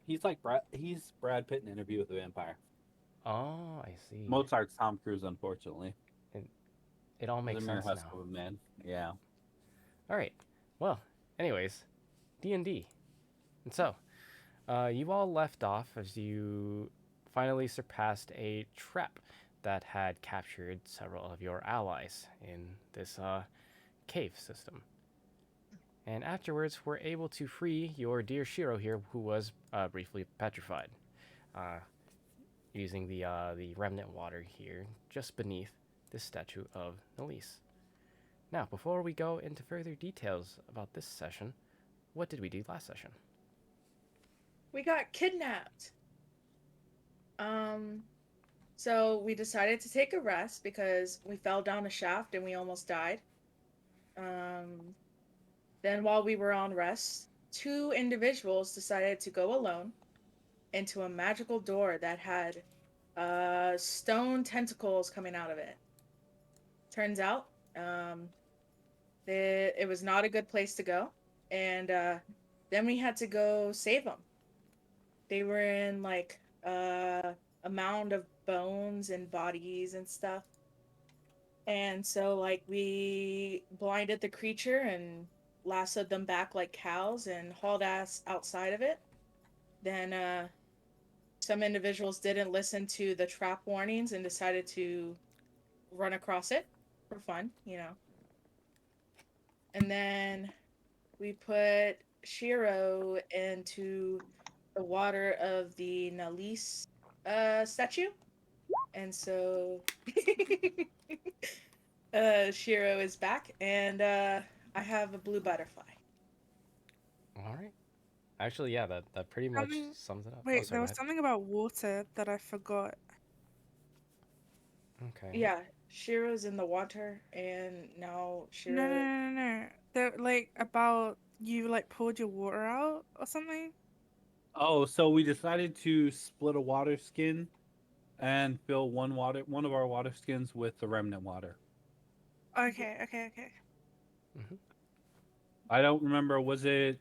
He's like he's Brad Pitt in Interview with the Vampire. Oh, I see. Mozart's Tom Cruise, unfortunately. It, it all makes Zamir sense now. Husk of a man. Yeah. All right. Well, anyways, D&D. And so, you all left off as you finally surpassed a trap that had captured several of your allies in this cave system. And afterwards, were able to free your dear Shiro here, who was briefly petrified, uh, using the remnant water here just beneath this statue of Elise. Now, before we go into further details about this session, what did we do last session? We got kidnapped. Um, so we decided to take a rest because we fell down a shaft and we almost died. Um, then while we were on rest, two individuals decided to go alone into a magical door that had stone tentacles coming out of it. Turns out, um, it was not a good place to go, and then we had to go save them. They were in like a mound of bones and bodies and stuff. And so like we blinded the creature and lassoed them back like cows and hauled ass outside of it. Then some individuals didn't listen to the trap warnings and decided to run across it for fun, you know. And then we put Shiro into the water of the Nalis statue. And so Shiro is back, and I have a blue butterfly. All right. Actually, yeah, that pretty much Something. sums it up. Oh, Wait, sorry, there go was ahead. something about water that I forgot. Okay. Yeah, Shiro's in the water, and now No, no, Shiro. no, no, no. There, like about you like poured your water out or something. Oh, so we decided to split a water skin and fill one of our water skins with the remnant water. Okay, okay, okay. Mm-hmm. I don't remember. Was it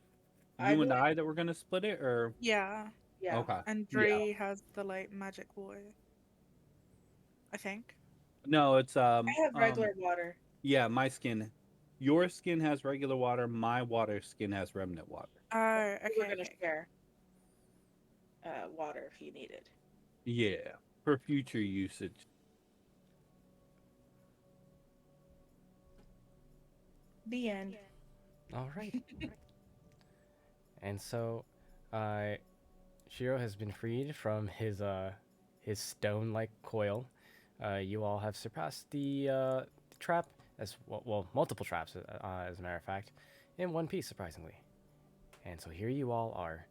I you and believe, I that were gonna split it, or Yeah, yeah, okay? and Yeah. Dre has the like magic water. I think. No, it's I have regular water. yeah, my skin. Your skin has regular water. My water skin has remnant water. Oh, We were okay, gonna okay. share water if you needed. Yeah, for future usage. The end. All right. And so, uh, Shiro has been freed from his stone-like coil. You all have surpassed the trap as well, multiple traps, as a matter of fact, in one piece, surprisingly. And so here you all are,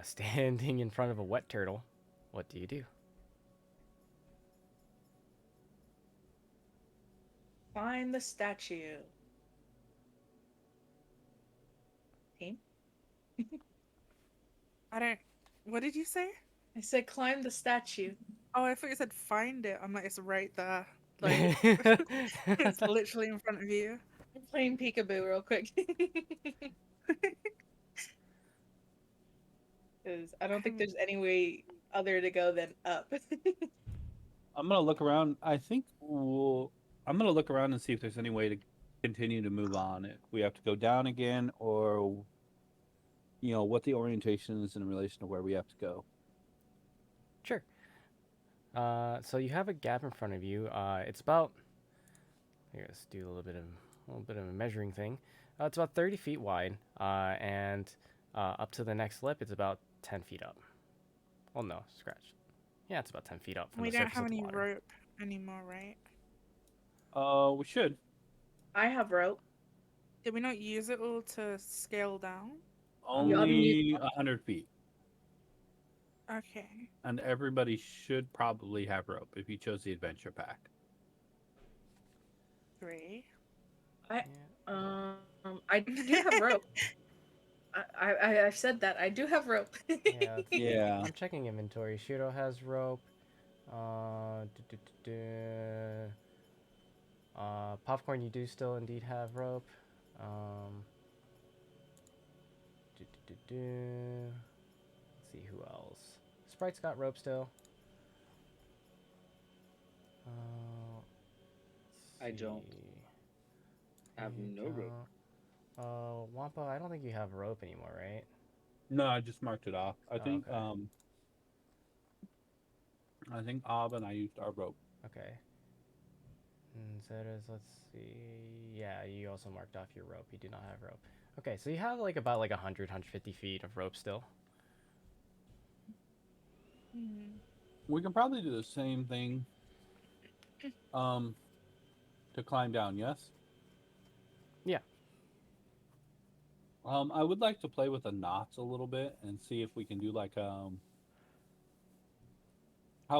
standing in front of a wet turtle. What do you do? Find the statue. Team. I don't. What did you say? I said climb the statue. Oh, I thought you said find it. I'm like, it's right there. Like, it's literally in front of you. I'm playing peekaboo real quick. Because I don't think Um, there's any way other to go than up. I'm gonna look around. I'm gonna look around and see if there's any way to continue to move on. If we have to go down again, or what the orientation is in relation to where we have to go. Sure. So you have a gap in front of you. It's about here. Let's do a little bit of a measuring thing. It's about 30 feet wide, and up to the next lip, it's about 10 feet up. Well, no, scratch. Yeah, it's about 10 feet up from we the don't surface have of the any water. rope anymore, right? We should. I have rope. Did we not use it all to scale down? We all can use. Only 100 feet, Okay. and everybody should probably have rope if you chose the adventure pack. 3. I Yeah. I do have rope. I've said that I do have rope. Yeah, Yeah. I'm checking inventory. Shiro has rope. Du- du- du- du. Popcorn, you do still indeed have rope. Um, du- du- du- du. see who else. Sprite's got rope still. I don't have no rope. Wampa, I don't think you have rope anymore, right? No, I just marked it off. I Oh, think okay. I think Ab and I used our rope. Okay. And Zetas, let's see. Yeah, you also marked off your rope. You do not have rope. Okay, so you have like about like 100, 150 feet of rope still. Hmm. We can probably do the same thing. To climb down, yes? Yeah. I would like to play with the knots a little bit and see if we can do like how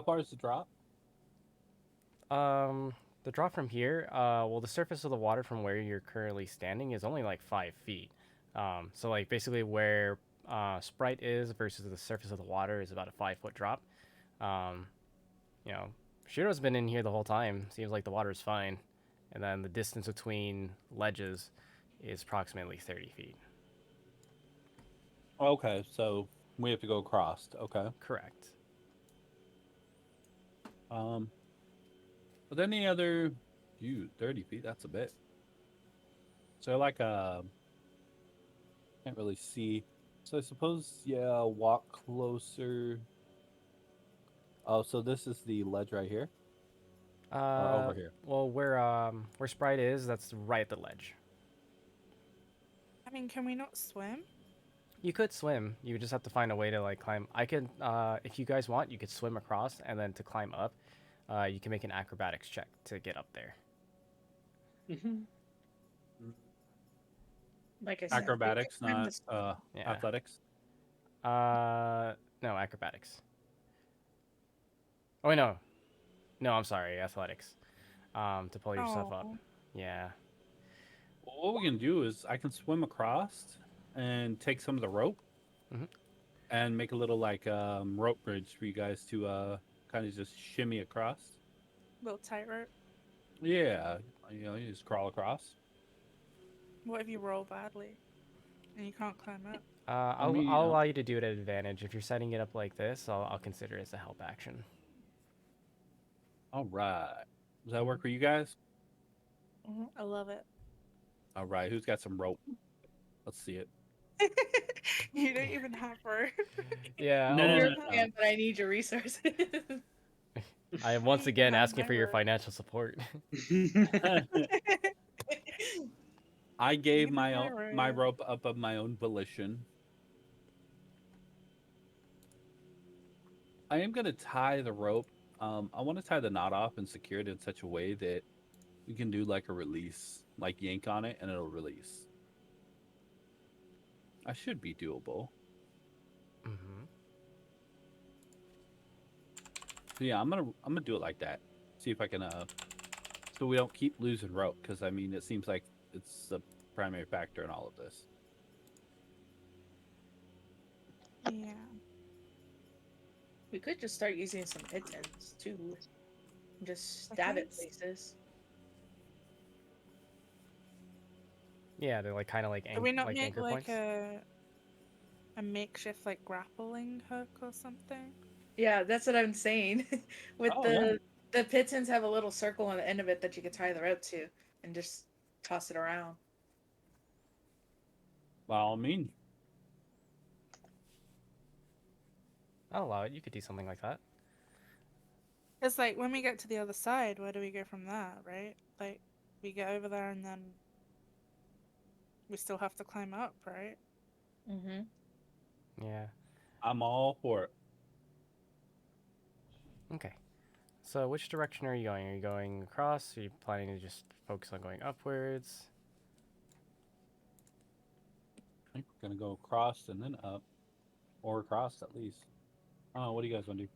far is the drop? The drop from here, well, the surface of the water from where you're currently standing is only like 5 feet. So like basically where Sprite is versus the surface of the water is about a 5 foot drop. Um, you know, Shiro's been in here the whole time. Seems like the water's fine. And then the distance between ledges is approximately 30 feet. Okay, so we have to go across. Okay. Correct. But any other 30 feet, that's a bit. So like can't really see. So I suppose yeah, walk closer. Oh, so this is the ledge right here? Or over here? Well, where Sprite is, that's right at the ledge. I mean, can we not swim? You could swim. You would just have to find a way to like climb. I could, if you guys want, you could swim across, and then to climb up, you can make an acrobatics check to get up there. Like I said, we Acrobatics, can climb not this- Yeah. athletics. No, acrobatics. Oh wait, no, I'm sorry, athletics. To pull yourself up. Oh. Yeah. Well, what we can do is I can swim across and take some of the rope Mhm. and make a little like rope bridge for you guys to kind of just shimmy across. Little tightrope. Yeah, you just crawl across. What if you roll badly and you can't climb up? I'll, mean, I'll allow you to do it at advantage. If you're setting it up like this, I'll consider it as a help action. All right. Does that work for you guys? I love it. All right. Who's got some rope? Let's see it. You don't even have rope. Yeah. No, no, Your no, no. plan, but I need your resources. I am once You again have asking my for your rope. financial support. I gave You my have my rope. rope up of my own volition. I am gonna tie the rope. I want to tie the knot off and secure it in such a way that we can do like a release, like yank on it and it'll release. I should be doable. Mm-hmm. So yeah, I'm gonna do it like that. See if I can so we don't keep losing rope because I mean it seems like it's the primary factor in all of this. Yeah. We could just start using some pitons too. Just stab at Seconds? places. Yeah, they're like kind of like, Can we not like make anchor like points. a makeshift like grappling hook or something? Yeah, that's what I'm saying. With Oh, yeah. the pitons have a little circle on the end of it that you could tie the rope to and just toss it around. By all means. I'll allow it. You could do something like that. It's like when we get to the other side, where do we go from there, right? Like we get over there and then we still have to climb up, right? Mm-hmm. Yeah. I'm all for it. Okay. So which direction are you going? Are you going across? Are you planning to just focus on going upwards? I think we're gonna go across and then up, or across at least. Oh, what do you guys want to do?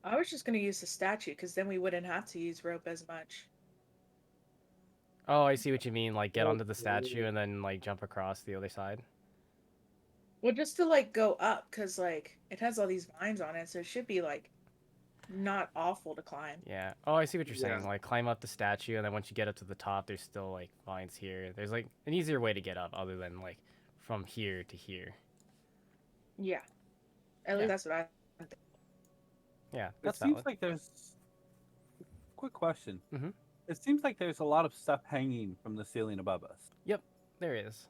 I was just gonna use the statue because then we wouldn't have to use rope as much. Oh, I see what you mean. Like get onto the statue and then like jump across the other side. Well, just to like go up because like it has all these vines on it, so it should be like not awful to climb. Yeah. Oh, I see what you're saying. Yeah. Like climb up the statue, and then once you get up to the top, there's still like vines here. There's like an easier way to get up other than like from here to here. Yeah. At Yeah. least that's what I think. Yeah, It that's seems valid. like there's. Quick question. Mhm. It seems like there's a lot of stuff hanging from the ceiling above us. Yep, there is.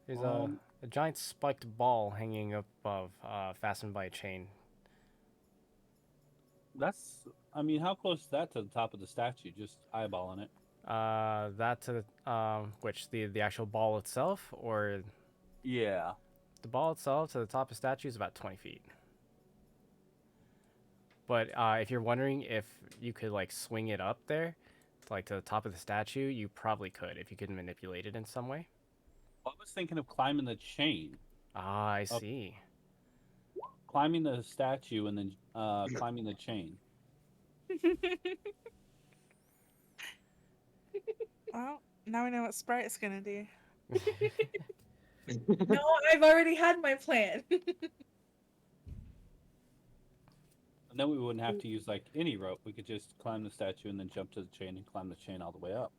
There's Um, a giant spiked ball hanging up above, fastened by a chain. That's. I mean, how close is that to the top of the statue? Just eyeballing it. That to the which the actual ball itself, or Yeah. the ball itself to the top of statue is about 20 feet. But if you're wondering if you could like swing it up there, like to the top of the statue, you probably could if you could manipulate it in some way. I was thinking of climbing the chain, Ah, I Up. see. climbing the statue, and then climbing the chain. Well, now we know what Sprite's gonna do. No, I've already had my plan. And then we wouldn't have to use like any rope. We could just climb the statue and then jump to the chain and climb the chain all the way up.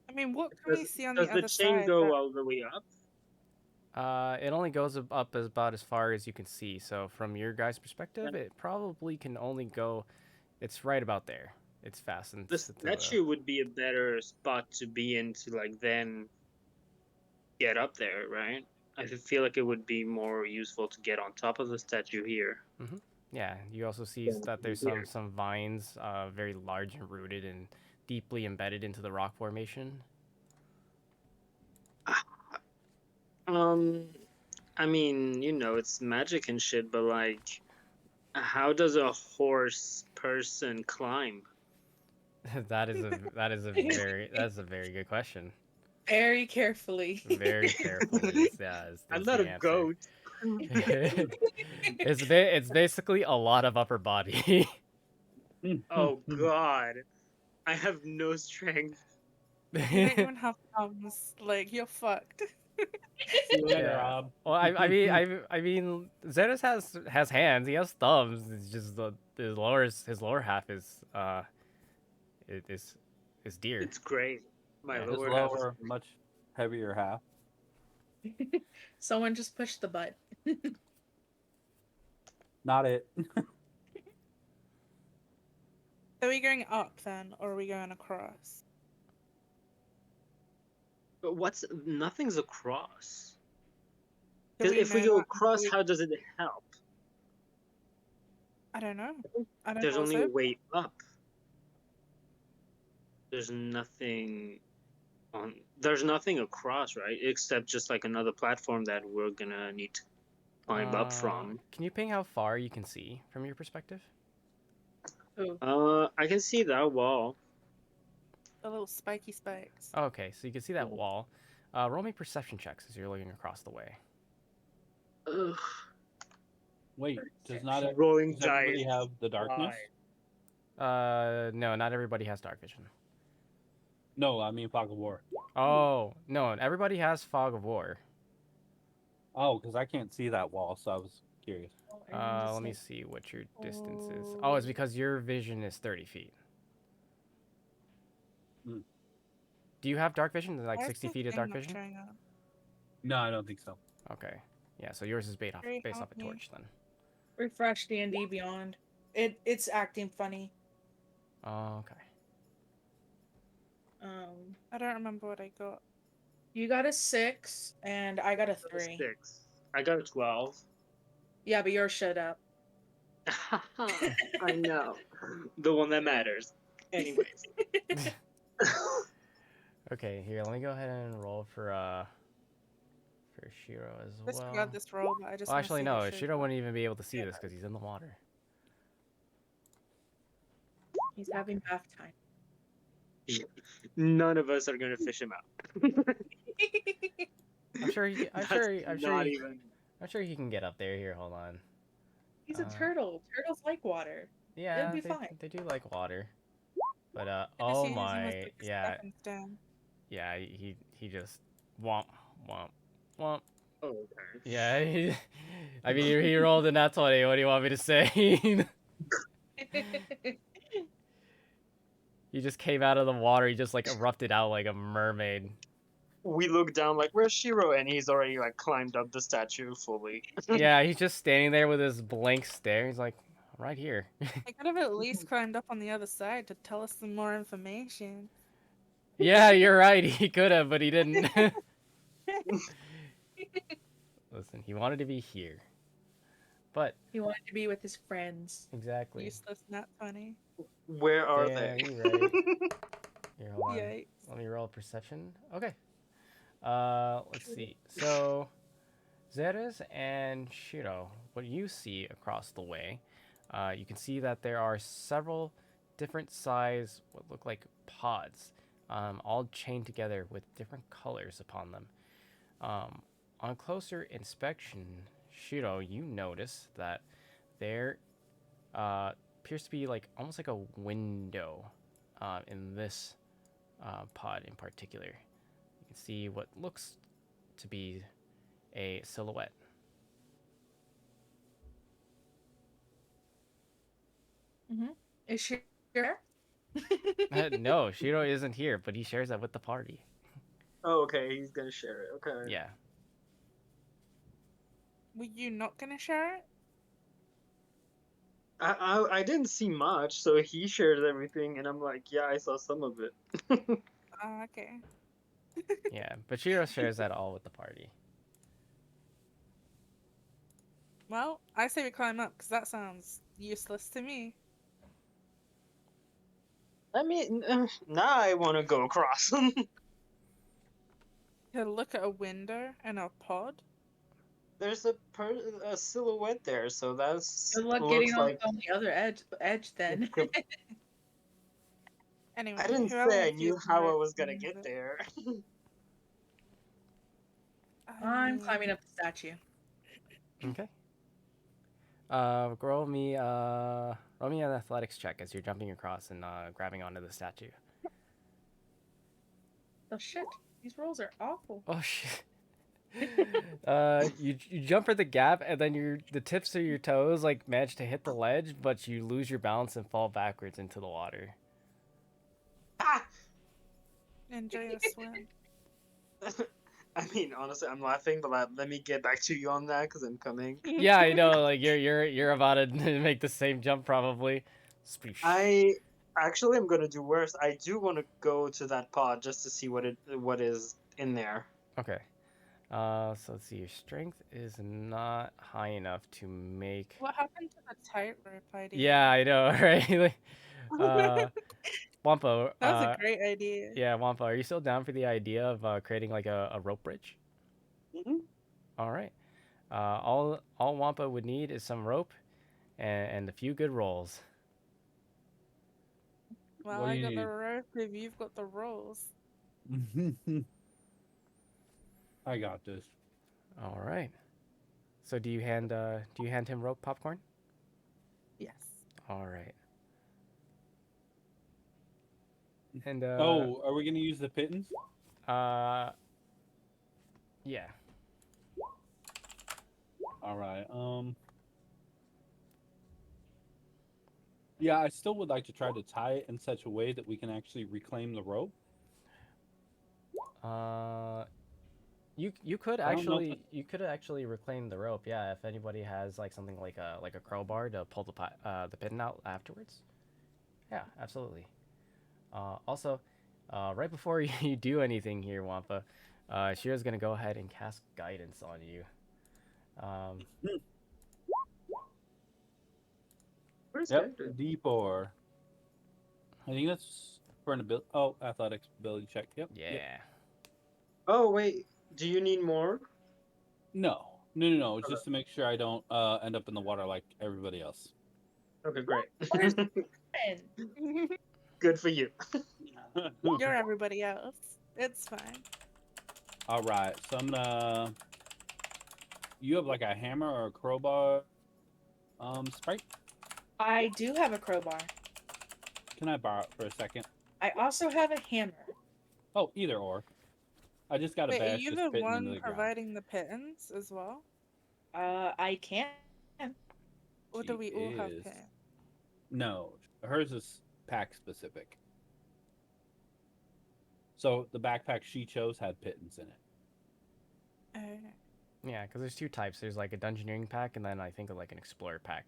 I mean, what can we Does, see on does the the other chain side? go that- all the way up? It only goes up as about as far as you can see. So from your guys' perspective, it probably can only go. It's right about there. It's fastened. The to statue would be a better spot to be in to like then get up there, right? I feel like it would be more useful to get on top of the statue here. Yeah, you also see Yeah, that there's here. some vines, very large and rooted and deeply embedded into the rock formation. I mean, it's magic and shit, but like, how does a horse person climb? That is a very good question. Very carefully. Very carefully. I'm is not the a answer. goat. It's basically a lot of upper body. Oh God, I have no strength. You don't even have thumbs. Like, you're fucked. See you later, Yeah. Rob. Well, I mean, Zetas has hands. He has thumbs. It's just his lower half is is deer. It's great. My Yeah, His lower half. lower, much heavier half. Someone just pushed the button. Not it. Are we going up then, or are we going across? But nothing's across. Do Because if we know go that across, until we- how does it help? I don't know. I don't There's know. only Also, a way up. There's nothing there's nothing across, right? Except just like another platform that we're gonna need to climb up from. Can you ping how far you can see from your perspective? I can see that wall. the little spiky spikes. Oh, okay, so you can see that wall. Roll me perception checks as you're looking across the way. Ugh. Wait, does not does Rolling everybody dice. have the darkness? No, not everybody has dark vision. No, I mean fog of war. Oh, no, everybody has fog of war. Oh, because I can't see that wall, so I was curious. Let me see what your distance is. Oh, it's because your vision is 30 feet. Mm. Do you have dark vision? Like Why is 60 this feet of thing dark not vision? showing up? No, I don't think so. Okay. Yeah, so yours is based off Very a happy. torch then. Refresh D&D Beyond. It's acting funny. Oh, okay. I don't remember what I got. You got a 6 and I got a 3. 6. I got a 12. Yeah, but yours showed up. I know. The one that matters. Anyways. Okay, here, let me go ahead and roll for Shiro as I just well. forgot this roll, but I just. Well, wanna actually, see no, what shows Shiro up. wouldn't even be able to see this because he's in the water. He's having bath time. None of us are gonna fish him out. I'm sure he, I'm That's sure, I'm sure, not he, even. I'm sure he can get up there. Here, hold on. He's a turtle. Turtles like water. Yeah, be they, fine. they do like water. But I just oh used him as, my, like, a yeah, stepping stone. yeah, he just womp womp womp. Oh, okay. Yeah, I mean he rolled a nat 20. What do you want me to say? He just came out of the water. He just like erupted out like a mermaid. We look down like, where's Shiro? And he's already like climbed up the statue fully. Yeah, he's just standing there with his blank stare. He's like, right here. I could have at least climbed up on the other side to tell us some more information. Yeah, you're right. He could have, but he didn't. Listen, he wanted to be here. But He wanted to be with his friends. exactly. Useless, not funny. Where are Damn, they? you're right. Here, hold on. Yikes. Let me roll perception. Okay. Let's see. So, Zeres and Shiro, what you see across the way, you can see that there are several different size, what look like pods, all chained together with different colors upon them. On closer inspection, Shiro, you notice that there appears to be like almost like a window in this pod in particular. You can see what looks to be a silhouette. Is she there? No, Shiro isn't here, but he shares that with the party. Oh, okay, he's gonna share it. Okay. Yeah. Were you not gonna share it? I didn't see much, so he shared everything, and I'm like, yeah, I saw some of it. Oh, okay. Yeah, but Shiro shares that all with the party. Well, I say we climb up because that sounds useless to me. I mean, now I want to go across. To look at a window and a pod. There's a silhouette there, so that's Good luck looks getting off like. on the other edge then. Anyway, I didn't whoever say I wants to knew use the how I rope was gonna can use get it. there. I'm climbing up the statue. Okay. Roll me an athletics check as you're jumping across and grabbing onto the statue. Oh shit, these rolls are awful. Oh shit. You jump for the gap and then the tips of your toes like manage to hit the ledge, but you lose your balance and fall backwards into the water. Ah! Enjoy your swim. I mean, honestly, I'm laughing, but let me get back to you on that because I'm coming. Yeah, I know. Like you're about to make the same jump probably. Sploosh. I actually am gonna do worse. I do want to go to that pod just to see what is in there. Okay. So let's see. Your strength is not high enough to make. What happened to the tightrope idea? Yeah, I know, right? Like, Wampa. That was a great idea. Yeah, Wampa. Are you still down for the idea of creating like a rope bridge? Mm-hmm. All right. All Wampa would need is some rope and a few good rolls. Well, What do I you got the need? rope if you've got the rolls. I got this. All right. So do you hand him rope, Popcorn? Yes. All right. And Oh, are we gonna use the pittance? Yeah. All right. Yeah, I still would like to try to tie it in such a way that we can actually reclaim the rope. You could I don't know if actually reclaim the rope. Yeah, if anybody has like something like a crowbar to pull the pin out afterwards. Yeah, absolutely. Also, right before you do anything here, Wampa, Shira's gonna go ahead and cast guidance on you. Where's Yep, Hector? D4. I think that's for an ability. Oh, athletics ability check. Yep. Yeah. Yep. Oh wait, do you need more? No. It's just to make sure I don't end up in the water like everybody else. Okay, great. Where's Ben? Good for you. You're everybody else. It's fine. All right, so I'm gonna. You have like a hammer or a crowbar, Sprite. I do have a crowbar. Can I borrow it for a second? I also have a hammer. Oh, either or. I just got to Wait, are bash you this the pit into one the ground. providing the pittance as well? I can. Or do She we all have is. pittance? No, hers is pack specific. So the backpack she chose had pittance in it. Yeah, because there's two types. There's like a dungeoneering pack, and then I think like an explorer pack.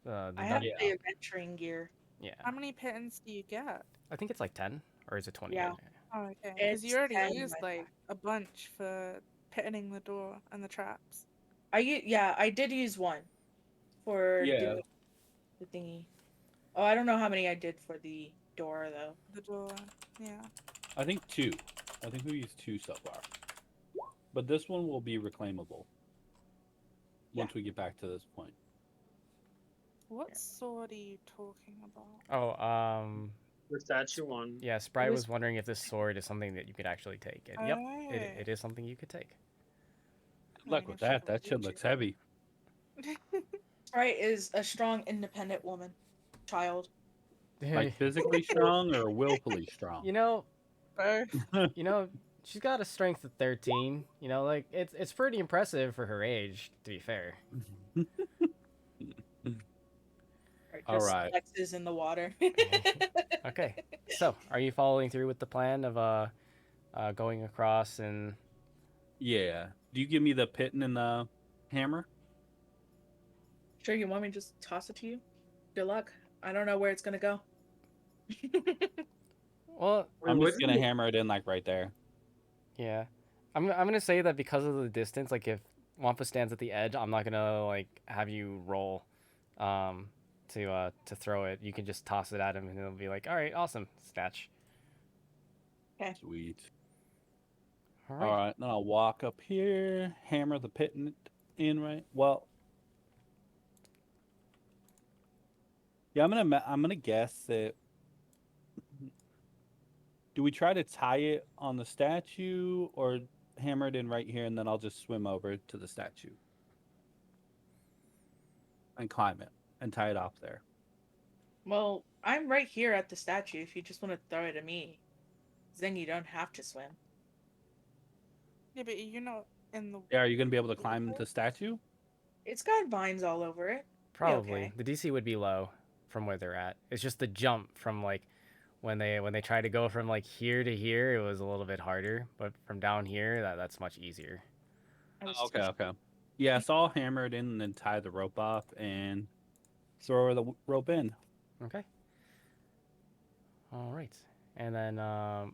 The I have Yeah. the adventuring gear. yeah, How many pittance do you get? I think it's like 10 or is it 20? Yeah. Oh, okay. Because you It's already 10 in used my like pack. a bunch for pitting the door and the traps. I did use one for Yeah. doing the thingy. Oh, I don't know how many I did for the door though. The door. Yeah. I think 2. I think we used 2 so far. But this one will be reclaimable Yeah. once we get back to this point. What Yeah. sword are you talking about? Oh, The statue one. yeah. Sprite was- was wondering if this sword is something that you could actually take. And yep, it Oh. is something you could take. Good luck mean, with if she that. can That shit reach looks it. heavy. Sprite is a strong, independent woman, child. Like physically strong or willfully strong? you know, Both. you know, she's got a strength of 13. You know, like it's pretty impressive for her age. To be fair. Right, All just right. flexes in the water. Okay. So, are you following through with the plan of going across and Yeah. Do you give me the pitton and the hammer? Sure, you want me to just toss it to you? Good luck. I don't know where it's gonna go. well, I'm just Wouldn't gonna it- hammer it in like right there. yeah. I'm gonna say that because of the distance, like if Wampa stands at the edge, I'm not gonna like have you roll, to throw it. You can just toss it at him, and it'll be like, all right, awesome, snatch. Sweet. All All right. right. Then I'll walk up here, hammer the pitton in right. Well, yeah. I'm gonna guess that. Do we try to tie it on the statue or hammer it in right here, and then I'll just swim over to the statue and climb it and tie it off there? Well, I'm right here at the statue if you just want to throw it at me. Then you don't have to swim. Yeah, but you're not in the. Yeah. Are you gonna be able to climb the statue? It's got vines all over it. Be Probably okay. the DC would be low from where they're at. It's just the jump from like when they try to go from like here to here, it was a little bit harder, but from down here, that's much easier. I was Okay. too- Okay. Yeah. So I'll hammer it in and then tie the rope off and throw the rope in. Okay. All right. And then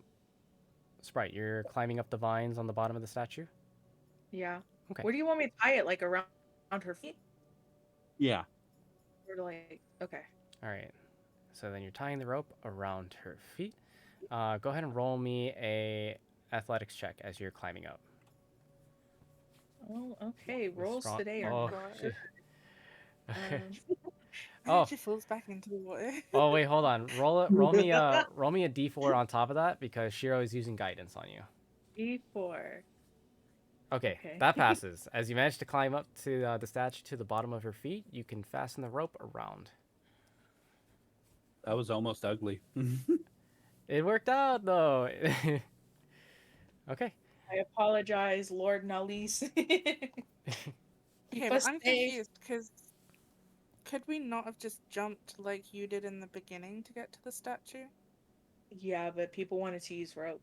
Sprite, you're climbing up the vines on the bottom of the statue. Yeah. Okay. Where do you want me to tie it? Like around her feet? Yeah. Or like okay. All right. So then you're tying the rope around her feet. Go ahead and roll me a athletics check as you're climbing up. Oh, okay. Rolls Strong- today are Oh, not God. shit. good. Oh. She falls back into the water. Oh wait, hold on. Roll me a d4 on top of that because Shiro is using guidance on you. E4. Okay, Okay. that passes. As you manage to climb up to the statue to the bottom of her feet, you can fasten the rope around. That was almost ugly. It worked out though. Okay. I apologize, Lord Nalis. Okay, Keep but us I'm safe. confused because could we not have just jumped like you did in the beginning to get to the statue? Yeah, but people wanted to use rope.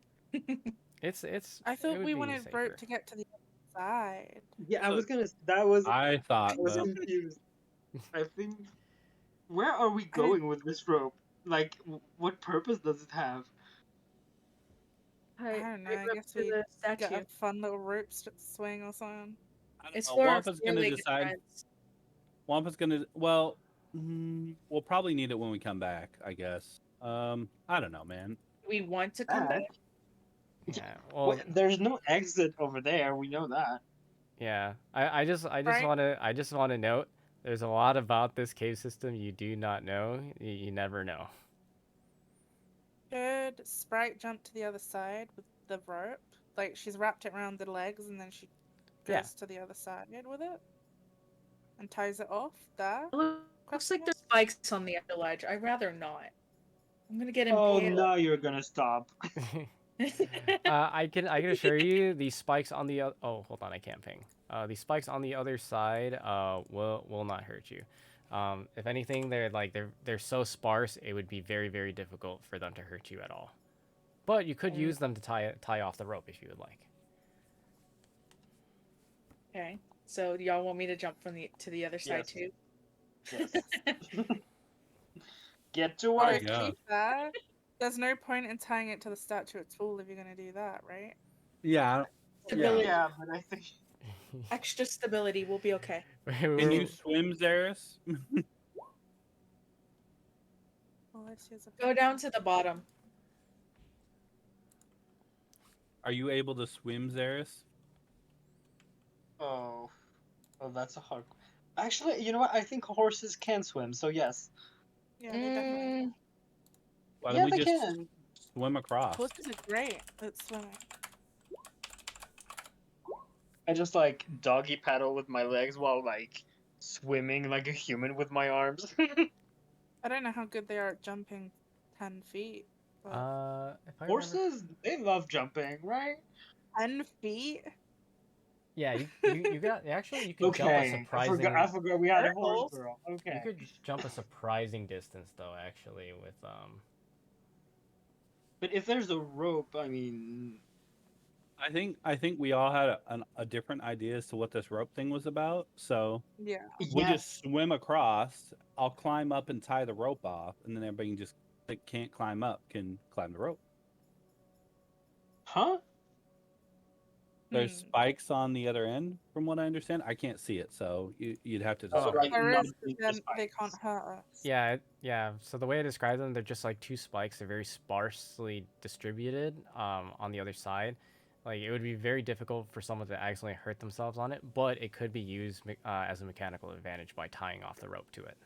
It's I it thought would we be wanted safer. rope to get to the other side. Yeah, I So- was gonna. That was. I thought, I was but confused. I think. Where are we I didn't- going with this rope? Like, what purpose does it have? I don't know. I up guess to we the got statue. a fun little rope swing or something. I don't It's know. for our Wampa's gonna four-legged decide. friends. Wampa's gonna. Well, we'll probably need it when we come back, I guess. I don't know, man. We want to come back. Yeah. Well, There's no exit over there. We know that. yeah. I just Right. want to note there's a lot about this cave system you do not know. You never know. Should Sprite jump to the other side with the rope? Like she's wrapped it around the legs and then she goes Yeah. to the other side with it and ties it off there. Looks like there's spikes on the other ledge. I'd rather not. I'm gonna get Oh, impaled. now you're gonna stop. I can assure you these spikes on the oh, hold on, I can't ping. These spikes on the other side will not hurt you. If anything, they're so sparse, it would be very, very difficult for them to hurt you at all. But you could Mm. use them to tie off the rope if you would like. Okay. So do y'all want me to jump to the other side Yes. too? Yes. Get to Well, work. yeah. keep that. There's no point in tying it to the statue at all if you're gonna do that, right? Yeah. Stability. Yeah, but I think Extra stability. We'll be okay. Can you swim, Zaris? Well, let's use a Go down to the bottom. Are you able to swim, Zaris? oh, that's a hard. Actually, you know what? I think horses can swim, so yes. Yeah, they definitely. Mm, Why Yeah, don't we they just can. swim across? Horses are great at swimming. I just like doggy paddle with my legs while like swimming like a human with my arms. I don't know how good they are at jumping 10 feet. But if I remember, Horses, they love jumping, right? 10 feet? yeah, you got actually you could jump a Okay, surprising. I forgot we had a horse Turtles? girl. You Okay. could jump a surprising distance though, actually, with But if there's a rope, I mean, I think we all had a different idea as to what this rope thing was about. So Yeah. we'll yes. just swim across. I'll climb up and tie the rope off, and then everybody can just that can't climb up can climb the rope. Huh? There's Hmm. spikes on the other end, from what I understand. I can't see it, so you'd have to Oh, describe. like There not is, being but then just they spikes. can't hurt us. yeah. So the way I describe them, they're just like two spikes. They're very sparsely distributed on the other side. Like it would be very difficult for someone to accidentally hurt themselves on it, but it could be used as a mechanical advantage by tying off the rope to it.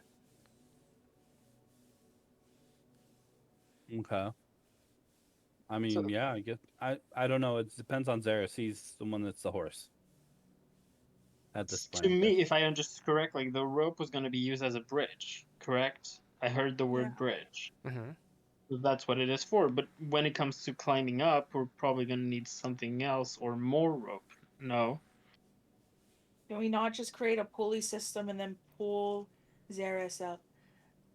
Okay. I mean, So- yeah, I guess I don't know. It depends on Zaris. He's the one that's the horse. At this point, To I me, guess. if I understood correctly, the rope was going to be used as a bridge, correct? I heard the word Yeah. bridge. Mm-hmm. So that's what it is for. But when it comes to climbing up, we're probably going to need something else or more rope. No. can we not just create a pulley system and then pull Zaris up?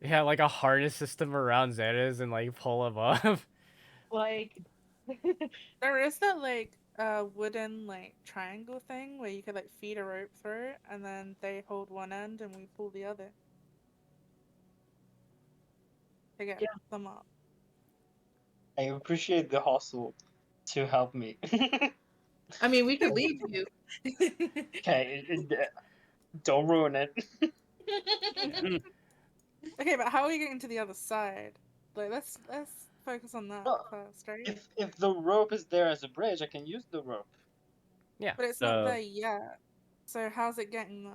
Yeah, like a harness system around Zetas and like pull above. Like, There is that like wooden like triangle thing where you could like feed a rope through and then they hold one end and we pull the other. To get Yeah. them up. I appreciate the hustle to help me. I mean, we could leave you. Okay, don't ruin it. Okay, but how are we getting to the other side? Like let's focus on that Well, first, right? If the rope is there as a bridge, I can use the rope. Yeah. But it's not there yet. So how's it getting there?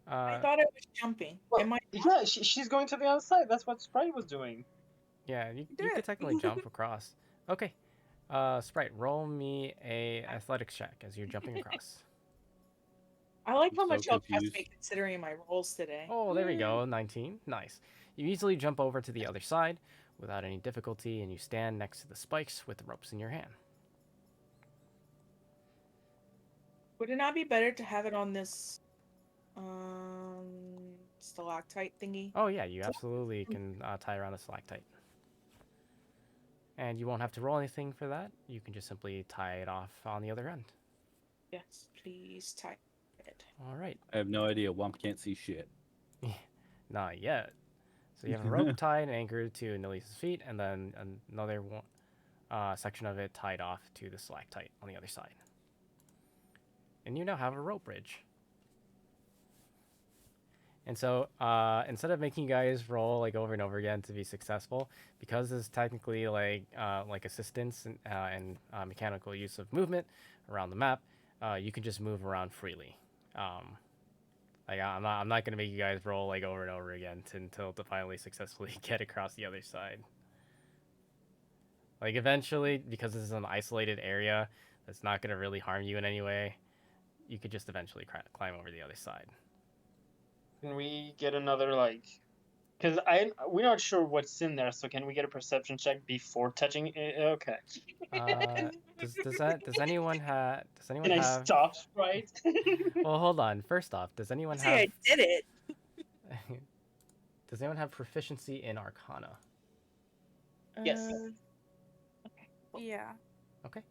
I thought it was jumping. Well, It might. yeah, she's going to the other side. That's what Sprite was doing. Yeah, you Do could it. technically jump across. Okay. Sprite, roll me a athletics check as you're jumping across. I like I'm how so much y'all trust confused. me considering my rolls today. Oh, there we go. 19. Nice. You easily jump over to the other side without any difficulty, and you stand next to the spikes with the ropes in your hand. Would it not be better to have it on this stalactite thingy? Oh, yeah, you absolutely can tie around a stalactite. And you won't have to roll anything for that. You can just simply tie it off on the other end. Yes, please type it. All right. I have no idea. Womp can't see shit. Not yet. So you have a rope tied and anchored to Nilisa's feet, and then another one, section of it tied off to the stalactite on the other side. And you now have a rope bridge. And so instead of making you guys roll like over and over again to be successful, because it's technically like assistance and mechanical use of movement around the map, you can just move around freely. Like I'm not gonna make you guys roll like over and over again until to finally successfully get across the other side. Like eventually, because this is an isolated area that's not gonna really harm you in any way, you could just eventually climb over the other side. Can we get another like? Because we're not sure what's in there. So can we get a perception check before touching it? Okay. Does anyone have Can I stop, Sprite? Well, hold on. First off, does anyone Say have I did it. does anyone have proficiency in Arcana? Yes. Okay. Yeah. Okay.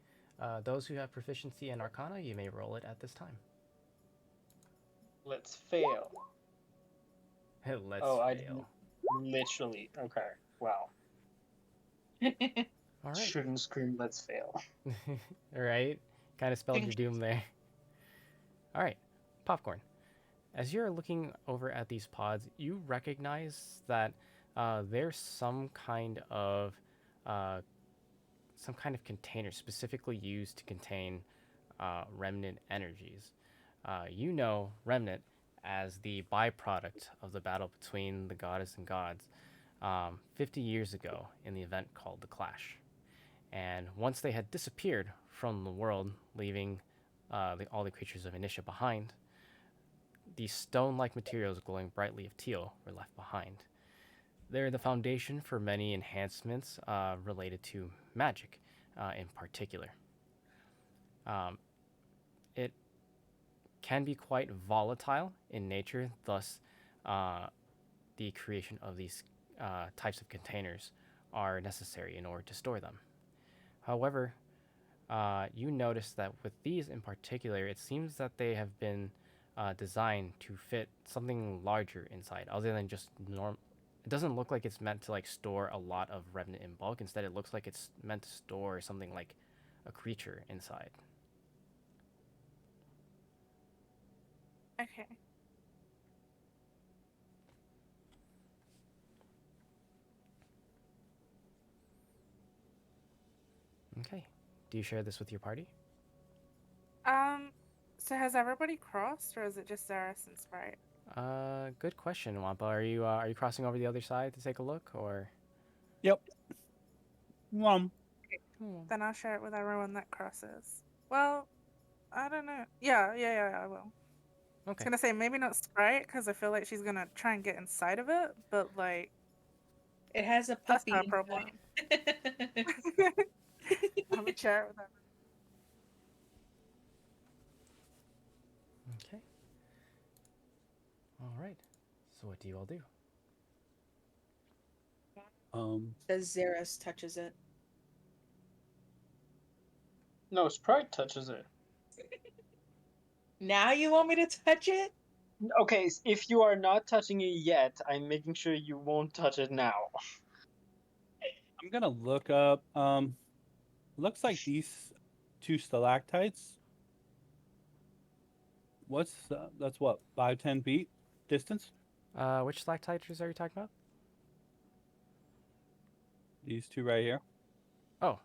Those who have proficiency in Arcana, you may roll it at this time. Let's fail. Let's Oh, I fail. literally. Okay. Wow. All right. Shouldn't scream. Let's fail. All right. Kind of spelled your doom there. All right. Popcorn. As you're looking over at these pods, you recognize that there's uh, some kind of container specifically used to contain remnant energies. You know remnant as the byproduct of the battle between the goddess and gods 50 years ago in the event called the Clash. And once they had disappeared from the world, leaving all the creatures of Initia behind, these stone-like materials glowing brightly of teal were left behind. They're the foundation for many enhancements related to magic in particular. Um, it can be quite volatile in nature, thus, uh, the creation of these types of containers are necessary in order to store them. However, you notice that with these in particular, it seems that they have been designed to fit something larger inside, other than just norm. It doesn't look like it's meant to like store a lot of revenant in bulk. Instead, it looks like it's meant to store something like a creature inside. Okay. Okay. Do you share this with your party? So has everybody crossed, or is it just Zaris and Sprite? Good question, Wampa. Are you crossing over the other side to take a look, or? Yep. Then I'll share it with everyone that crosses. Well, I don't know. Yeah, I will. I was Okay. gonna say maybe not Sprite, because I feel like she's gonna try and get inside of it, but like It has a that's puppy. not a problem. I'm gonna share it with everyone. Okay. All right. So what do you all do? Says Xeris touches it. No, Sprite touches it. Now you want me to touch it? Okay, if you are not touching it yet, I'm making sure you won't touch it now. I'm gonna look up. Looks like these two stalactites. That's what 5-10 feet distance. Which stalactites are you talking about? These two right here. Oh.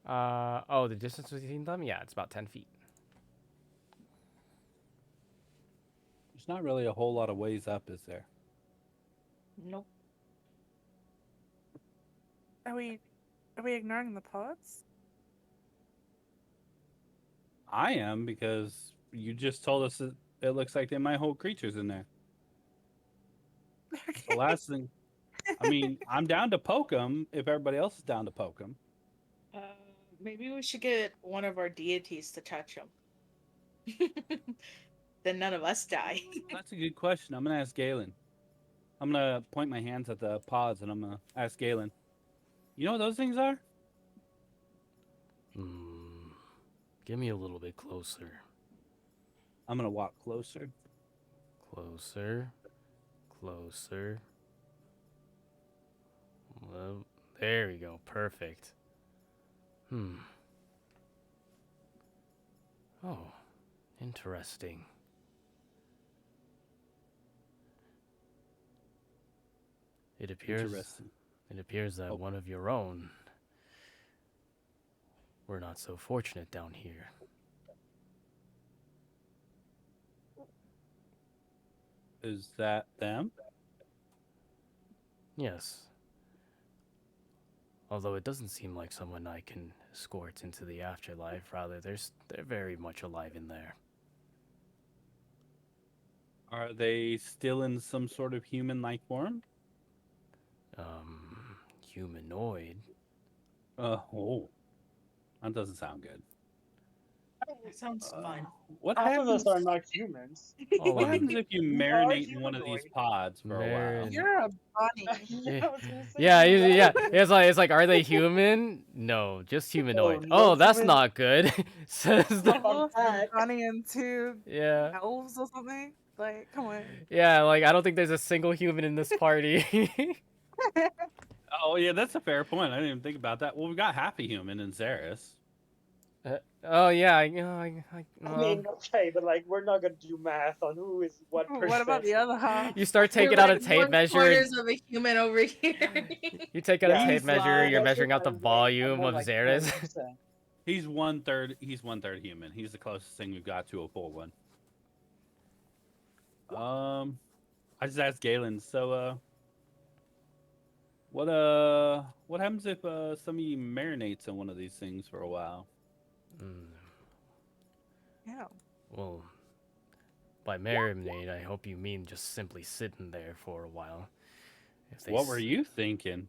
The distance between them? Yeah, it's about 10 feet. There's not really a whole lot of ways up, is there? Nope. Are we ignoring the pods? I am, because you just told us that it looks like they might hold creatures in there. The last thing, I mean, I'm down to poke them if everybody else is down to poke them. Maybe we should get one of our deities to touch him. Then none of us die. That's a good question. I'm gonna ask Galen. I'm gonna point my hands at the pods and I'm gonna ask Galen. You know what those things are? Give me a little bit closer. I'm gonna walk closer. Closer. Closer. Well, there we go. Perfect. Oh, interesting. It appears Interesting. that Oh. one of your own were not so fortunate down here. Is that them? Yes. Although it doesn't seem like someone I can escort into the afterlife, rather they're very much alive in there. Are they still in some sort of human-like form? Humanoid. Oh, that doesn't sound good. That sounds fun. What Half of us happens? are not humans. All What of happens you. if you We are marinate in one of these humanoid. pods for a while? Marin. You're a bunny. Yeah. I was gonna say, Yeah, you yeah. are. It's like, are they human? No, just humanoid. no Oh, that's human. not good. Says the. Fuck Wolf and that. bunny and two Yeah, elves or something. Like, come on. yeah. Like, I don't think there's a single human in this party. Oh yeah, that's a fair point. I didn't even think about that. Well, we got half a human in Xeris. Oh yeah, I mean, okay, but like, we're not gonna do math on who is what What about the percent. other half? you start We're taking out a like tape measure. And 1/4 of a human over here. you take out a Yeah, tape see, measure. You're that's measuring what out the I'm like, I'm volume more of like Xeris. 20%. He's 1/3. He's 1/3 human. He's the closest thing we've got to a full one. I just asked Galen. So, what happens if somebody marinates in one of these things for a while? Mm, Yeah. well, by marinade, I hope you mean just simply sitting there for a while. If they What were you thinking?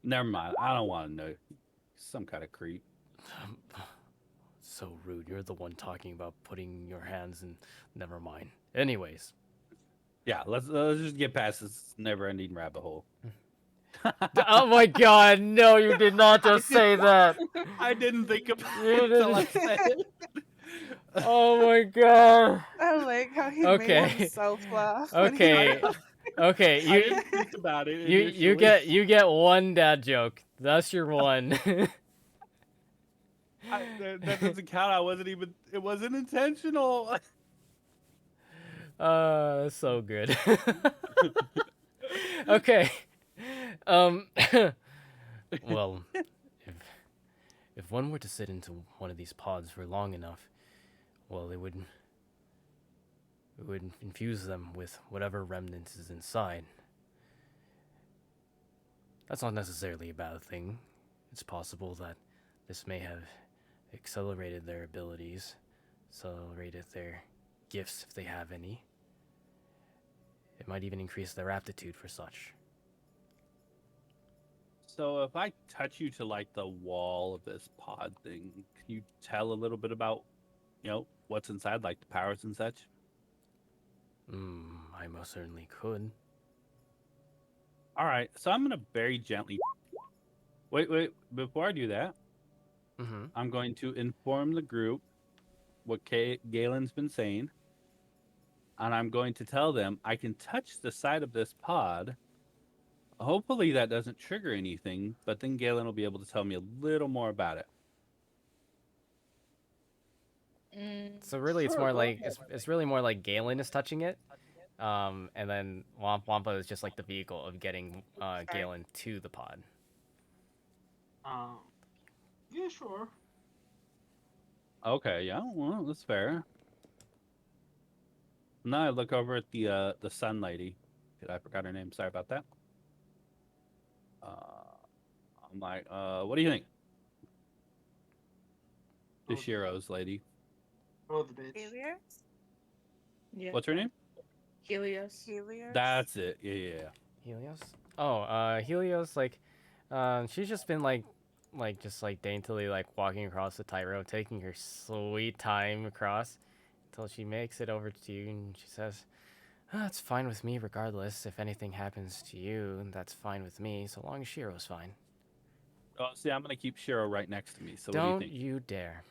Never mind. I don't want to know. Some kind of creep. So rude. You're the one talking about putting your hands in. Never mind. Anyways. Yeah, let's just get past this never-ending rabbit hole. Oh my god, no, you did not just say that. I didn't think about You it until I didn't- said it. Oh my god. I like how he Okay. made himself laugh. when he Okay. laughed. Okay, I didn't think about it. you Initially. you get one dad joke. That's your one. That doesn't count. I wasn't even. It wasn't intentional. So good. Okay. Well, if one were to sit into one of these pods for long enough, well, it would infuse them with whatever remnants is inside. That's not necessarily a bad thing. It's possible that this may have accelerated their abilities, accelerated their gifts if they have any. It might even increase their aptitude for such. So if I touch you to like the wall of this pod thing, can you tell a little bit about, what's inside, like the powers and such? I most certainly could. All right. So I'm gonna very gently. Wait. Before I do that, Mm-hmm. I'm going to inform the group what Galen's been saying, and I'm going to tell them I can touch the side of this pod. Hopefully that doesn't trigger anything, but then Galen will be able to tell me a little more about it. So really, it's Sure, more go like ahead. it's really more like Galen is touching it, and then Wampa is just like the vehicle of getting Galen to the pod. Yeah, sure. Okay, yeah, well, that's fair. Now I look over at the sun lady. I forgot her name. Sorry about that. I'm like, what do you think? The Oh, Shiro's lady. Oh, the bitch. Helios? Yeah. What's her name? Helios. Helios? That's it. Yeah. Helios? Oh, Helios, like, she's just been just like daintily like walking across the tightrope, taking her sweet time across until she makes it over to you, and she says, "Oh, it's fine with me regardless. If anything happens to you, that's fine with me, so long as Shiro's fine." Oh, see, I'm gonna keep Shiro right next to me. So Don't what do you you dare.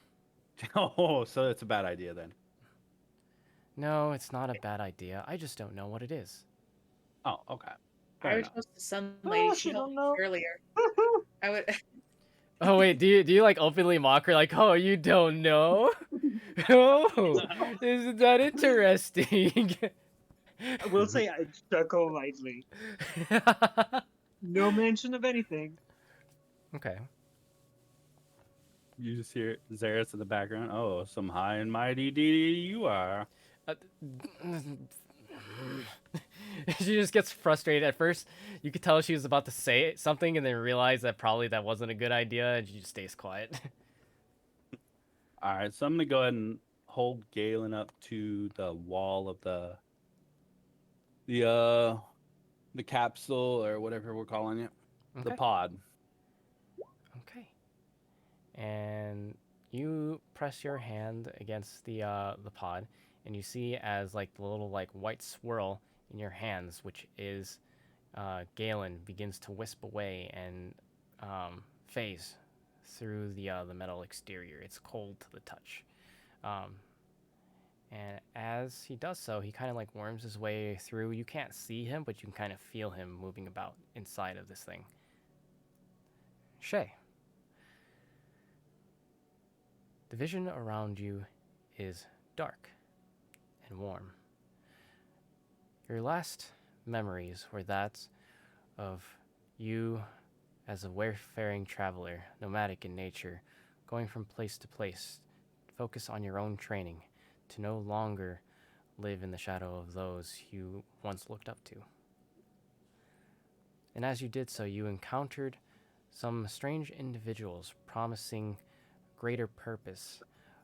think? Oh, so it's a bad idea then. No, it's not a bad idea. I just don't know what it is. Oh, okay. I Fair would enough. trust the sun Oh, lady. she She helped don't me know. earlier. I would. Oh wait, do you like openly mock her like, "Oh, you don't know?" Oh, isn't that interesting? I will say I chuckle lightly. No mention of anything. Okay. You just hear Xeris in the background. Oh, some high and mighty deity you are. She just gets frustrated. At first, you could tell she was about to say something and then realize that probably that wasn't a good idea, and she just stays quiet. All right, so I'm gonna go ahead and hold Galen up to the wall of the capsule or whatever we're calling it, the Okay. pod. Okay. and you press your hand against the pod, and you see as like the little like white swirl in your hands, which is Galen, begins to wisp away and phase through the metal exterior. It's cold to the touch. Um, and as he does so, he kind of like worms his way through. You can't see him, but you can kind of feel him moving about inside of this thing. Shay. The vision around you is dark and warm. Your last memories were that of you as a wayfaring traveler, nomadic in nature, going from place to place, focus on your own training, to no longer live in the shadow of those you once looked up to. And as you did so, you encountered some strange individuals promising greater purpose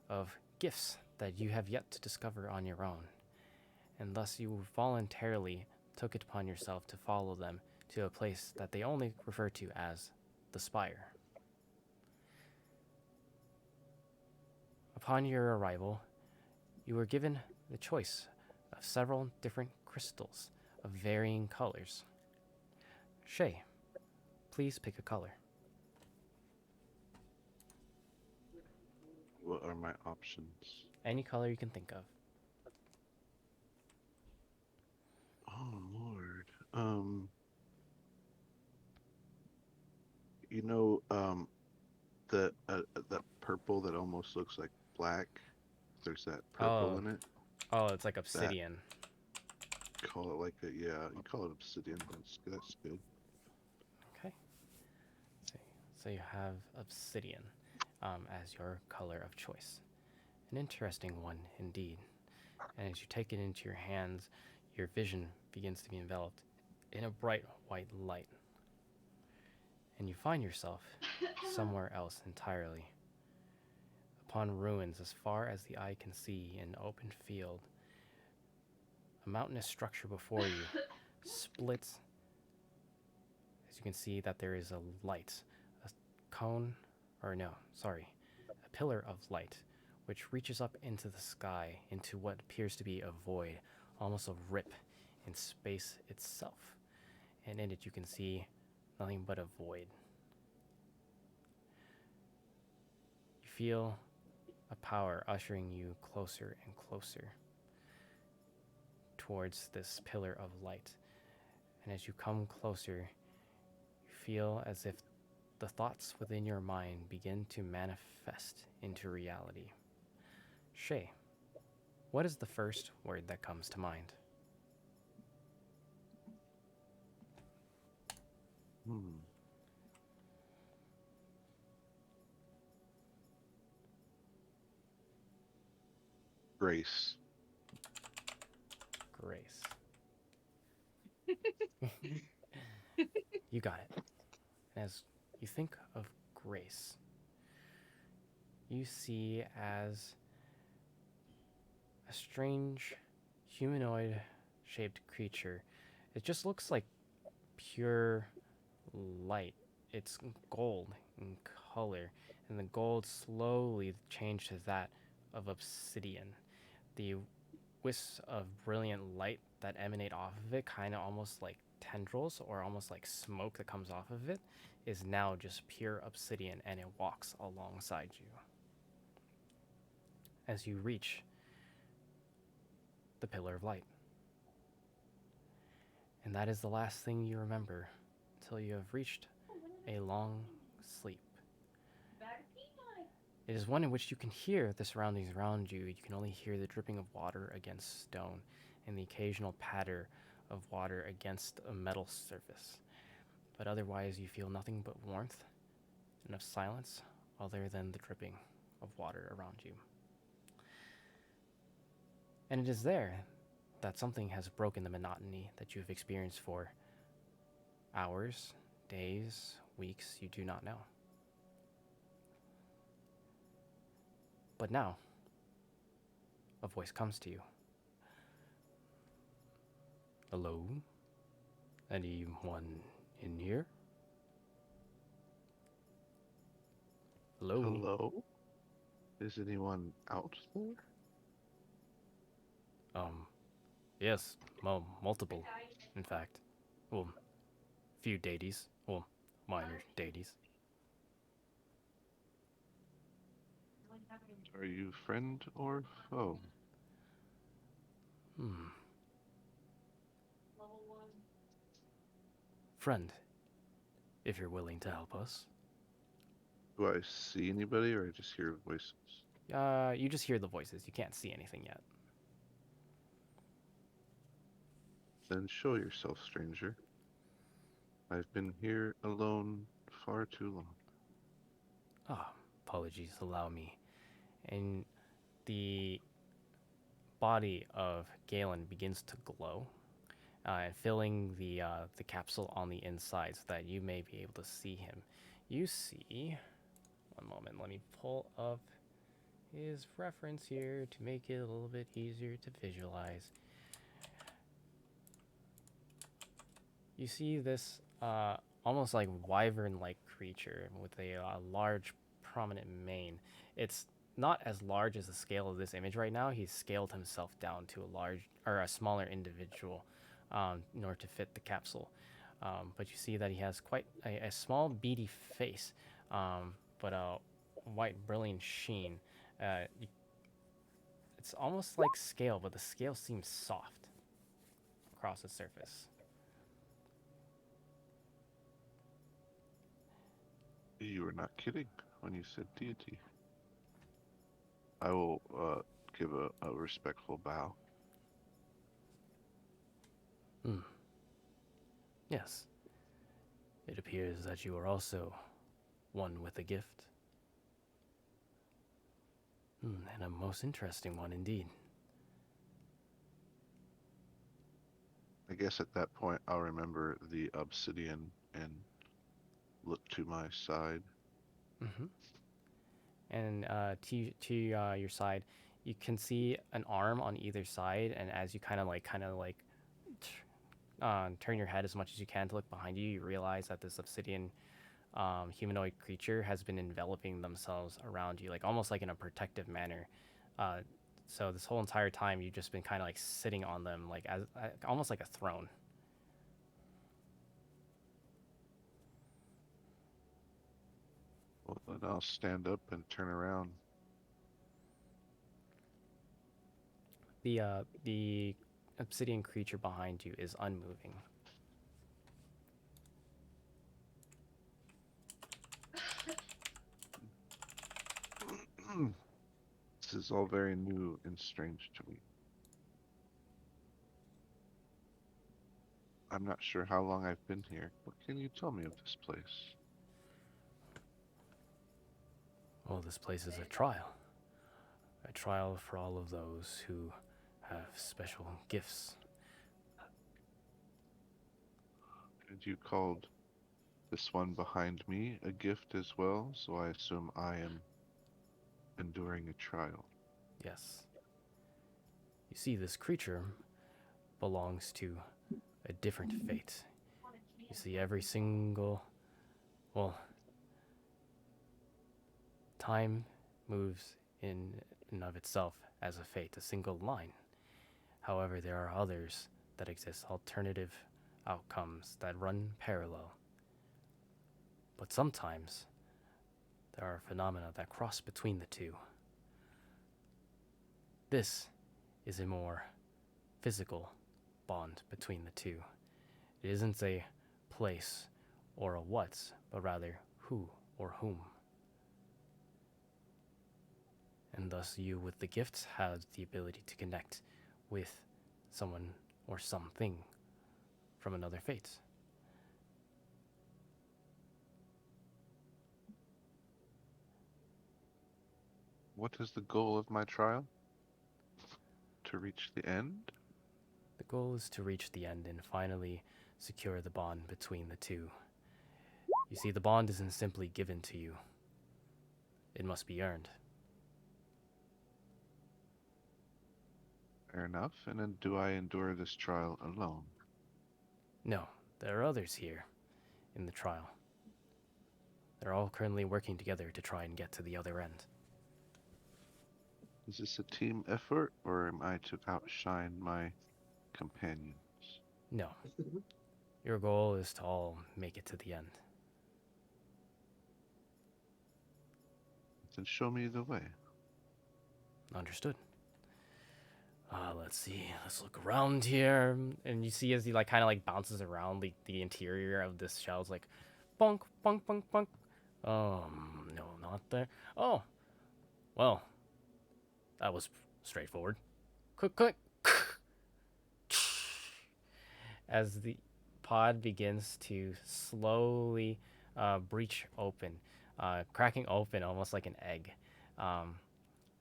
of gifts that you have yet to discover on your own. And thus you voluntarily took it upon yourself to follow them to a place that they only refer to as the Spire. Upon your arrival, you were given the choice of several different crystals of varying colors. Shay, please pick a color. What are my options? Any color you can think of. Oh Lord. You know, that purple that almost looks like black. There's that purple in it. Oh, it's like obsidian. Call it like a yeah. You call it obsidian. That's good. Okay. So you have obsidian as your color of choice. An interesting one indeed. And as you take it into your hands, your vision begins to be enveloped in a bright white light. And you find yourself somewhere else entirely. Upon ruins as far as the eye can see in an open field, a mountainous structure before you splits. As you can see that there is a light, a pillar of light, which reaches up into the sky, into what appears to be a void, almost a rip in space itself. And in it you can see nothing but a void. You feel a power ushering you closer and closer towards this pillar of light. And as you come closer, you feel as if the thoughts within your mind begin to manifest into reality. Shay, what is the first word that comes to mind? Grace. Grace. You got it. As you think of grace, you see as a strange humanoid shaped creature. It just looks like pure light. It's gold in color, and the gold slowly changed to that of obsidian. The wisps of brilliant light that emanate off of it, kind of almost like tendrils or almost like smoke that comes off of it, is now just pure obsidian, and it walks alongside you. As you reach the pillar of light. And that is the last thing you remember until you have reached a long sleep. It is one in which you can hear the surroundings around you. You can only hear the dripping of water against stone and the occasional patter of water against a metal surface. But otherwise, you feel nothing but warmth and of silence other than the dripping of water around you. And it is there that something has broken the monotony that you have experienced for hours, days, weeks, you do not know. But now, a voice comes to you. Hello? Anyone in here? Hello. Hello? Is anyone out there? Yes, multiple, in fact. Well, few deities. Well, minor deities. Are you friend or foe? Hmm. Friend, if you're willing to help us. Do I see anybody or I just hear voices? You just hear the voices. You can't see anything yet. Then show yourself, stranger. I've been here alone far too long. Ah, apologies, allow me. And the body of Galen begins to glow, and filling the capsule on the inside so that you may be able to see him. You see, one moment, let me pull up his reference here to make it a little bit easier to visualize. You see this almost like wyvern-like creature with a large, prominent mane. It's not as large as the scale of this image right now. He's scaled himself down to a large or a smaller individual in order to fit the capsule. But you see that he has quite a small, beady face, but a white, brilliant sheen. It's almost like scale, but the scale seems soft across the surface. You were not kidding when you said deity. I will give a respectful bow. Hmm. Yes. It appears that you are also one with a gift. And a most interesting one indeed. I guess at that point I'll remember the obsidian and look to my side. Mm-hmm. And to your side, you can see an arm on either side, and as you turn your head as much as you can to look behind you, you realize that this obsidian humanoid creature has been enveloping themselves around you, like almost like in a protective manner. Uh, so this whole entire time, you've just been kind of like sitting on them, like as almost like a throne. Well, then I'll stand up and turn around. The obsidian creature behind you is unmoving. This is all very new and strange to me. I'm not sure how long I've been here. What can you tell me of this place? Well, this place is a trial. A trial for all of those who have special gifts. And you called this one behind me a gift as well, so I assume I am enduring a trial. Yes. You see, this creature belongs to a different fate. You see, every single. Well, time moves in and of itself as a fate, a single line. However, there are others that exist, alternative outcomes that run parallel. But sometimes there are phenomena that cross between the two. This is a more physical bond between the two. It isn't a place or a what, but rather who or whom. And thus, you with the gifts have the ability to connect with someone or something from another fate. What is the goal of my trial? To reach the end? The goal is to reach the end and finally secure the bond between the two. You see, the bond isn't simply given to you, it must be earned. Fair enough. And then do I endure this trial alone? No, there are others here in the trial. They're all currently working together to try and get to the other end. Is this a team effort, or am I to outshine my companions? No, your goal is to all make it to the end. Then show me the way. Understood. Let's see. Let's look around here, and you see as he like kind of like bounces around the interior of this shell. It's like, bunk, bunk, bunk, bunk. No, not there. Oh, well, that was straightforward. Click, click. As the pod begins to slowly breach open, cracking open almost like an egg.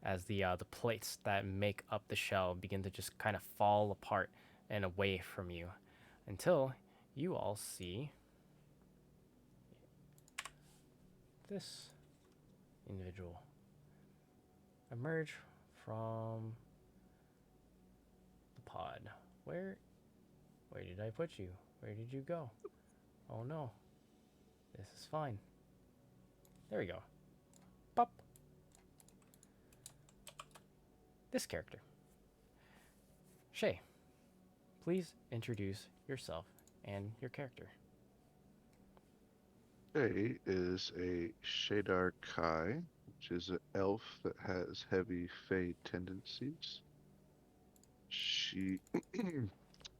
As the plates that make up the shell begin to just kind of fall apart and away from you until you all see this individual emerge from the pod. Where did I put you? Where did you go? Oh no. This is fine. There we go. Pop. This character. Shay, please introduce yourself and your character. Shay is a Shadar Kai, which is an elf that has heavy Fey tendencies. She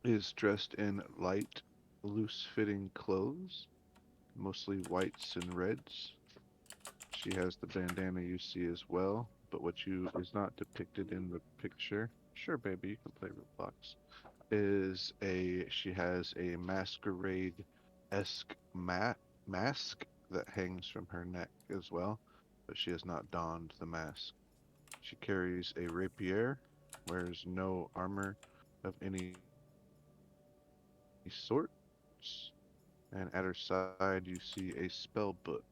is dressed in light, loose-fitting clothes, mostly whites and reds. She has the bandana you see as well, but what you is not depicted in the picture. Sure, baby, you can play Roblox. She has a masquerade-esque mask that hangs from her neck as well, but she has not donned the mask. She carries a rapier, wears no armor of any sorts, and at her side you see a spell book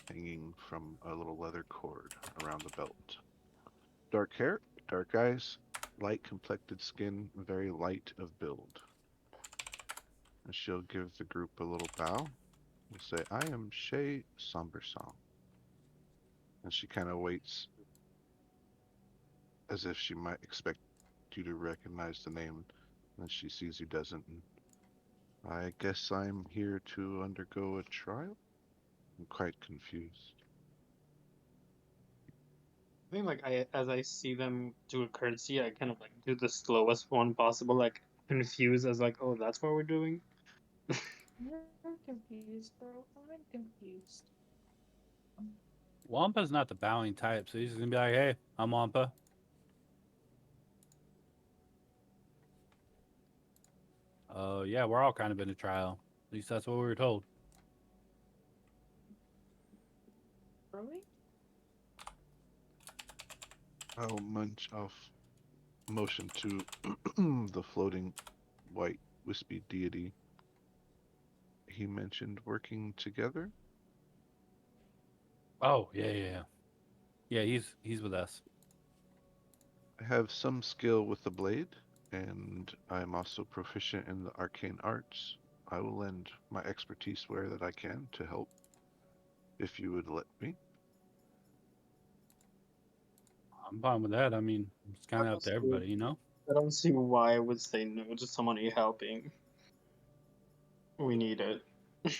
hanging from a little leather cord around the belt. Dark hair, dark eyes, light complected skin, very light of build. And she'll give the group a little bow and say, I am Shay Sombersong. And she kind of waits as if she might expect you to recognize the name. And she sees who doesn't. And I guess I'm here to undergo a trial? I'm quite confused. I think like as I see them do a courtesy, I kind of like do the slowest one possible, like confused as like, oh, that's what we're doing. I'm confused, bro. I'm confused. Wampa's not the bowing type, so he's just gonna be like, "Hey, I'm Wampa." Yeah, we're all kind of in a trial. At least that's what we were told. Really? I'll munch off motion to the floating white wispy deity. He mentioned working together. Oh, yeah. He's with us. I have some skill with the blade, and I am also proficient in the arcane arts. I will lend my expertise where that I can to help, if you would let me. I'm fine with that. I mean, it's kind of up to everybody, you know. I don't see why I would say no to somebody helping. We need it. I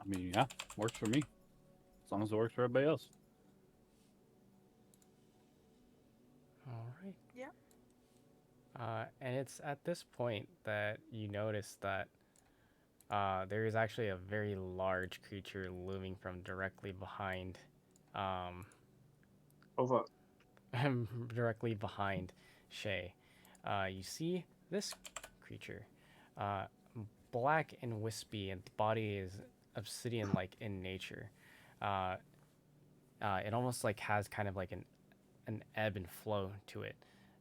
mean, yeah, works for me. As long as it works for everybody else. All right. Yeah. And it's at this point that you notice that there is actually a very large creature looming from directly behind, um, Over. directly behind Shay. You see this creature, uh, black and wispy, and the body is obsidian-like in nature. Uh, it almost like has kind of like an ebb and flow to it,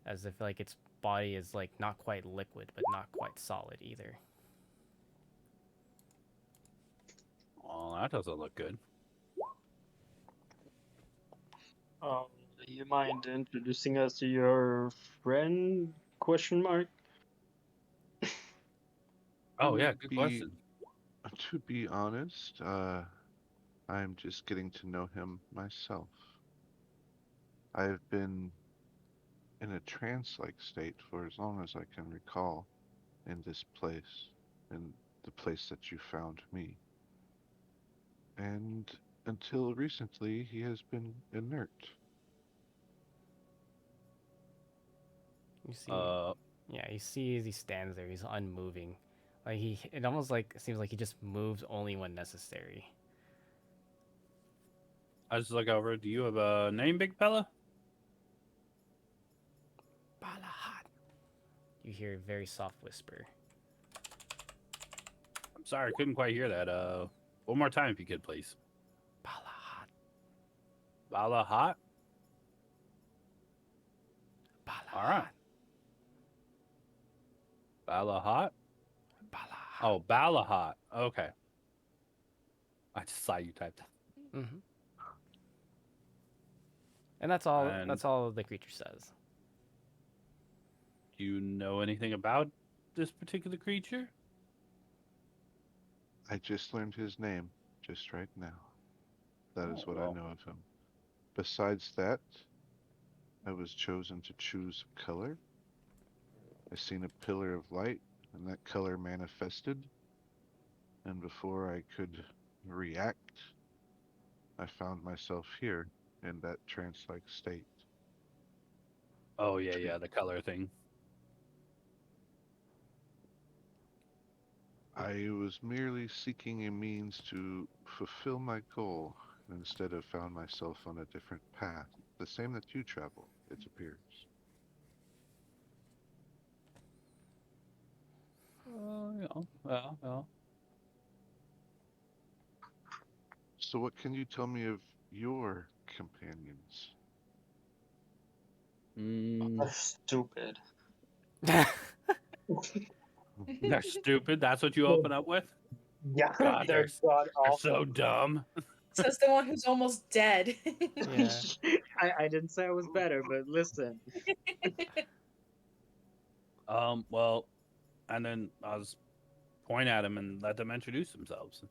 as if like its body is like not quite liquid but not quite solid either. Oh, that doesn't look good. Um, do you mind introducing us to your friend? Question mark. Oh Who yeah, would good be question. To be honest, I'm just getting to know him myself. I've been in a trance-like state for as long as I can recall in this place, in the place that you found me. And until recently, he has been inert. You see, Uh, yeah, you see as he stands there, he's unmoving. Like it almost like seems like he just moves only when necessary. I just look over. Do you have a name, big fella? Balahat. You hear a very soft whisper. I'm sorry, I couldn't quite hear that. One more time, if you could, please. Balahat. Balahat. Balahat. All right. Balahat. Balahat. Oh, Balahat. Okay. I just saw you type that. Mm-hmm. And that's all. And That's all the creature says. do you know anything about this particular creature? I just learned his name just right now. That is Oh, what I well. know of him. Besides that, I was chosen to choose a color. I seen a pillar of light, and that color manifested. And before I could react, I found myself here in that trance-like state. Oh, yeah, the color thing. I was merely seeking a means to fulfill my goal, and instead have found myself on a different path, the same that you travel, it appears. Well. So what can you tell me of your companions? They're stupid. They're stupid. That's what you open up with? Yeah, God, they're god they're awful. so dumb. Says the one who's almost dead. Yeah. I didn't say I was better, but listen. Well, and then I was point at them and let them introduce themselves.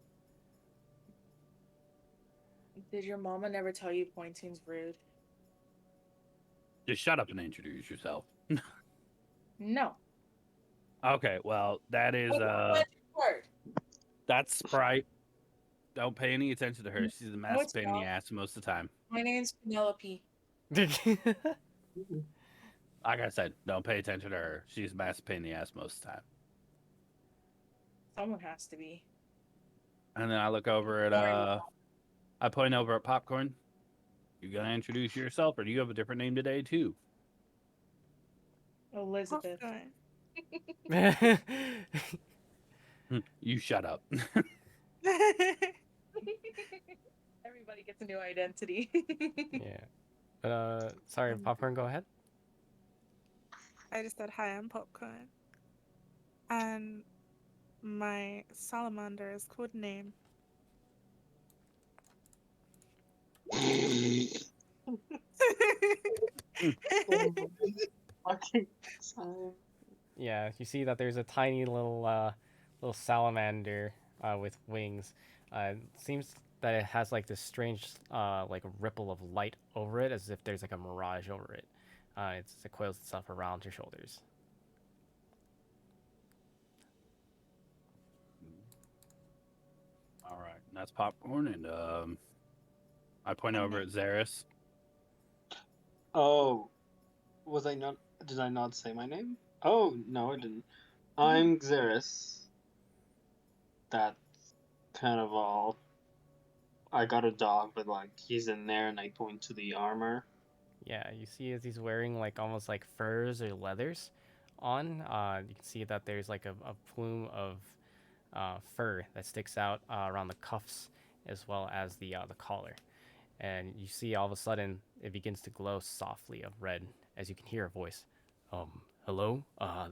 Did your mama never tell you pointing's rude? Just shut up and introduce yourself. No. Okay, well, that is What's the magic word? that's Sprite. Don't pay any attention to her. She's a No, mess it's pain in the not. ass most of the time. My name's Penelope. Like I said, don't pay attention to her. She's a mess pain in the ass most of the time. Someone has to be. And then I look over at I point over at Popcorn. You gonna introduce yourself, or do you have a different name today too? Elizabeth. Popcorn. You shut up. Everybody gets a new identity. Yeah. Sorry, Popcorn. Go ahead. I just said hi, I'm Popcorn. And my salamander is code name. Fucking time. Yeah, you see that there's a tiny little salamander with wings. Seems that it has like this strange like ripple of light over it, as if there's like a mirage over it. It coils itself around your shoulders. All right, and that's Popcorn, and I point over at Zaris. Oh, was I not? Did I not say my name? Oh no, I didn't. I'm Xeris. That's kind of all. I got a dog, but like he's in there, and I point to the armor. Yeah, you see as he's wearing like almost like furs or leathers on. You can see that there's like a plume of fur that sticks out around the cuffs as well as the collar. And you see all of a sudden it begins to glow softly of red as you can hear a voice. Hello? My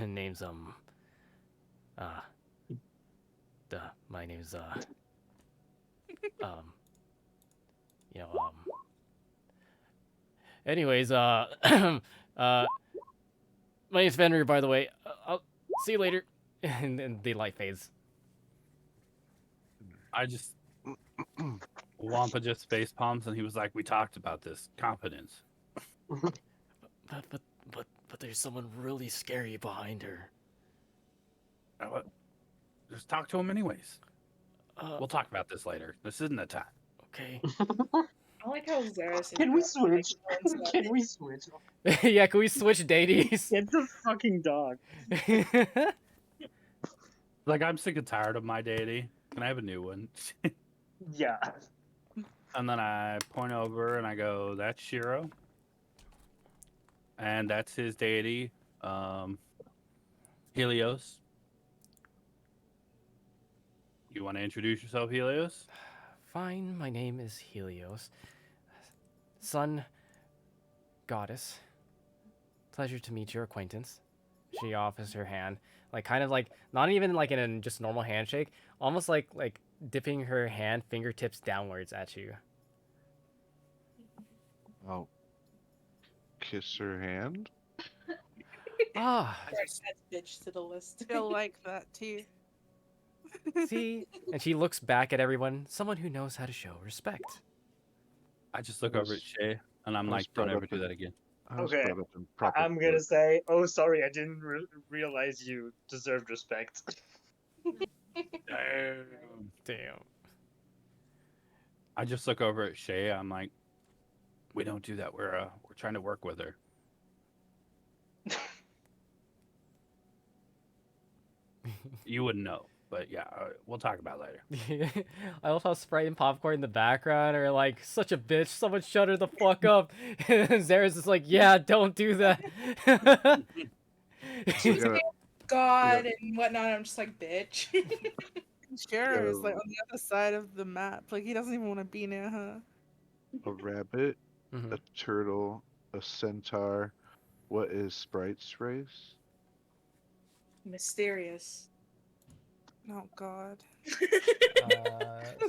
name's my name's um you know anyways my name's Fenrir, by the way. I'll see you later. And then the light fades. I just Wampa just face palms and he was like, "We talked about this competence." But but there's someone really scary behind her. What? Just talk to him anyways. Uh, We'll talk about this later. This isn't the time. okay. I like how Zaris is Can we dressed like switch? no one's Can we switch? Yeah, can we switch deities? Get the fucking dog. Like, I'm sick and tired of my deity. Can I have a new one? Yeah. And then I point over and I go, "That's Shiro, and that's his deity, Helios. You want to introduce yourself, Helios?" Fine, my name is Helios. Sun goddess. Pleasure to meet your acquaintance. She offers her hand, like kind of like not even like in a just normal handshake, almost like dipping her hand fingertips downwards at you. I'll kiss her hand. Ah, Right, adds bitch to the list. Feel like that too. see? And she looks back at everyone, someone who knows how to show respect. I just look over at Shay and I'm I was like, "Don't brought ever up do in- that again." I was Okay, brought up in proper I'm gonna court. say, oh, sorry, I didn't realize you deserved respect. Damn. Damn. I just look over at Shay. I'm like, "We don't do that. We're trying to work with her." You wouldn't know, but yeah, we'll talk about it later. I love how Sprite and Popcorn in the background are like, such a bitch, someone shut her the fuck up. And Zara's just like, yeah, don't do that. We gotta, God and whatnot. I'm just like, bitch. Shiro is like Yo. on the other side of the map. Like he doesn't even want to be near her. a rabbit, Mhm. a turtle, a centaur. What is Sprite's race? Mysterious. Oh God.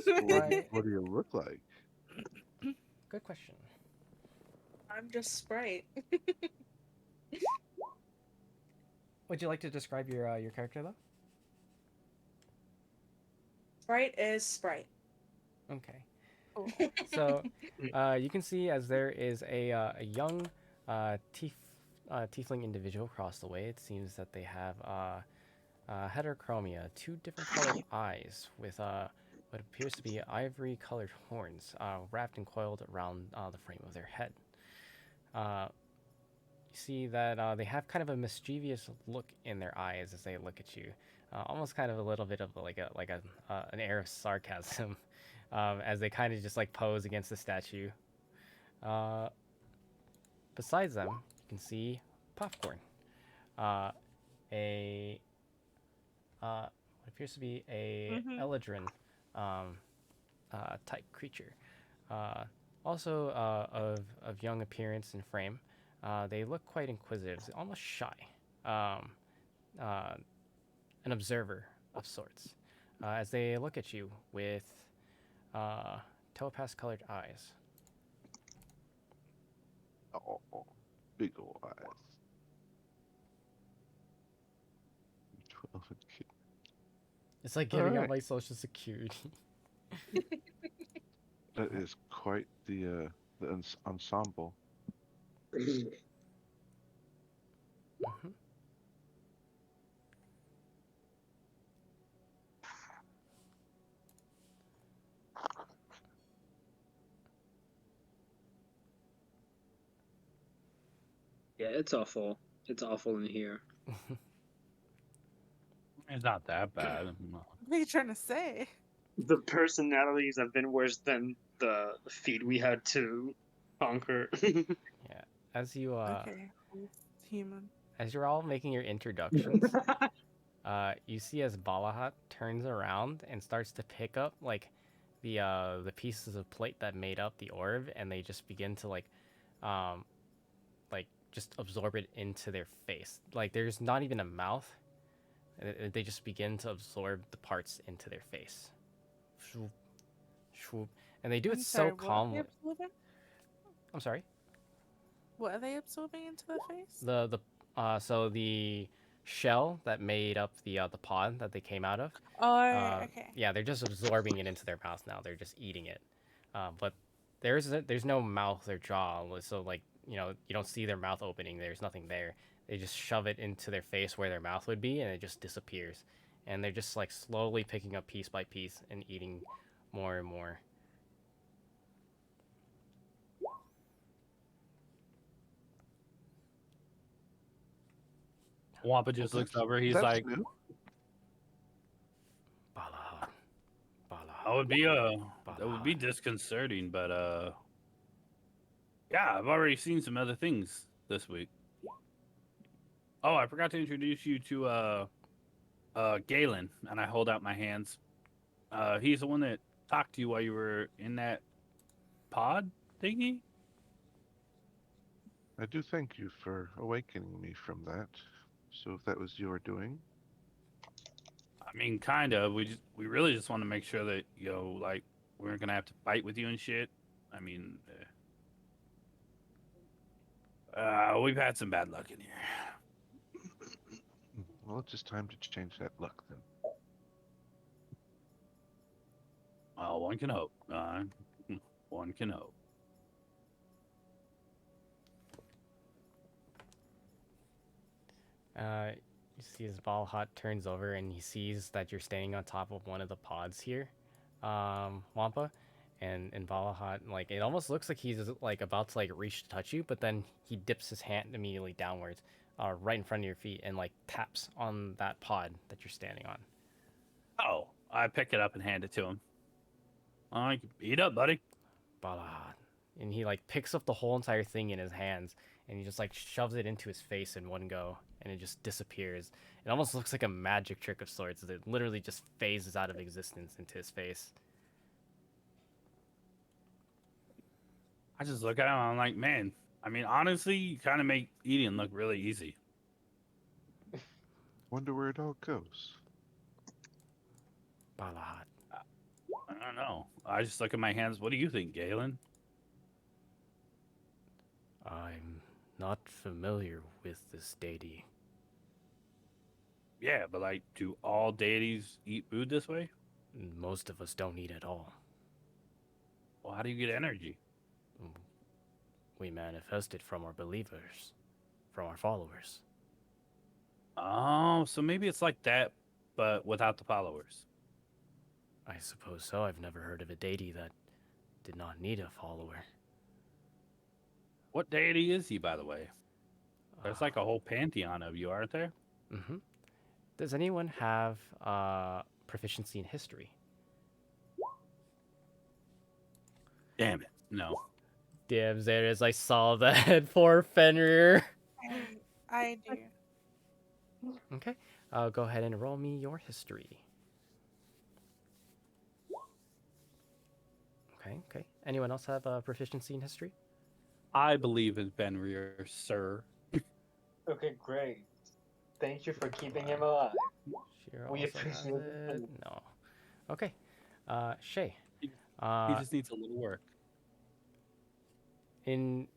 Sprite, What do you look like? good question. I'm just Sprite. Would you like to describe your character though? Sprite is Sprite. Okay. Cool. So, you can see as there is a young tiefling individual across the way. It seems that they have heterochromia, two different colored eyes with what appears to be ivory-colored horns wrapped and coiled around the frame of their head. You see that they have kind of a mischievous look in their eyes as they look at you, almost kind of a little bit of an air of sarcasm. As they kind of just like pose against the statue. Besides them, you can see Popcorn, a what appears to be a Mhm. Eladrin type creature. Also of young appearance and frame. They look quite inquisitive, almost shy. Um, an observer of sorts. As they look at you with topaz colored eyes. Oh, big ol' eyes. 12 and cute. It's like giving out Alright. my social security. That is quite the ensemble. Mhm. Yeah, it's awful. It's awful in here. It's not that bad. What are you trying to say? The personalities have been worse than the feat we had to conquer. Yeah. As you Okay, he's human. as you're all making your introductions, you see as Balahat turns around and starts to pick up the pieces of plate that made up the orb, and they just begin to um just absorb it into their face. Like there's not even a mouth. They just begin to absorb the parts into their face. Shwoop, shwoop. And they do it I'm so sorry, what are they calmly. absorbing? I'm sorry. What are they absorbing into their face? So the shell that made up the pod that they came out of. Oh, okay. Yeah, they're just absorbing it into their mouth now. They're just eating it, but there's no mouth or jaw, so like you don't see their mouth opening. There's nothing there. They just shove it into their face where their mouth would be, and it just disappears. And they're just like slowly picking up piece by piece and eating more and more. Wampa just looks That's over. He's that's like, new. Balahan, that would be Balahan. disconcerting, but yeah, I've already seen some other things this week. Oh, I forgot to introduce you to Galen, and I hold out my hands. He's the one that talked to you while you were in that pod thingy. I do thank you for awakening me from that. So if that was your doing, I mean, kind of. We really just want to make sure that like we weren't gonna have to fight with you and shit. I mean, we've had some bad luck in here. well, it's just time to change that luck then. Well, one can hope. One can hope. You see as Balhat turns over and he sees that you're standing on top of one of the pods here, Wampa, and Balhat, like it almost looks like he's like about to like reach to touch you, but then he dips his hand immediately downwards, right in front of your feet, and like taps on that pod that you're standing on. Oh, I pick it up and hand it to him. Like, eat up, buddy. Balhat, and he like picks up the whole entire thing in his hands, and he just like shoves it into his face in one go, and it just disappears. It almost looks like a magic trick of sorts. It literally just phases out of existence into his face. I just look at him. I'm like, man. I mean, honestly, you kind of make eating look really easy. Wonder where it all goes. Balhat. I don't know. I just look at my hands. What do you think, Galen? I'm not familiar with this deity. Yeah, but like, do all deities eat food this way? Most of us don't eat at all. Well, how do you get energy? We manifest it from our believers, from our followers. Oh, so maybe it's like that, but without the followers. I suppose so. I've never heard of a deity that did not need a follower. What deity is he, by the way? There's like a whole pantheon of you, aren't there? Mm-hmm. Does anyone have proficiency in history? Damn it. No. Damn, Xeris, I saw that for Fenrir. I do. Okay, go ahead and roll me your history. Okay. Anyone else have proficiency in history? I believe in Fenrir, sir. Okay, great. Thank you for keeping him alive. Shira We also has appreciate it. it. No. Okay. Shay. He Uh, just needs a little work. in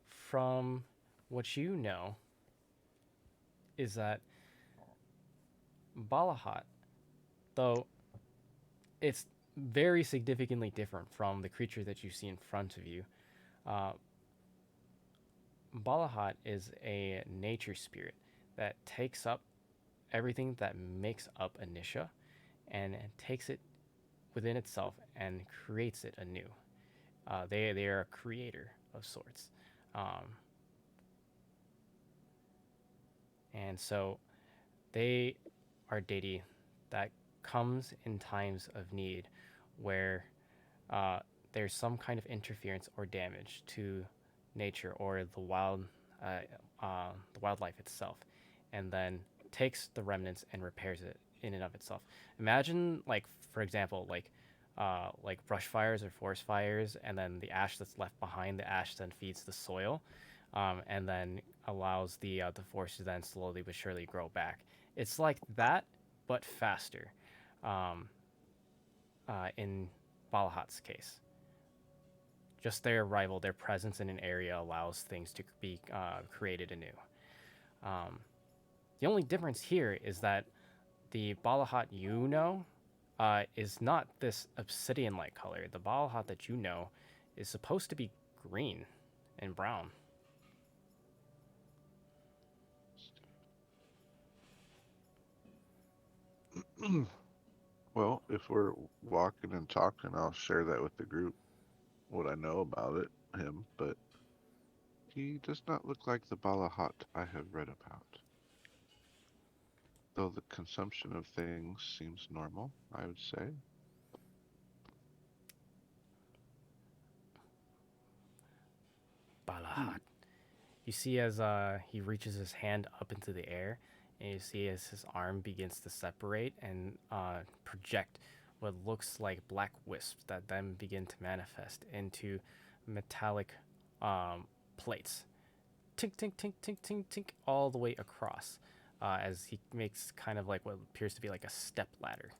from what you know is that Balahat, though it's very significantly different from the creature that you see in front of you. Uh, Balahat is a nature spirit that takes up everything that makes up Initia and takes it within itself and creates it anew. They are a creator of sorts. Um, and so they are deity that comes in times of need where there's some kind of interference or damage to nature or the wildlife itself, and then takes the remnants and repairs it in and of itself. Imagine, like for example, like brush fires or forest fires, and then the ash that's left behind, the ash then feeds the soil, and then allows the forest to then slowly but surely grow back. It's like that, but faster. Um, in Balahat's case, just their arrival, their presence in an area allows things to be created anew. The only difference here is that the Balahat you know is not this obsidian-like color. The Balahat that you know is supposed to be green and brown. Well, if we're walking and talking, I'll share that with the group, what I know about him, but he does not look like the Balahat I have read about. Though the consumption of things seems normal, I would say. Balahat. You see as he reaches his hand up into the air, and you see as his arm begins to separate and project what looks like black wisps that then begin to manifest into metallic plates. Tink, tink, tink, tink, tink, tink, all the way across as he makes kind of like what appears to be like a step ladder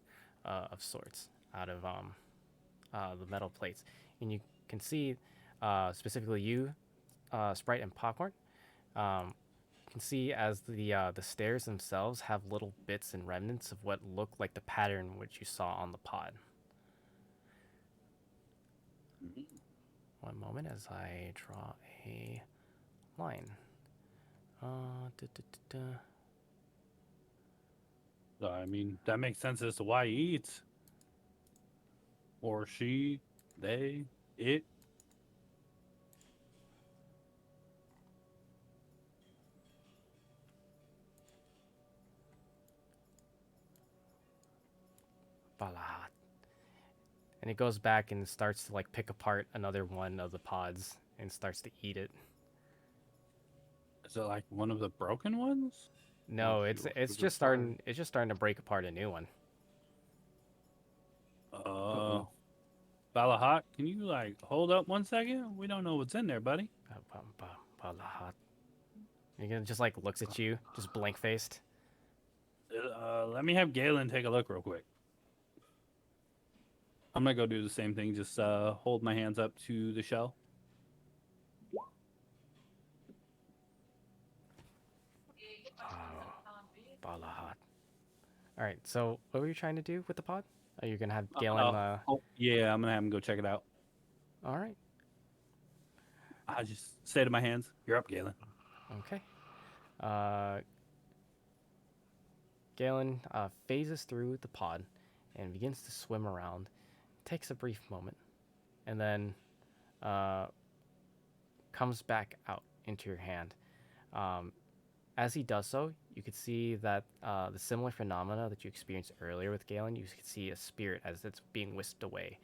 of sorts out of the metal plates. And you can see specifically you, Sprite and Popcorn, you can see as the stairs themselves have little bits and remnants of what look like the pattern which you saw on the pod. One moment as I draw a line. Da, da, da, da. So, I mean, that makes sense as to why he eats. Or she, they, it. Balahat. And it goes back and starts to like pick apart another one of the pods and starts to eat it. Is it like one of the broken ones? No, Well, it's fuel it's for the just fire. starting to break apart a new one. Uh, Balahat, can you like hold up 1 second? We don't know what's in there, buddy. Balahat. He just like looks at you, just blank faced. Let me have Galen take a look real quick. I'm gonna go do the same thing. Just hold my hands up to the shell. Balahat. All right. So what were you trying to do with the pod? Are you gonna have Galen? Oh, yeah, I'm gonna have him go check it out. All right. I just say to my hands, "You're up, Galen." Okay. Uh, Galen phases through the pod and begins to swim around. Takes a brief moment, and then comes back out into your hand. As he does so, you could see that the similar phenomena that you experienced earlier with Galen, you could see a spirit as it's being whisked away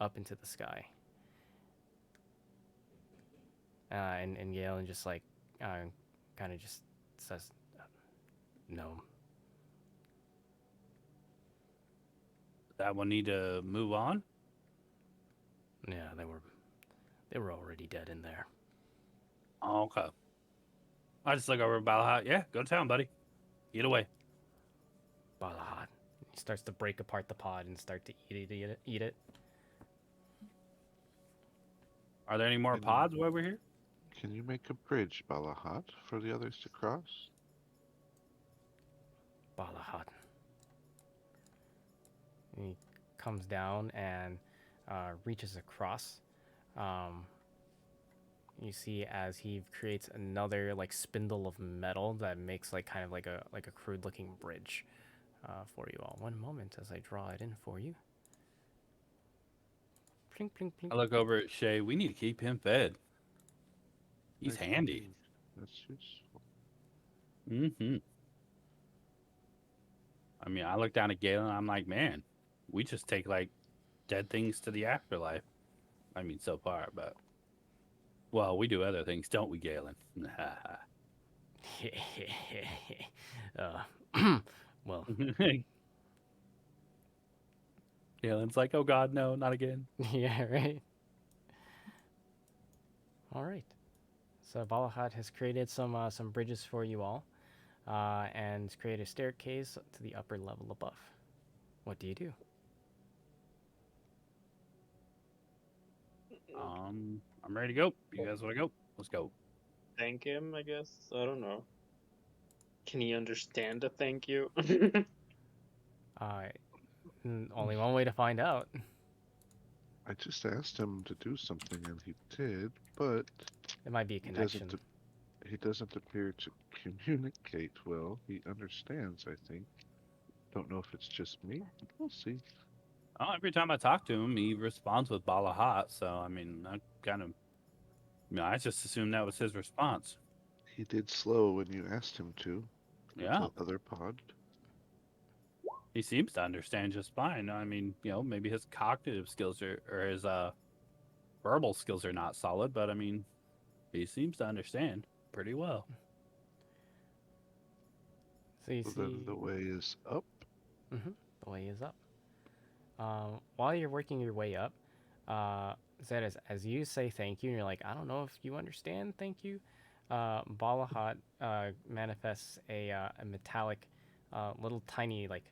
up into the sky. And Galen just like kind of just says, "No." That one need to move on. Yeah, they were already dead in there. Oh, okay. I just look over at Balahat. Yeah, go to town, buddy. Get away. Balahat. He starts to break apart the pod and start to eat it. Are there any more Can you- pods while we're here? Can you make a bridge, Balahat, for the others to cross? Balahat. And he comes down and reaches across. You see as he creates another like spindle of metal that makes like kind of like a crude looking bridge for you all. One moment as I draw it in for you. Plink, plink, plink. I look over at Shay. We need to keep him fed. He's Nice handy. indeed. That's useful. Mm-hmm. I mean, I look down at Galen. I'm like, man, we just take like dead things to the afterlife. I mean, so far, but well, we do other things, don't we, Galen? Well, Galen's like, oh God, no, not again. yeah, right. All right. So Balahat has created some bridges for you all, and created a staircase to the upper level above. What do you do? I'm ready to go. You guys want to go? Let's go. Thank him, I guess. I don't know. Can he understand a thank you? Only one way to find out. I just asked him to do something and he did, but It might be a he doesn't connection. he doesn't appear to communicate well. He understands, I think. Don't know if it's just me. We'll see. Oh, every time I talk to him, he responds with Balahat. So I mean, I kind of, I just assumed that was his response. He did slow when you asked him to. With Yeah, the other pod. he seems to understand just fine. I mean, maybe his cognitive skills or his verbal skills are not solid, but I mean, he seems to understand pretty well. So you So see, then the way is up. the way is up. While you're working your way up, Zed, as you say thank you, and you're like, I don't know if you understand thank you. Balahat manifests a metallic, little tiny like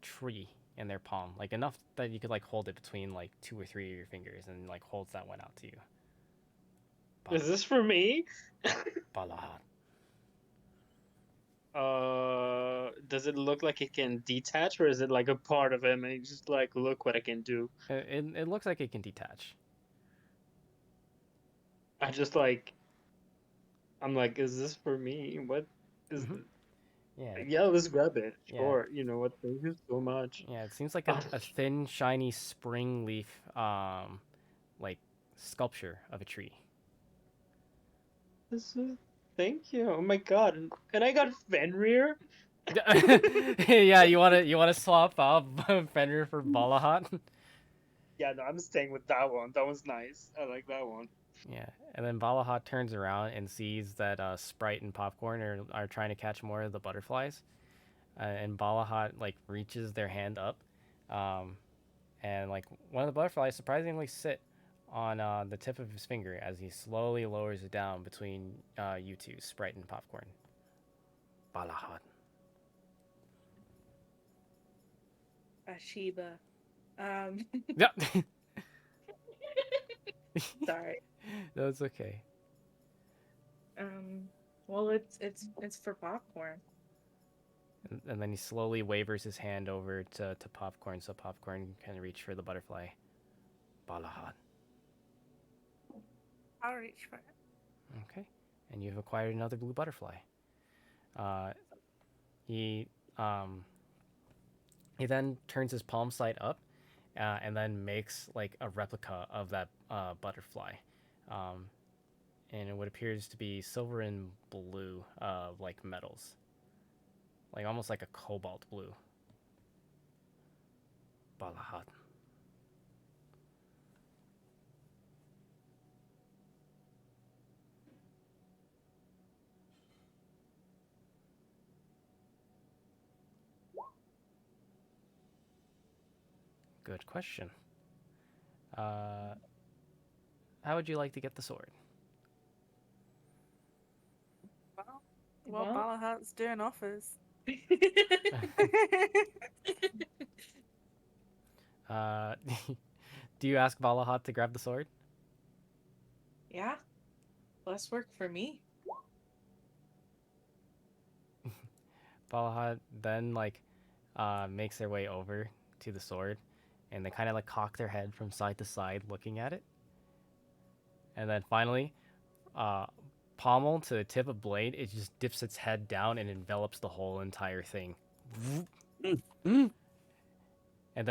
tree in their palm, like enough that you could like hold it between like 2 or 3 of your fingers, and like holds that one out to you. Is this for me? Balahat. Does it look like it can detach, or is it like a part of him and he's just like, look what I can do? It looks like it can detach. I just like, I'm like, is this for me? What is? Mhm. Yeah, Yeah, let's grab it. yeah, Sure. You know what? Thank you so much. yeah. It seems like a thin, shiny spring leaf, like sculpture of a tree. This is, thank you. Oh my god. And I got Fenrir. Yeah, you wanna swap out Fenrir for Balahat? Yeah, no, I'm staying with that one. That one's nice. I like that one. Yeah, and then Balahat turns around and sees that Sprite and Popcorn are trying to catch more of the butterflies, and Balahat like reaches their hand up, um, and like one of the butterflies surprisingly sit on the tip of his finger as he slowly lowers it down between you two, Sprite and Popcorn. Balahat. Ashiba. Yeah. Sorry. That's okay. Well, it's for popcorn. And then he slowly wavers his hand over to Popcorn so Popcorn can reach for the butterfly. Balahat. I'll reach for it. Okay. And you've acquired another blue butterfly. He he then turns his palm side up, and then makes like a replica of that butterfly, and what appears to be silver and blue, like metals, like almost like a cobalt blue. Balahat. Good question. How would you like to get the sword? Well, Well- Balahat's doing offers. Uh, do you ask Balahat to grab the sword? Yeah. Less work for me. Balahat then like makes their way over to the sword, and they kind of like cock their head from side to side looking at it, and then finally pommel to the tip of blade, it just dips its head down and envelops the whole entire thing. Mm. And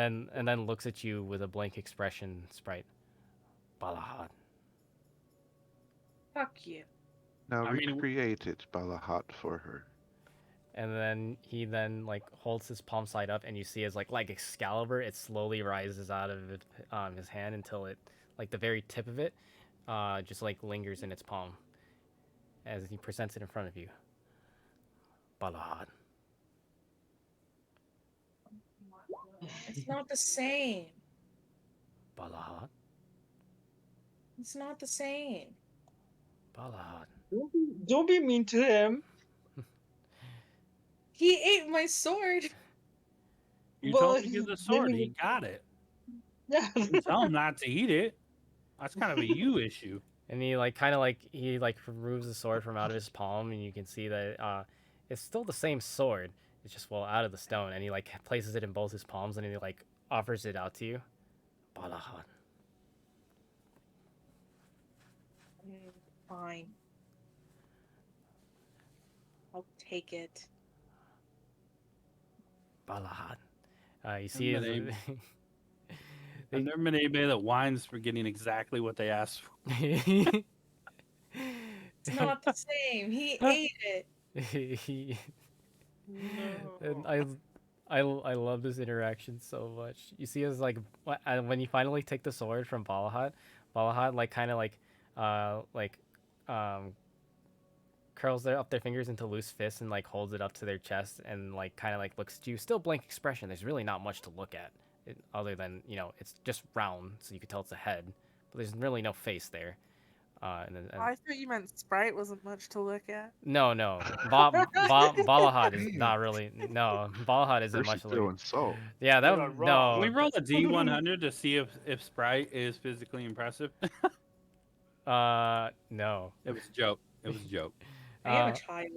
then looks at you with a blank expression, Sprite. Balahat. Fuck you. Now I mean, recreate it, Balahat, for her. And then he then like holds his palm side up, and you see as like Excalibur, it slowly rises out of his hand until it like the very tip of it just like lingers in its palm as he presents it in front of you. Balahat. It's not the same. Balahat. It's not the same. Balahat. Don't be mean to him. He ate my sword. You Well, told him to give the he's sword. giving He it- got it. Yeah. You tell him not to eat it. That's kind of a you issue. And he like kind of like he like removes the sword from out of his palm, and you can see that It's still the same sword. It's just well out of the stone, and he like places it in both his palms, and he like offers it out to you. Balahad. Fine. I'll take it. Balahad. You see, I've his, never met anybody that whines for getting exactly what they asked for. It's not the same. He ate it. And No. I love this interaction so much. You see, as like when you finally take the sword from Balahad, Balahad like kind of like um curls up their fingers into loose fists and like holds it up to their chest and like kind of like looks at you. Still blank expression. There's really not much to look at, other than it's just round, so you can tell it's a head, but there's really no face there. I thought you meant Sprite wasn't much to look at. No, Balahad is not really. No, Balahad isn't Percy much to look at. throwing salt. Yeah, You are wrong. Can we no. roll a D100 to see if Sprite is physically impressive? No. It was a joke. It was a joke. I am a Uh, child.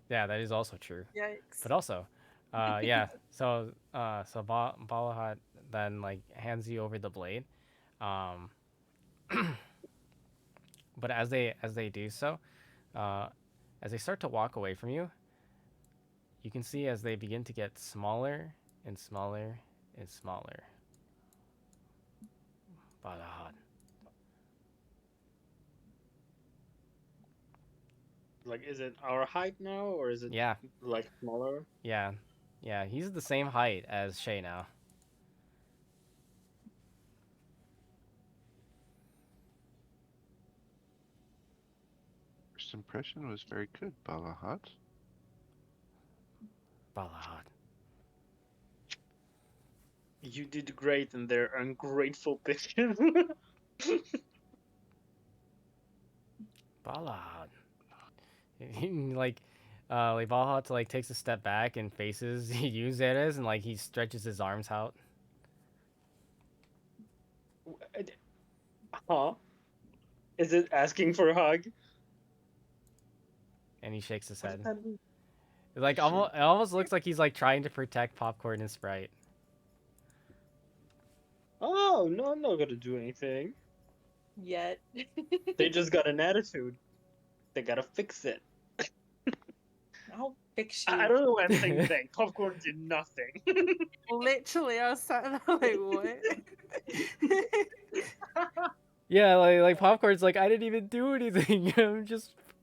yeah, that is also true. Yikes. But also, yeah. So Balahad then like hands you over the blade. Um, but as they do so, as they start to walk away from you, you can see as they begin to get smaller and smaller and smaller. Balahad. Like, is it our height now, or is it Yeah, like smaller? yeah, yeah. He's the same height as Shay now. First impression was very good, Balahad. Balahad. You did great in their ungrateful picture. Balahad. Like Balahad like takes a step back and faces you, Zeres, and like he stretches his arms out. Huh? Is it asking for a hug? And he shakes his What does head. that mean? Like almost, it almost looks like he's like trying to protect Popcorn and Sprite. Oh, no, I'm not gonna do anything. Yet. They just got an attitude. They gotta fix it. I'll fix you. I don't know what I'm saying. Popcorn did nothing. Literally, I was sat there like, what? Yeah, like Popcorn's like I didn't even do anything.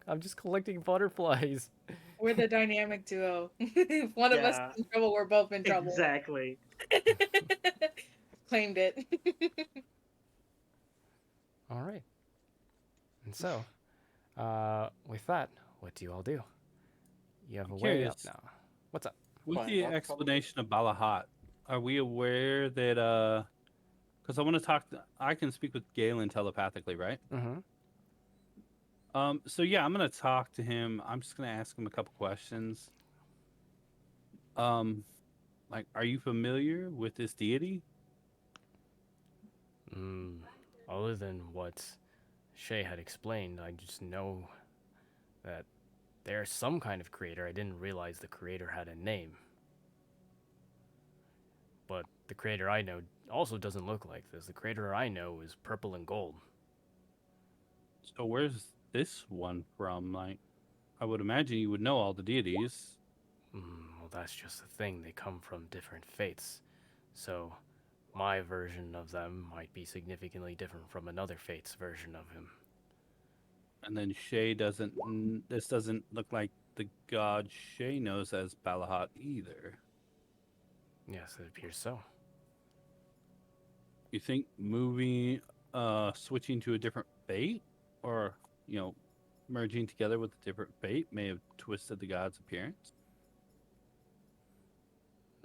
I'm just collecting butterflies. We're the dynamic duo. If one of us Yeah. is in trouble, we're both in trouble. Exactly. Claimed it. All right. And so, with that, what do you all do? You have I'm a way up curious. now. What's up? With Fine, the I'll explanation of Balahat, are we aware that because I want to talk, I can speak with Galen telepathically, right? Mm-hmm. So yeah, I'm gonna talk to him. I'm just gonna ask him a couple questions. Like, are you familiar with this deity? Other than what Shay had explained, I just know that there's some kind of creator. I didn't realize the creator had a name. But the creator I know also doesn't look like this. The creator I know is purple and gold. So where's this one from? Like, I would imagine you would know all the deities. Well, that's just the thing. They come from different faiths. So, my version of them might be significantly different from another faith's version of him. And then Shay doesn't. This doesn't look like the god Shay knows as Balahat either. Yes, it appears so. You think switching to a different fate, or merging together with a different fate may have twisted the god's appearance?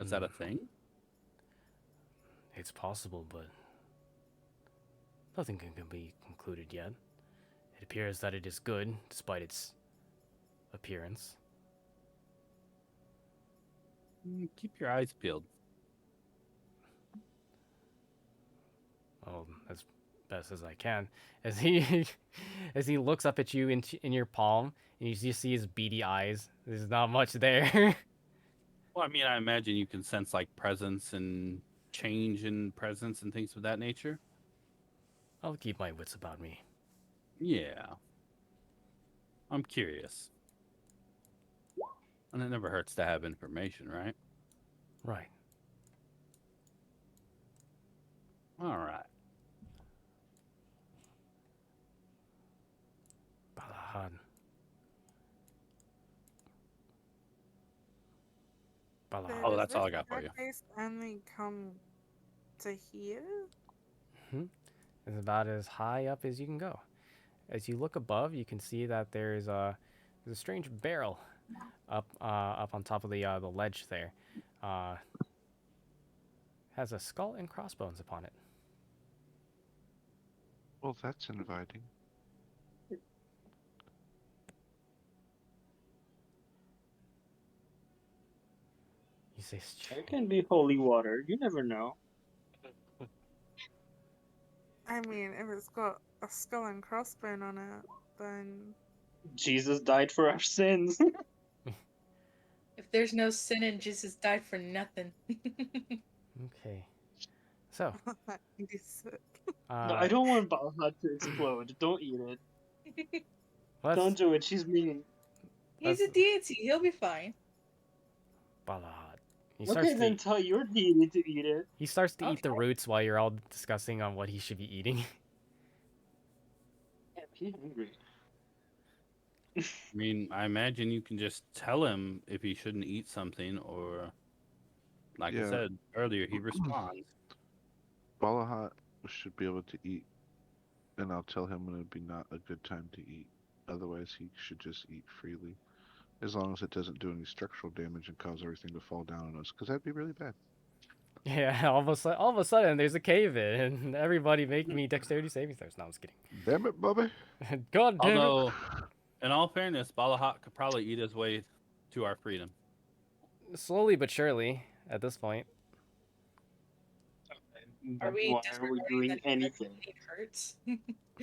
Is that a thing? It's possible, but nothing can be concluded yet. It appears that it is good, despite its appearance. Keep your eyes peeled. Well, best as I can. As he as he looks up at you in your palm, and you just see his beady eyes. There's not much there. Well, I mean, I imagine you can sense like presence and change in presence and things of that nature. I'll keep my wits about me. Yeah, I'm curious, and it never hurts to have information, right? Right. All right. Balahad. So Balahad. Oh, does that's this all I got for you. staircase only come to here? It's about as high up as you can go. As you look above, you can see that there's a strange barrel up on top of the ledge there. Uh, has a skull and crossbones upon it. Well, that's inviting. You say, It can be holy water. You never know. I mean, if it's got a skull and crossbone on it, then Jesus died for our sins. If there's no sin and Jesus died for nothing. okay. So, it is No, I don't want Balahad to explode. Don't eat it. let's Don't do it. She's mean. He's a That's- deity. He'll be fine. Balahad. He starts Okay, to then tell your deity to eat it. he starts to eat the Okay. roots while you're all discussing on what he should be eating. Yeah, he's hungry. I mean, I imagine you can just tell him if he shouldn't eat something, or, like I Yeah. said earlier, he responds. Balahat should be able to eat, and I'll tell him when it'd be not a good time to eat. Otherwise, he should just eat freely, as long as it doesn't do any structural damage and cause everything to fall down on us, because that'd be really bad. Yeah, all of a sudden there's a cave in, and everybody make me dexterity saving throws. No, I was kidding. Damn it, Bubby! God damn Although, in all fairness, Balahat could probably eat his way to our freedom. it! Slowly but surely, at this point. Are Then we why are we disregarding doing that he said anything? eating hurts?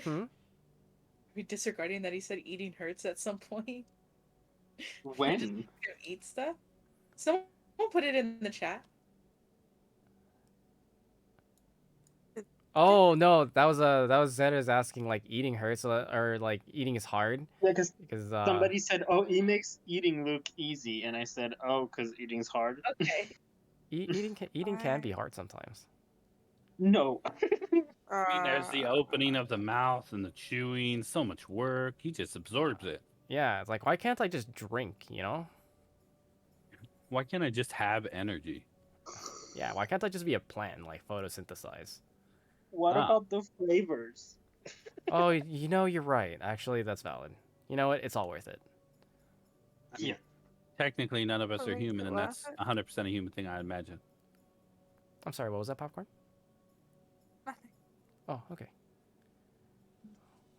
Hmm? Are we disregarding that he said eating hurts at some point? When? Gonna eat stuff? Someone put it in the chat. Oh no, that was Zeta's asking like eating hurts or like eating is hard Yeah, because because somebody said, "Oh, he makes eating look easy," and I said, "Oh, because eating's hard." Okay. eating can be hard sometimes. No. I mean, there's the opening of the mouth and the chewing, so much work. He just absorbs it. Yeah, it's like why can't I just drink? You know? Why can't I just have energy? Yeah, why can't I just be a plant and like photosynthesize? What Ah. about the flavors? Oh, you know you're right. Actually, that's valid. You know what? It's all worth it. I mean, Yeah. technically, none of us What are makes human, it and worth that's it? 100% a human thing, I imagine. I'm sorry. What was that, popcorn? nothing. Oh, okay.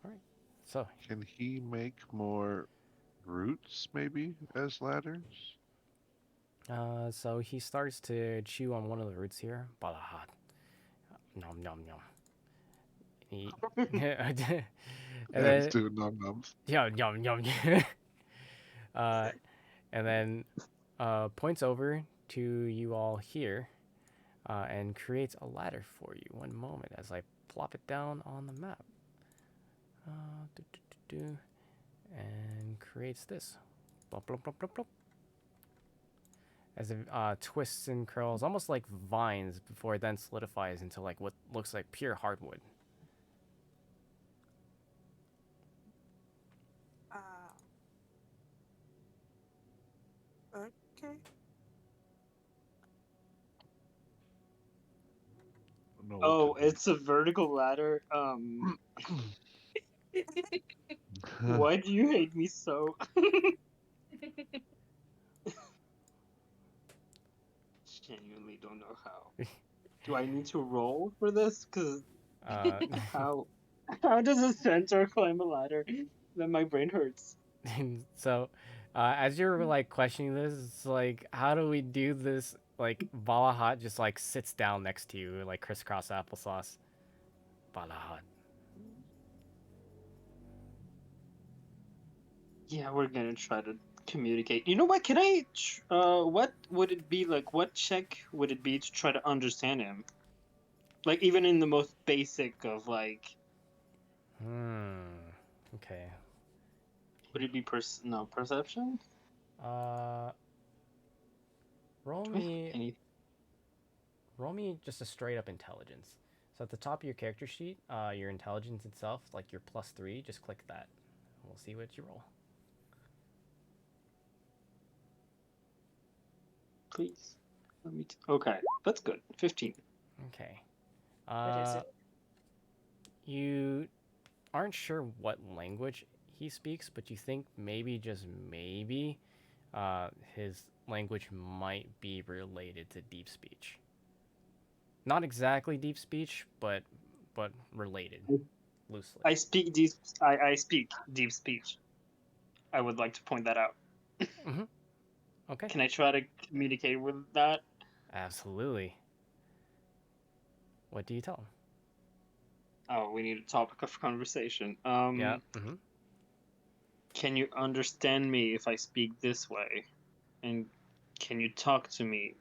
All right. So Can he make more roots, maybe, as ladders? So he starts to chew on one of the roots here. Balahad. Nom nom nom. He, and Yeah, he's then doing nom noms. yum yum yum. uh, and then points over to you all here, and creates a ladder for you. One moment as I plop it down on the map. Do, do, do, do, and creates this. Blop, blop, blop, blop, blop. As it twists and curls, almost like vines, before it then solidifies into like what looks like pure hardwood. Okay. Don't know what Oh, to do. it's a vertical ladder. Why do you hate me so? Genuinely don't know how. Do I need to roll for this? Cause how does a centaur climb a ladder? Then my brain hurts. And so, as you're like questioning this, it's like, how do we do this? Like, Balahat just like sits down next to you, like crisscross applesauce. Balahat, Yeah, we're gonna try to communicate. You know what? Can I? What would it be like? What check would it be to try to understand him? Like even in the most basic of like, Okay. would it be perception? Uh, roll Do we have me any? roll me just a straight up intelligence. So at the top of your character sheet, your intelligence itself, like your +3, just click that. We'll see what you roll. Please. Let me. Okay, that's good. 15. Okay. What is it? You aren't sure what language he speaks, but you think maybe, just maybe, his language might be related to deep speech. Not exactly deep speech, but related loosely. I speak deep. I speak deep speech. I would like to point that out. Okay. Can I try to communicate with that? Absolutely. What do you tell him? Oh, we need a topic of conversation. Yeah. Can you understand me if I speak this way? And can you talk to me?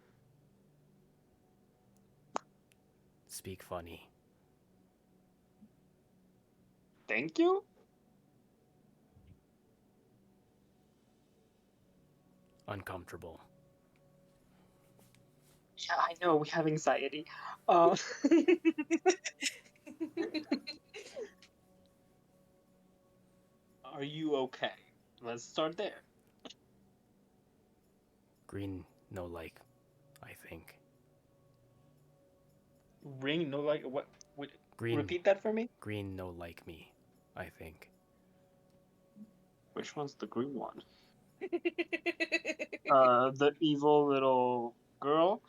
Speak funny. Thank you? Uncomfortable. Yeah, I know, we have anxiety. Are you okay? Let's start there. Green no like, I think. Ring, no, like, what? Green. Repeat that for me? Green no like me, I think. Which one's the green one? The evil little girl.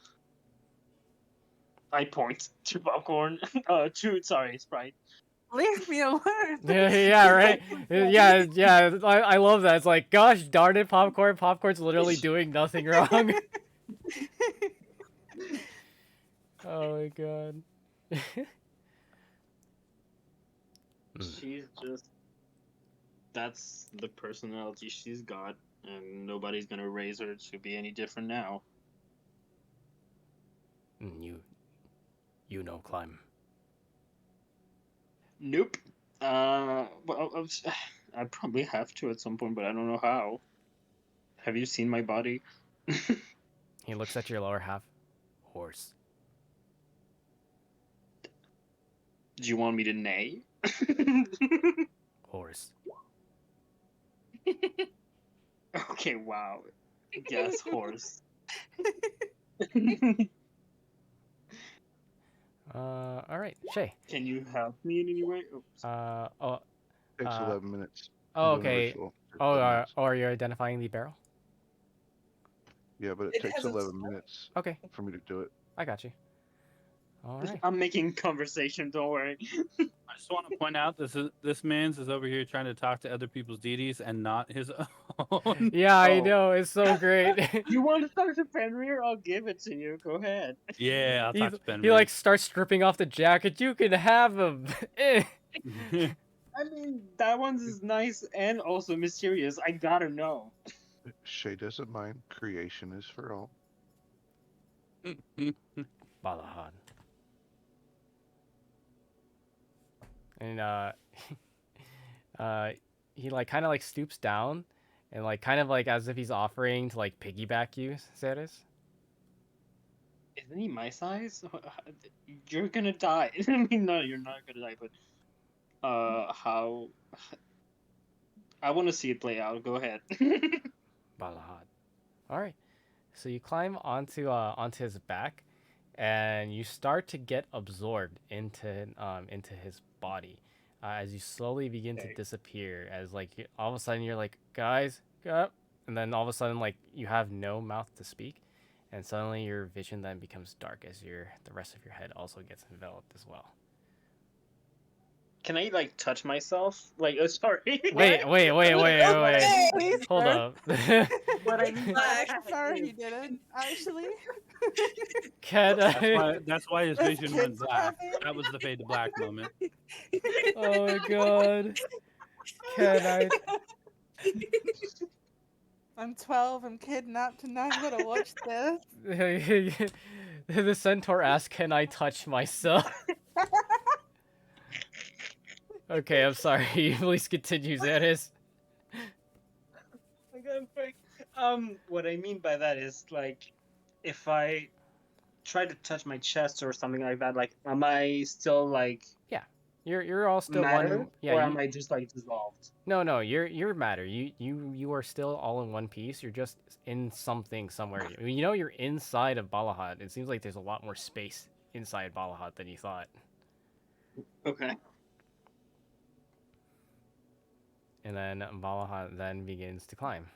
I point to popcorn. Sorry, Sprite. Leave me alone. Yeah, right. Yeah. I love that. It's like, gosh darn it, popcorn. Popcorn's literally doing nothing wrong. Oh my god. She's just. That's the personality she's got, and nobody's gonna raise her to be any different now. You know climb. Nope. Well, I probably have to at some point, but I don't know how. Have you seen my body? He looks at your lower half. Horse. Do you want me to neigh? Horse. Okay, wow. Yes, horse. Alright, Shay. Can you help me in any way? Oops. Takes 11 minutes. Oh, I'm doing a okay. ritual. Oh, 11 minutes. or you're identifying the barrel? Yeah, but it It takes hasn't 11 started. minutes Okay, for me to do it. I got you. Alright. I'm making conversation, don't worry. I just want to point out this man's is over here trying to talk to other people's deities and not his own. Yeah, I Oh. know. It's so great. You want to talk to Fenrir? I'll give it to you. Go ahead. Yeah, I'll talk to Ben. He like starts stripping off the jacket. You can have him. I mean, that one's is nice and also mysterious. I gotta know. Shay doesn't mind. Creation is for all. Balahan. And he like kind of like stoops down and like kind of like as if he's offering to like piggyback you, Ceres. Isn't he my size? You're gonna die. I mean, no, you're not gonna die, but how? I want to see it play out. Go ahead. Balahad. All right. So you climb onto his back, and you start to get absorbed into his body as you slowly begin to disappear. As like all of a sudden you're like, guys, get up, and then all of a sudden like you have no mouth to speak, and suddenly your vision then becomes dark as the rest of your head also gets enveloped as well. Can I like touch myself? Like, sorry. Wait. Hold up. What I mean. Sorry, you didn't actually. Can I? That's why his vision went black. That was the fade to black moment. Oh my god. Can I? I'm 12. I'm kidnapped, and now I'm gonna watch this. The centaur asks, "Can I touch myself?" Okay, I'm sorry. Please continue, Xeris. Like, I'm like, what I mean by that is like, if I try to touch my chest or something like that, like, am I still like You're all still matter, one. Yeah, or am you. I just like dissolved? No, you're matter. You are still all in one piece. You're just in something somewhere. You know you're inside of Balahad. It seems like there's a lot more space inside Balahad than you thought. Okay. And then Balahad then begins to climb,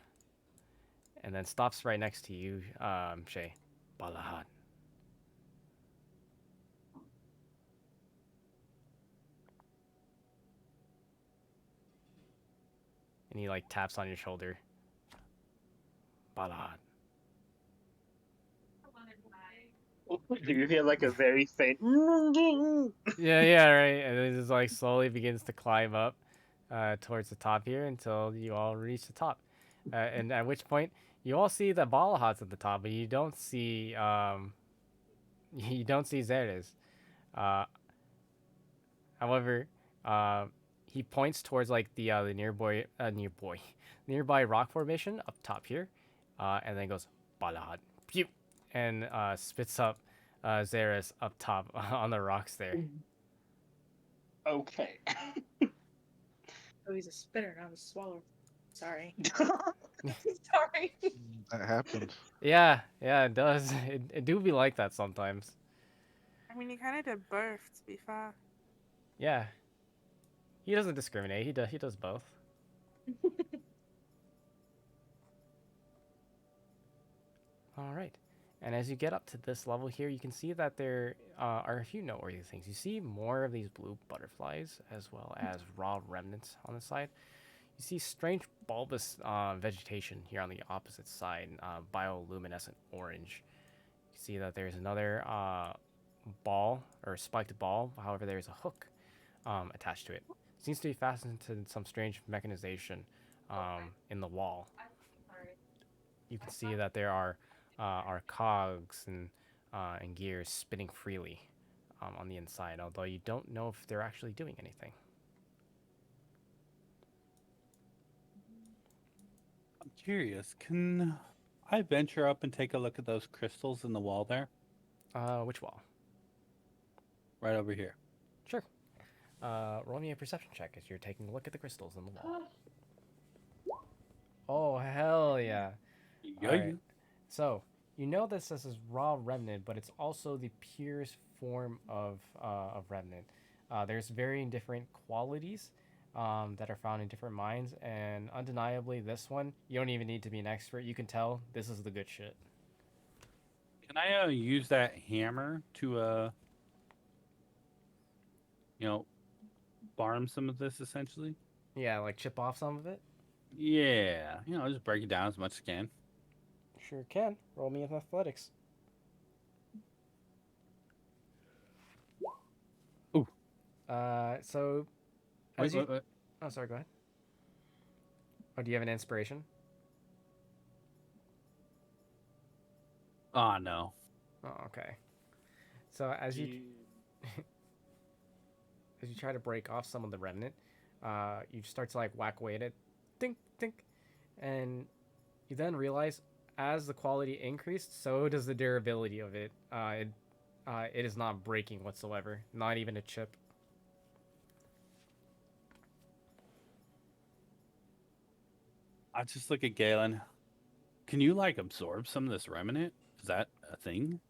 and then stops right next to you, Shay. Balahad. And he like taps on your shoulder. Balahad. Do you hear like a very faint? Yeah, right. And then just like slowly begins to climb up towards the top here until you all reach the top. And at which point you all see the Balahats at the top, but you don't see you don't see Xerxes. Uh, however, he points towards like the nearby rock formation up top here, and then goes Balahat, pew, and spits up Xerxes up top on the rocks there. Okay. Oh, he's a spitter, not a swallow. Sorry. Sorry. That happened. Yeah, it does. It do be like that sometimes. I mean, you kind of did both, to be fair. Yeah. He doesn't discriminate. He does both. All right. And as you get up to this level here, you can see that there are a few noteworthy things. You see more of these blue butterflies as well as raw remnants on the side. You see strange bulbous vegetation here on the opposite side, bioluminescent orange. You see that there's another ball or spiked ball. However, there's a hook attached to it. Seems to be fastened to some strange mechanization in the wall. You can see that there are cogs and gears spinning freely on the inside, although you don't know if they're actually doing anything. I'm curious. Can I venture up and take a look at those crystals in the wall there? Which wall? Right over here. Sure. Roll me a perception check as you're taking a look at the crystals in the wall. Oh, hell yeah. Yeah. All right. So, you know this is raw remnant, but it's also the purest form of remnant. There's varying different qualities that are found in different mines, and undeniably, this one, you don't even need to be an expert. You can tell this is the good shit. Can I use that hammer to farm some of this essentially? Yeah, like chip off some of it? Yeah. Just break it down as much as I can. Sure can. Roll me with athletics. Ooh. So. Wait. Oh, sorry, go ahead. Oh, do you have an inspiration? Oh, no. Oh, okay. So as you try to break off some of the remnant, you start to like whack away at it, think, and you then realize as the quality increased, so does the durability of it. It is not breaking whatsoever, not even a chip. I just look at Galen. Can you like absorb some of this remnant? Is that a thing?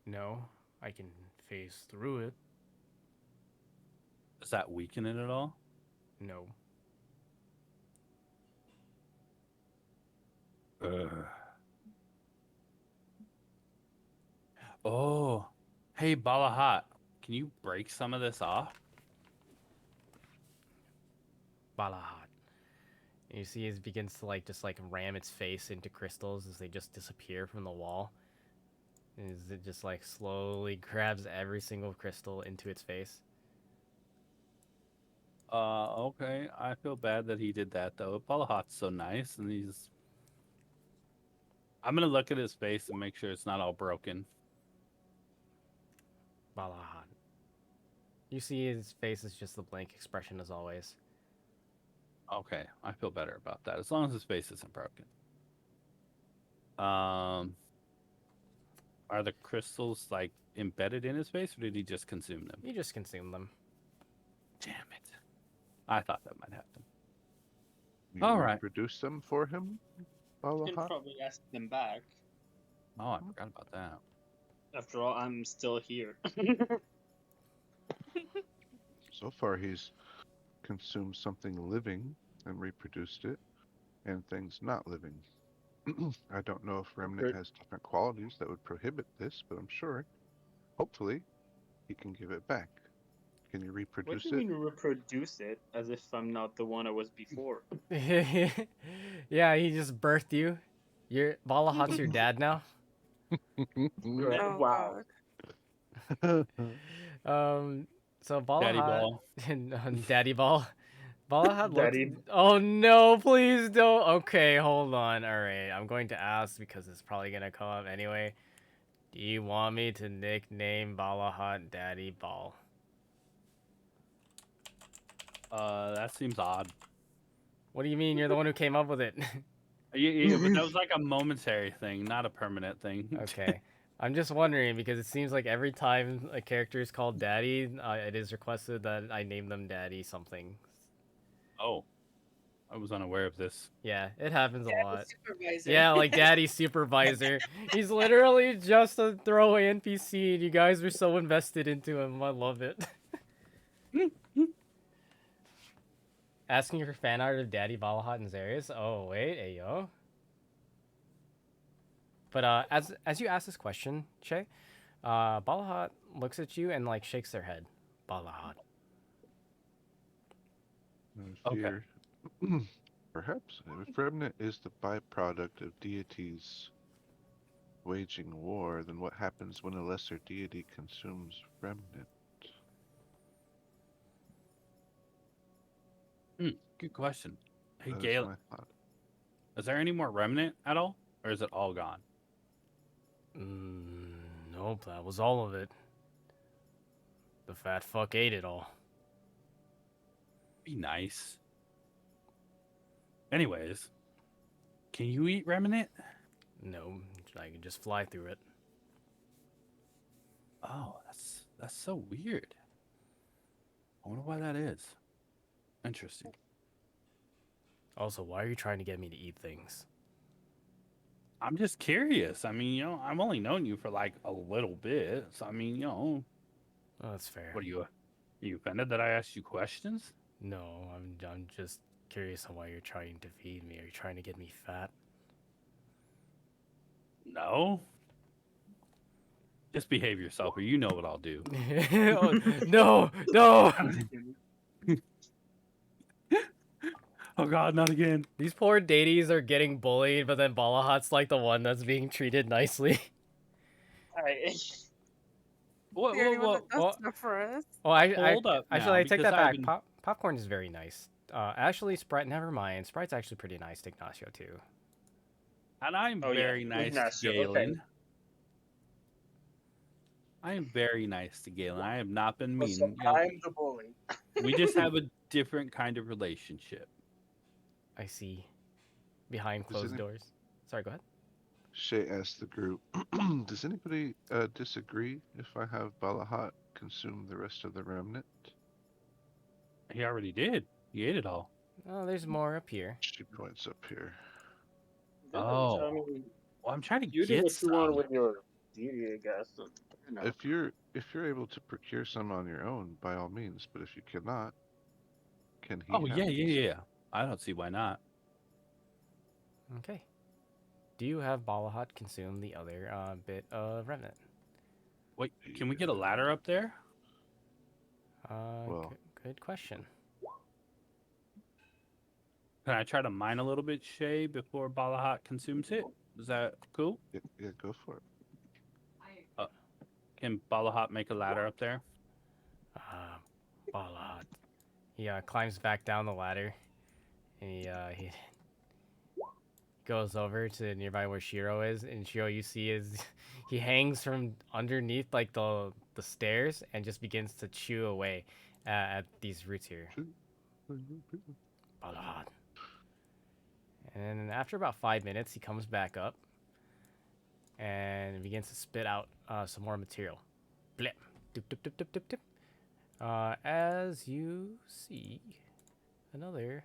No, I can phase through it. Does that weaken it at all? No. Oh, hey Balahat, can you break some of this off? Balahad. And you see it begins to like just like ram its face into crystals as they just disappear from the wall. And as it just like slowly grabs every single crystal into its face. Okay. I feel bad that he did that though. Balahat's so nice, and he's. I'm gonna look at his face and make sure it's not all broken. Balahat. You see his face is just a blank expression as always. Okay, I feel better about that as long as his face isn't broken. Um, are the crystals like embedded in his face, or did he just consume them? You just consume them. Damn it! I thought that might happen. You All right. reproduce them for him, You can Balahat? probably ask them back. Oh, I forgot about that. After all, I'm still here. So far, he's consumed something living and reproduced it, and things not living. I don't know if Remnant Good. has different qualities that would prohibit this, but I'm sure, hopefully, he can give it back. Can you What do reproduce you it? mean reproduce it as if I'm not the one I was before? Yeah, he just birthed you. Your Balahat's your dad now. Right, Oh wow. god. So Daddy Balahat ball. and Daddy Ball. Balahat looks. Daddy. Oh no! Please don't. Okay, hold on. All right, I'm going to ask because it's probably gonna come up anyway. Do you want me to nickname Balahat Daddy Ball? That seems odd. What do you mean? You're the one who came up with it. Yeah, but that was like a momentary thing, not a permanent thing. Okay. I'm just wondering because it seems like every time a character is called Daddy, it is requested that I name them Daddy something. Oh, I was unaware of this. Yeah, it happens a Yeah, lot. supervisor. Yeah, like Daddy Supervisor. He's literally just a throwaway NPC, and you guys are so invested into him. I love it. Asking for fan art of Daddy Balahat and Zarius. Oh wait, ayo. But as you ask this question, Shay, Balahat looks at you and like shakes their head. Balahat. I Okay. fear. Perhaps if Remnant is the byproduct of deities waging war, then what happens when a lesser deity consumes Remnant? Good question. Hey, That is Galen, my thought. is there any more remnant at all, or is it all gone? Nope, that was all of it. The fat fuck ate it all. Be nice. Anyways, can you eat remnant? No, I can just fly through it. Oh, that's so weird. I wonder why that is. Interesting. Also, why are you trying to get me to eat things? I'm just curious. I mean, I've only known you for like a little bit, so I mean, Oh, that's fair. what are you offended that I asked you questions? No, I'm just curious on why you're trying to feed me. Are you trying to get me fat? No. Just behave yourself, or you know what I'll do. Oh, no, no! Oh God, not again. These poor deities are getting bullied, but then Balahat's like the one that's being treated nicely. What? The only one that does Well, stuff for us. Oh, I Hold up actually now, I take because that I've back. been. Popcorn is very nice. Actually, Sprite. Never mind. Sprite's actually pretty nice to Ignacio too. And I'm Oh, yeah, very nice to Ignacio, okay. Galen. I am very nice to Galen. I have not been mean. So I'm the bully. We just have a different kind of relationship. I see. Behind Does closed any- doors. Sorry, go ahead. Shay asked the group, does anybody disagree if I have Balahat consume the rest of the remnant? He already did. He ate it all. Oh, there's more up here. She points up here. Oh. I mean, Well, I'm trying to you do get what you want some. with your deity, I guess. You know. If you're able to procure some on your own, by all means. But if you cannot, can he? Oh have yeah, it? yeah. I don't see why not. Okay. Do you have Balahat consume the other bit of remnant? Wait, can we get a ladder up there? Well- Good question. Can I try to mine a little bit, Shay, before Balahat consumes it? Is that cool? Yeah, go for it. Can Balahat make a ladder up there? Balahat, He climbs back down the ladder, and he goes over to nearby where Shiro is, and Shiro, you see, is he hangs from underneath like the stairs and just begins to chew away at these roots here. Balad. And then after about 5 minutes, he comes back up and begins to spit out some more material. Blip, dip, dip, dip, dip, dip, dip. As you see another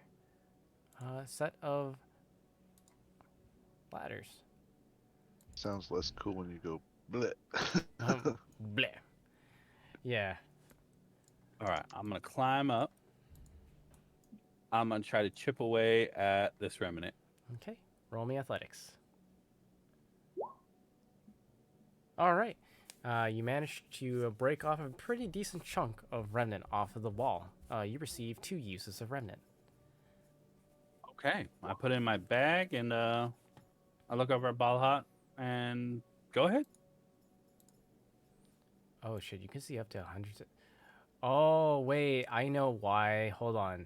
set of ladders. Sounds less cool when you go bleh. Bleh. Yeah. All right, I'm gonna climb up. I'm gonna try to chip away at this remnant. Okay. Roll me athletics. All right. You managed to break off a pretty decent chunk of remnant off of the wall. You receive 2 uses of remnant. Okay, I put it in my bag and I look over at Balhat and go ahead. Oh shit! You can see up to 100. Oh wait, I know why. Hold on.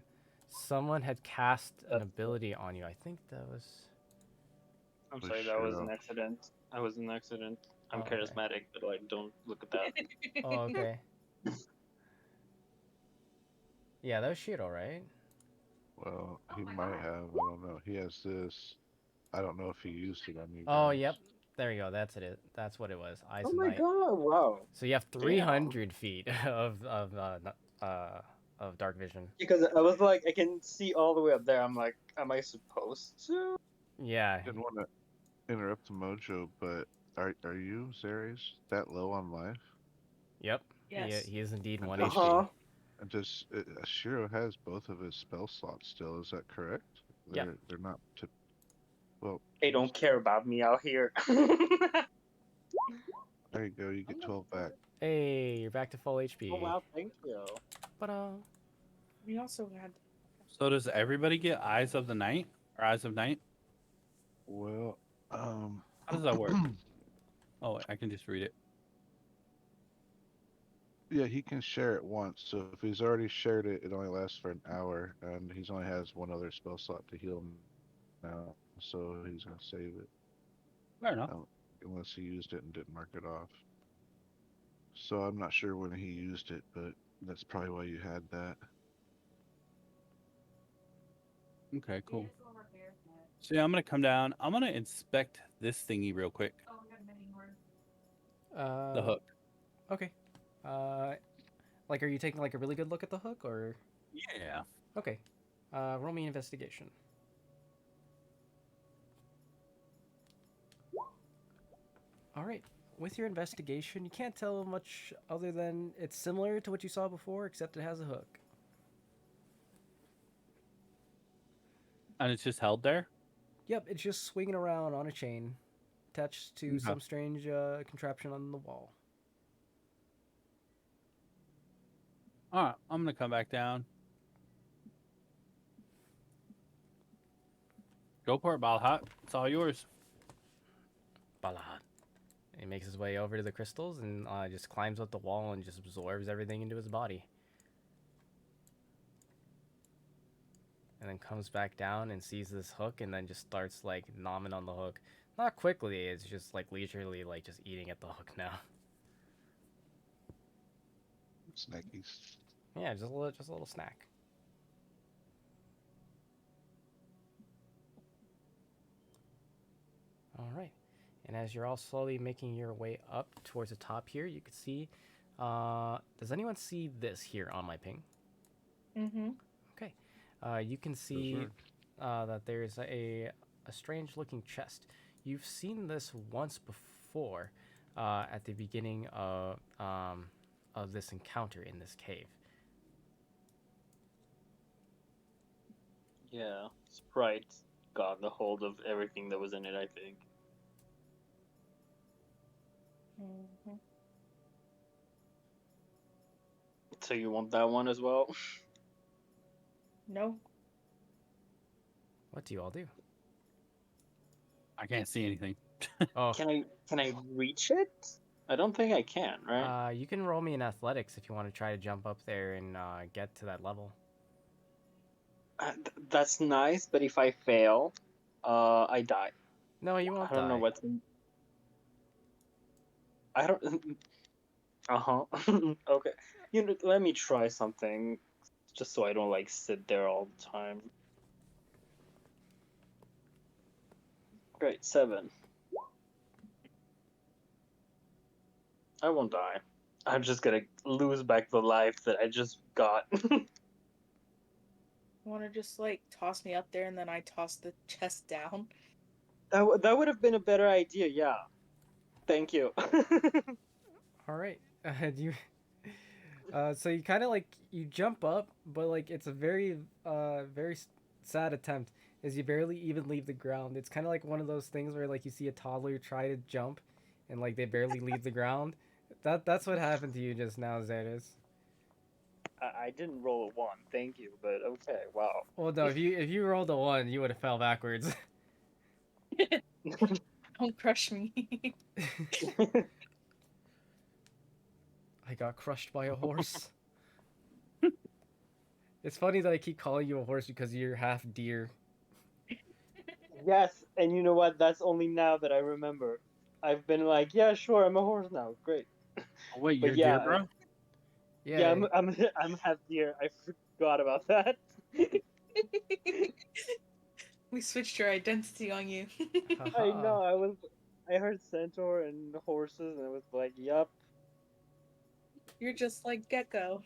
Someone had cast an ability on you. I think that was. I'm For sorry, that was sure. an accident. I was an accident. I'm Oh, okay. charismatic, but like, don't look at that. Oh, okay. Yeah, that was Shiro, right? Well, he might have. I don't know. He has this. I don't know if he used it on you Oh, guys. yep. There you go. That's it. That's what it was. Eyes Oh of my Night. god! Wow. So you have Damn. 300 feet of dark vision. Because I was like, I can see all the way up there. I'm like, am I supposed to? Yeah. Didn't want to interrupt the mojo, but are you, Zeres, that low on life? Yep. Yes. He is indeed And 1 does- HP. And does Shiro has both of his spell slots still? Is that correct? Yep. They're not. Well, They don't care about me out here. there you go. You get 12 back. Hey, you're back to full HP. Oh wow, thank you. But We also had. So does everybody get Eyes of the Night or Eyes of Night? Well, How does that work? Oh, I can just read it. yeah, he can share it once. So if he's already shared it, it only lasts for an hour, and he's only has one other spell slot to heal him now. So he's gonna save it Fair enough. unless he used it and didn't mark it off. So I'm not sure when he used it, but that's probably why you had that. Okay, cool. So yeah, I'm gonna come down. I'm gonna inspect this thingy real quick. The hook. Okay. Like, are you taking like a really good look at the hook, or? Yeah. Okay. Roll me investigation. All right. With your investigation, you can't tell much other than it's similar to what you saw before, except it has a hook. And it's just held there. Yep, it's just swinging around on a chain, attached to Okay. some strange contraption on the wall. All right, I'm gonna come back down. Go for it, Balhat. It's all yours. Balad. He makes his way over to the crystals and just climbs up the wall and just absorbs everything into his body. And then comes back down and sees this hook and then just starts like nomming on the hook. Not quickly, it's just like leisurely, like just eating at the hook now. Snackies. Yeah, just a little snack. All right. And as you're all slowly making your way up towards the top here, you can see. Does anyone see this here on my ping? Mm-hmm. Okay. You can see that there's a strange-looking chest. You've seen this once before, at the beginning of this encounter in this cave. Yeah, Sprite got the hold of everything that was in it, I think. Mm-hmm. So you want that one as well? No. What do you all do? I can't see anything. Oh, Can I reach it? I don't think I can, right? you can roll me in athletics if you want to try to jump up there and get to that level. That's nice, but if I fail, I die. No, you won't I don't know die. what's. I don't. Uh-huh. Okay. Let me try something, just so I don't like sit there all the time. Great, 7. I won't die. I'm just gonna lose back the life that I just got. Want to just like toss me up there and then I toss the chest down? That would have been a better idea. Yeah. Thank you. All right. You. So you kind of like you jump up, but like it's a very sad attempt, as you barely even leave the ground. It's kind of like one of those things where like you see a toddler try to jump, and like they barely leave the ground. That's what happened to you just now, Zetas. I didn't roll a 1. Thank you, but okay. Wow. Well, no, if you rolled a 1, you would have fell backwards. Don't crush me. I got crushed by a horse. It's funny that I keep calling you a horse because you're half deer. Yes, and you know what? That's only now that I remember. I've been like, yeah, sure, I'm a horse now. Great. Oh, wait, But you're deer, yeah, bro? yeah, Yeah. I'm half deer. I forgot about that. We switched your identity on you. I Haha. know. I heard centaur and horses, and I was like, yup. You're just like Gecko.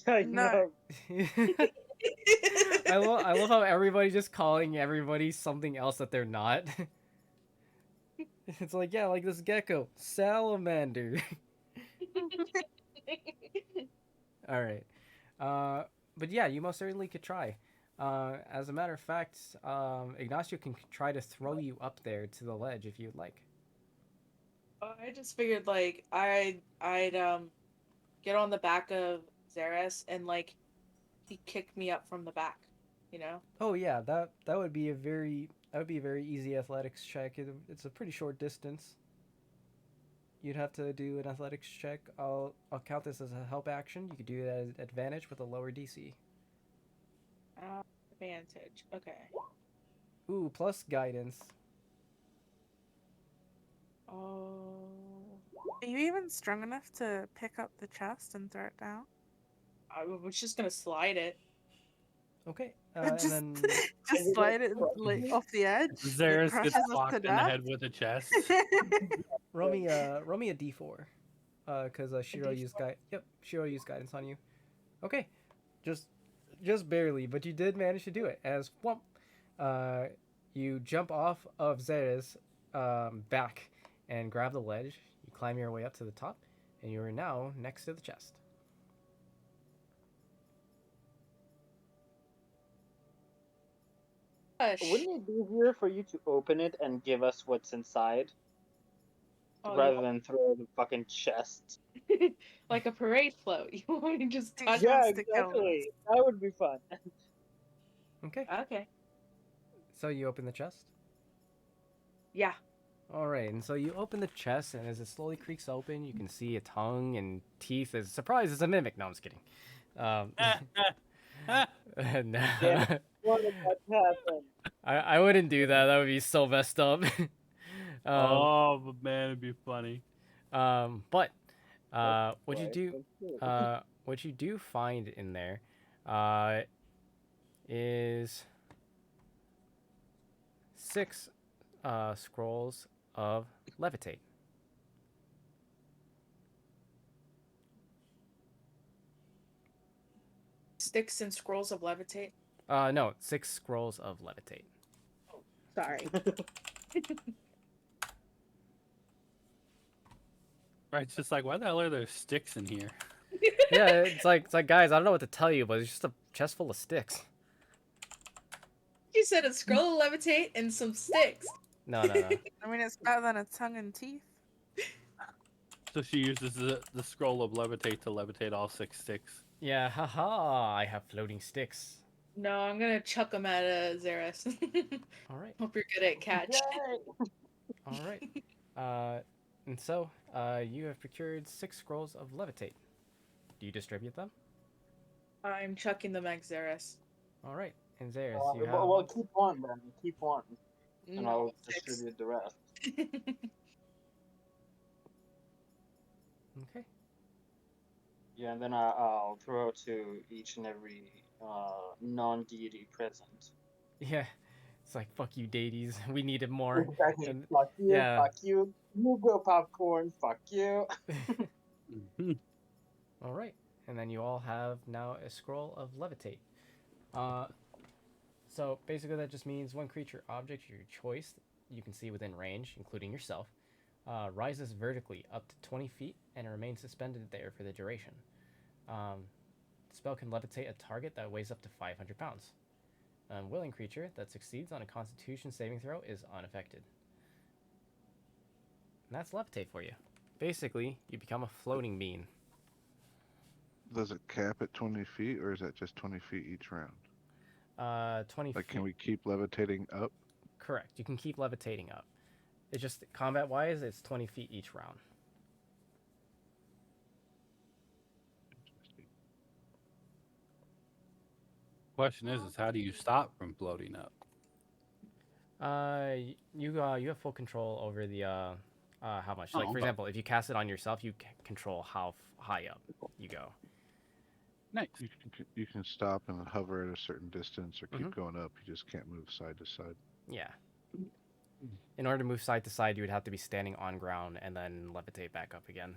I No. know. I love how everybody's just calling everybody something else that they're not. It's like, yeah, like this gecko, salamander. All right. But yeah, you most certainly could try. As a matter of fact, Ignacio can try to throw you up there to the ledge if you'd like. I just figured like I'd get on the back of Zeres and like he kicked me up from the back, you know? Oh yeah, that would be a very easy athletics check. It's a pretty short distance. You'd have to do an athletics check. I'll count this as a help action. You could do it at advantage with a lower DC. Advantage. Okay. Ooh, plus guidance. Oh. Are you even strong enough to pick up the chest and throw it down? I was just gonna slide it. Okay, and Just, then just slide it like off the edge. That Zaris crushes gets us to clocked in the death. head with a chest. roll me a D4, because Shiro used guide. Yep, Shiro used guidance on you. Okay, just just barely, but you did manage to do it. As whomp, uh, you jump off of Zera's back and grab the ledge. You climb your way up to the top, and you are now next to the chest. Hush. Wouldn't it be easier for you to open it and give us what's inside, Oh, rather than throw the fucking chest? like a parade float. You want me to just He touch? Yeah, wants to kill us. exactly. That would be fun. Okay, Okay. so you open the chest. Yeah. All right, and so you open the chest, and as it slowly creaks open, you can see a tongue and teeth. As surprise, it's a mimic. No, I'm just kidding. No. Damn it. What did that happen? I wouldn't do that. That would be so messed up. um, Oh, but man, it'd be funny. but what you Why? do, what you do find in there, is 6 scrolls of levitate. Sticks and scrolls of levitate. No, 6 scrolls of levitate. Sorry. Right, it's just like, why the hell are there sticks in here? Yeah, it's like guys, I don't know what to tell you, but it's just a chest full of sticks. You said a scroll of levitate and some sticks. No, no, no. I mean, it's better than a tongue and teeth. So she uses the scroll of levitate to levitate all 6 sticks. Yeah, haha, I have floating sticks. No, I'm gonna chuck them at Zeres. All right, Hope you're good at catch. all right. And so, you have procured 6 scrolls of levitate. Do you distribute them? I'm chucking them at Zeres. All right, and Zaris, you Well, have well, keep one then. Keep one, and No, I'll 6. distribute the rest. okay. Yeah, and then I'll throw to each and every non-deity present. Yeah, it's like fuck you, deities. We needed more, Exactly. and Fuck you, yeah. fuck you. You go popcorn, fuck you. Mhm. All right, and then you all have now a scroll of levitate. Uh, so basically that just means one creature object your choice you can see within range, including yourself, rises vertically up to 20 feet and remains suspended there for the duration. Um, the spell can levitate a target that weighs up to 500 pounds. An unwilling creature that succeeds on a Constitution saving throw is unaffected. And that's levitate for you. Basically, you become a floating bean. Does it cap at 20 feet, or is that just 20 feet each round? 20 Like, feet. can we keep levitating up? Correct. You can keep levitating up. It's just combat wise, it's 20 feet each round. Question is how do you stop from floating up? You have full control over the how much. Like Oh, for okay. example, if you cast it on yourself, you control how high up you go. Nice. You can stop and hover at a certain distance, or keep Mhm. going up. You just can't move side to side. Yeah. In order to move side to side, you would have to be standing on ground and then levitate back up again,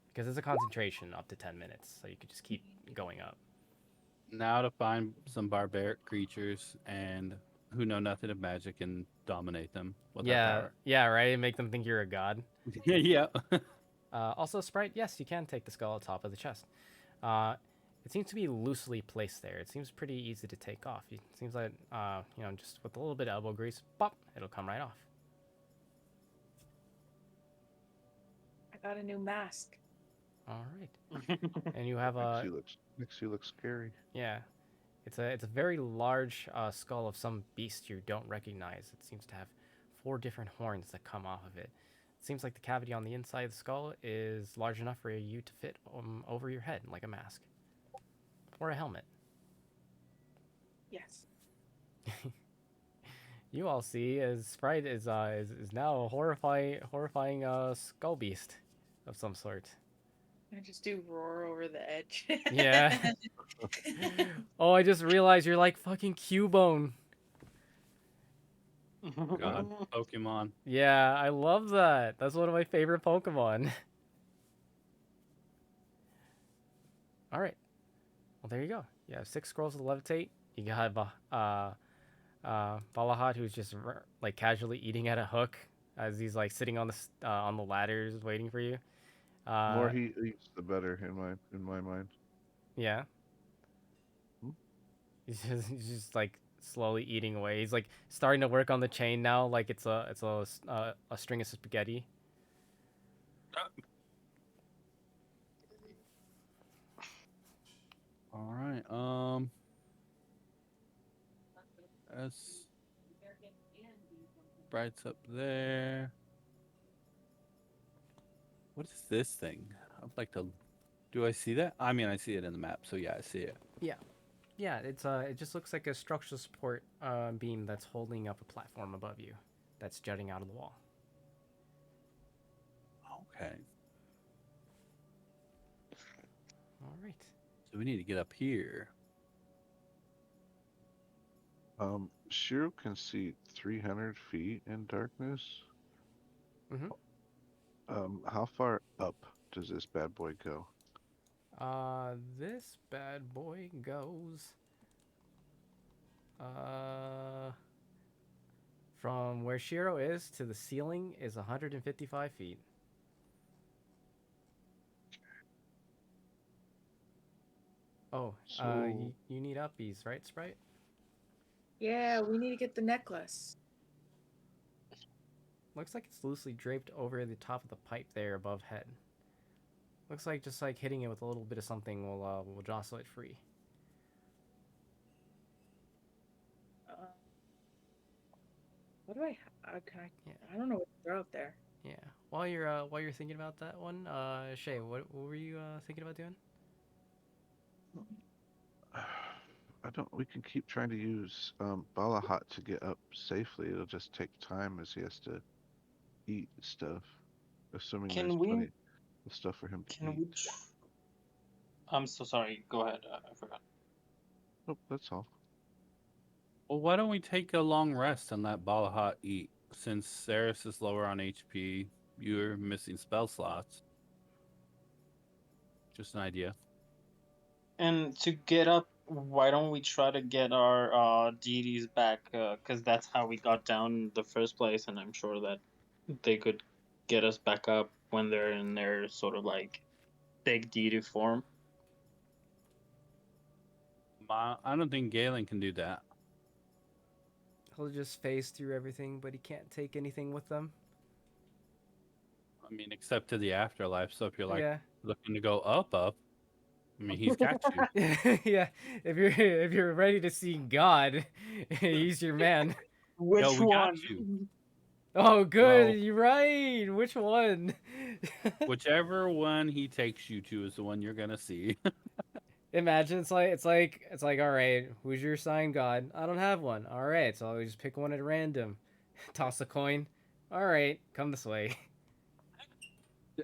because it's a concentration up to 10 minutes, so you could just keep going up. Now to find some barbaric creatures and who know nothing of magic and dominate them with our Yeah, power. yeah, right. Make them think you're a god. Yeah. Also, Sprite, yes, you can take the skull at top of the chest. Uh, it seems to be loosely placed there. It seems pretty easy to take off. It seems like, just with a little bit of elbow grease, pop, it'll come right off. I got a new mask. All right. And you have a, Makes you look scary. yeah, it's a very large skull of some beast you don't recognize. It seems to have 4 different horns that come off of it. It seems like the cavity on the inside of the skull is large enough for you to fit over your head like a mask or a helmet. Yes. You all see as Sprite is now a horrifying skull beast of some sort. I just do roar over the edge. Yeah. Oh, I just realized you're like fucking Cubone. God, Pokemon. Yeah, I love that. That's one of my favorite Pokemon. All right. Well, there you go. You have 6 scrolls of levitate. You have Balahat, who's just like casually eating at a hook as he's like sitting on the ladders waiting for you. The more he eats, the better in my mind. Yeah. Hmm? He's just like slowly eating away. He's like starting to work on the chain now, like it's a string of spaghetti. All right. That's Bright's up there. What is this thing? I'd like to. Do I see that? I mean, I see it in the map, so yeah, I see it. Yeah, it just looks like a structural support beam that's holding up a platform above you, that's jutting out of the wall. Okay. All right. So we need to get up here. Shiro can see 300 feet in darkness. Mhm. How far up does this bad boy go? This bad boy goes from where Shiro is to the ceiling is 155 feet. Oh, So you need uppies, right, Sprite? Yeah, we need to get the necklace. Looks like it's loosely draped over the top of the pipe there above head. Looks like just like hitting it with a little bit of something will jostle it free. What do I? Can I? Yeah. I don't know what to throw up there. Yeah. While you're thinking about that one, Shay, what were you thinking about doing? I don't. We can keep trying to use Balahat to get up safely. It'll just take time as he has to eat stuff. Assuming there's Can we? plenty of stuff for him to Can eat. we? I'm so sorry. Go ahead. I forgot. Nope, that's all. Well, why don't we take a long rest and let Balahat eat? Since Ceres is lower on HP, you're missing spell slots. Just an idea. And to get up, why don't we try to get our deities back? Because that's how we got down in the first place, and I'm sure that they could get us back up when they're in their sort of like big deity form. I don't think Galen can do that. He'll just phase through everything, but he can't take anything with them. I mean, except to the afterlife. So if you're like Yeah. looking to go up, I mean, he's got you. Yeah. If you're ready to see God, he's your man. Which Yo, we got one? you. Oh, good. Well, You're right. Which one? whichever one he takes you to is the one you're gonna see. Imagine it's like all right, who's your sign god? I don't have one. All right, so I'll just pick one at random. Toss a coin. All right, come this way.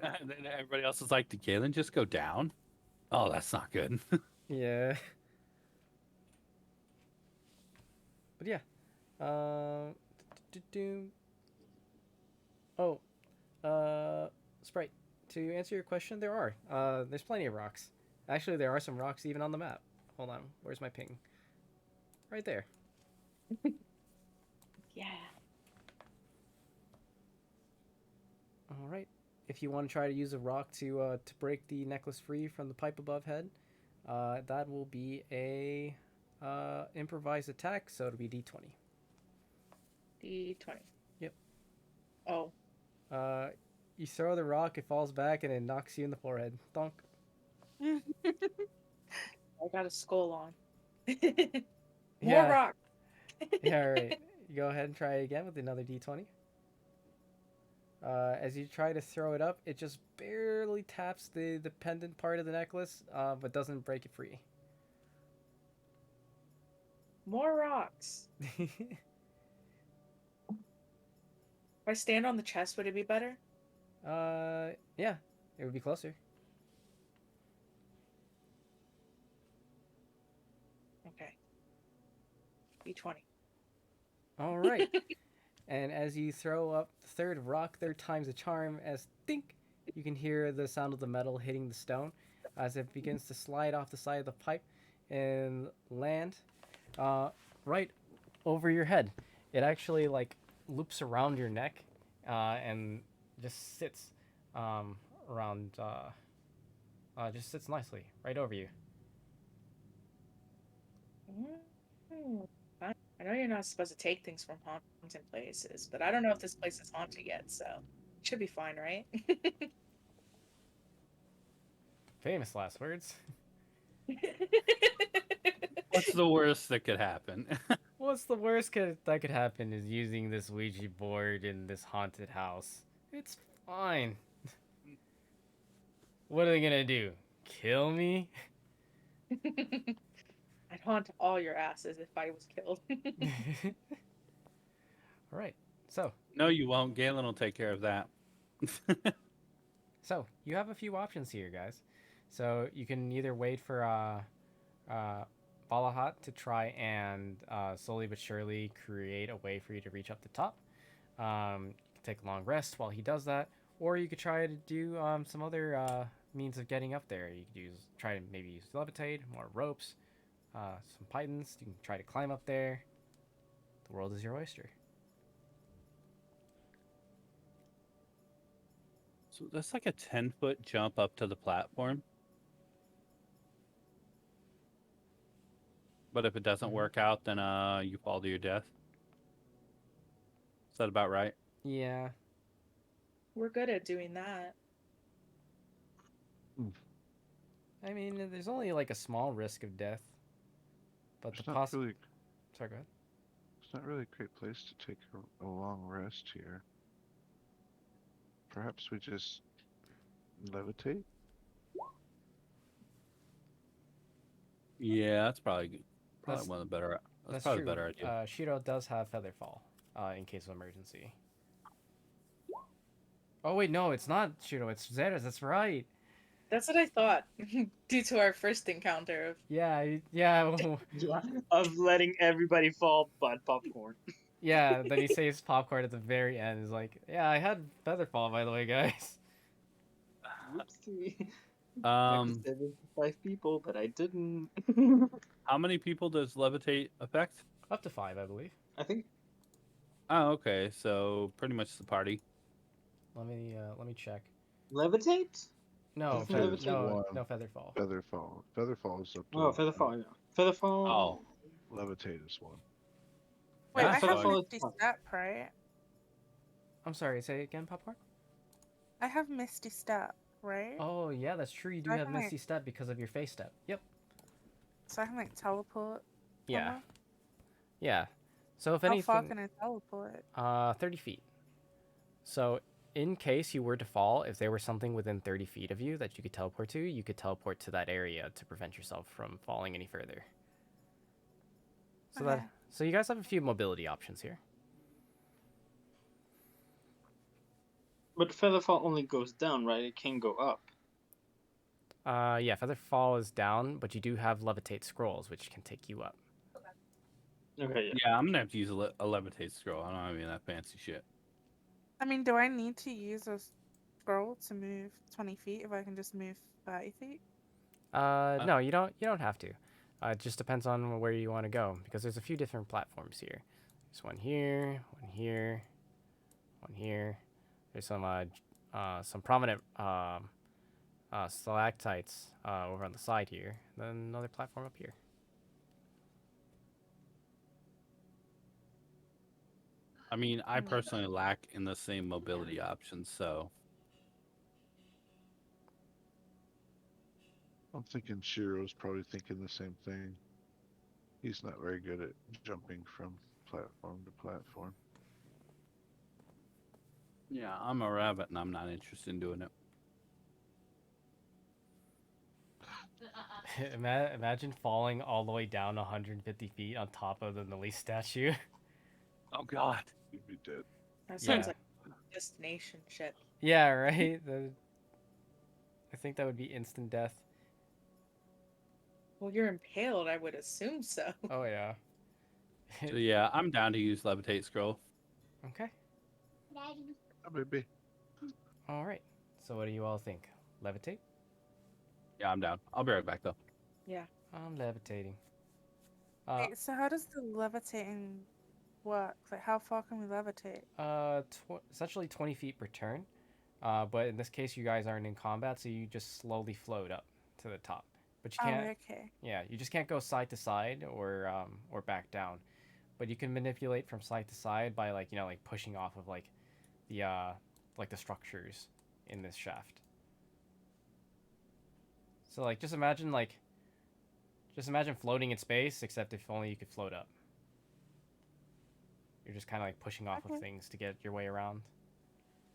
And then everybody else is like, "Did Galen just go down?" Oh, that's not good. Yeah. But yeah. Oh, Sprite. To answer your question, there's plenty of rocks. Actually, there are some rocks even on the map. Hold on, where's my ping? Right there. Yeah. All right. If you want to try to use a rock to break the necklace free from the pipe above head, that will be a improvised attack, so it'll be d20. D20. Yep. Oh. Uh, you throw the rock, it falls back, and it knocks you in the forehead. Donk. I got a skull on. More Yeah. rock. Yeah, all right. You go ahead and try it again with another d20. As you try to throw it up, it just barely taps the pendant part of the necklace, but doesn't break it free. More rocks. If I stand on the chest, would it be better? Yeah, it would be closer. Okay. D20. All right. And as you throw up the third rock, third time's a charm, as think, you can hear the sound of the metal hitting the stone as it begins to slide off the side of the pipe and land right over your head. It actually like loops around your neck and just sits around, just sits nicely right over you. I know you're not supposed to take things from haunted places, but I don't know if this place is haunted yet, so it should be fine, right? Famous last words. What's the worst that could happen? What's the that could happen is using this Ouija board in this haunted house. It's fine. What are they gonna do? Kill me? I'd haunt all your asses if I was killed. All right. So, No, you won't. Galen will take care of that. so you have a few options here, guys. So you can either wait for Balahat to try and slowly but surely create a way for you to reach up the top. You can take a long rest while he does that, or you could try to do some other means of getting up there. You could try to maybe use levitate, more ropes, some pythons. You can try to climb up there. The world is your oyster. So that's like a 10-foot jump up to the platform. But if it doesn't work out, then you fall to your death. Is that about right? Yeah. We're good at doing that. I mean, there's only like a small risk of death, but It's the not really. Sorry, go ahead. It's not really a great place to take a long rest here. Perhaps we just levitate. Yeah, that's probably Probably That's one of the better. That's that's probably true. the better idea. Shiro does have feather fall, in case of emergency. Oh wait, no, it's not Shiro. It's Zetas. That's right. That's what I thought, due to our first encounter of. Yeah. Yeah, of letting everybody fall but popcorn. Yeah, then he saves popcorn at the very end. Is like, yeah, I had featherfall by the way, guys. Whoopsie. I could Um, save it for 5 people, but I didn't. how many people does levitate affect? Up to 5, I believe. I think Oh, okay. So pretty much the party. Let me check. levitate. No, Doesn't Levitate is levitate? no, one. no featherfall. Featherfall. Featherfall is up Oh, to featherfall. Yeah, featherfall. Oh, levitate is one. Wait, Yeah, I have so featherfall is Misty fun. Step, right? I'm sorry. Say it again, popcorn. I have Misty Step, right? Oh yeah, that's true. You do I have can, like- Misty Step because of your face step. Yep. So I can like teleport. Yeah. somewhere? Yeah. So if How far anything, can I teleport? 30 feet. So in case you were to fall, if there was something within 30 feet of you that you could teleport to, you could teleport to that area to prevent yourself from falling any further. So Okay. so you guys have a few mobility options here. But featherfall only goes down, right? It can go up. Yeah, feather fall is down, but you do have levitate scrolls, which can take you up. Okay, yeah. yeah. I'm gonna have to use a levitate scroll. I don't have any of that fancy shit. I mean, do I need to use a scroll to move 20 feet if I can just move 30 feet? No, you don't. You don't have to. It just depends on where you want to go because there's a few different platforms here. There's one here, one here, one here. There's some prominent stalactites over on the side here. Then another platform up here. I mean, I personally lack in the same mobility options, so I'm thinking Shiro's probably thinking the same thing. He's not very good at jumping from platform to platform. yeah, I'm a rabbit and I'm not interested in doing it. Imagine falling all the way down 150 feet on top of the Nali statue. Oh God. He'd be dead. That sounds Yeah. like destination shit. Yeah, right. I think that would be instant death. Well, you're impaled, I would assume so. Oh yeah. So yeah, I'm down to use levitate scroll. Okay. Oh, maybe. All right. So what do you all think? Levitate? Yeah, I'm down. I'll be right back though. Yeah. I'm levitating. Wait, so how does the levitating work? Like, how far can we levitate? Essentially 20 feet per turn. But in this case, you guys aren't in combat, so you just slowly float up to the top. But you can't. Oh, okay. Yeah, you just can't go side to side or back down. But you can manipulate from side to side by like pushing off of like the structures in this shaft. So like just imagine floating in space, except if only you could float up. You're just kind of like pushing off of Okay. things to get your way around.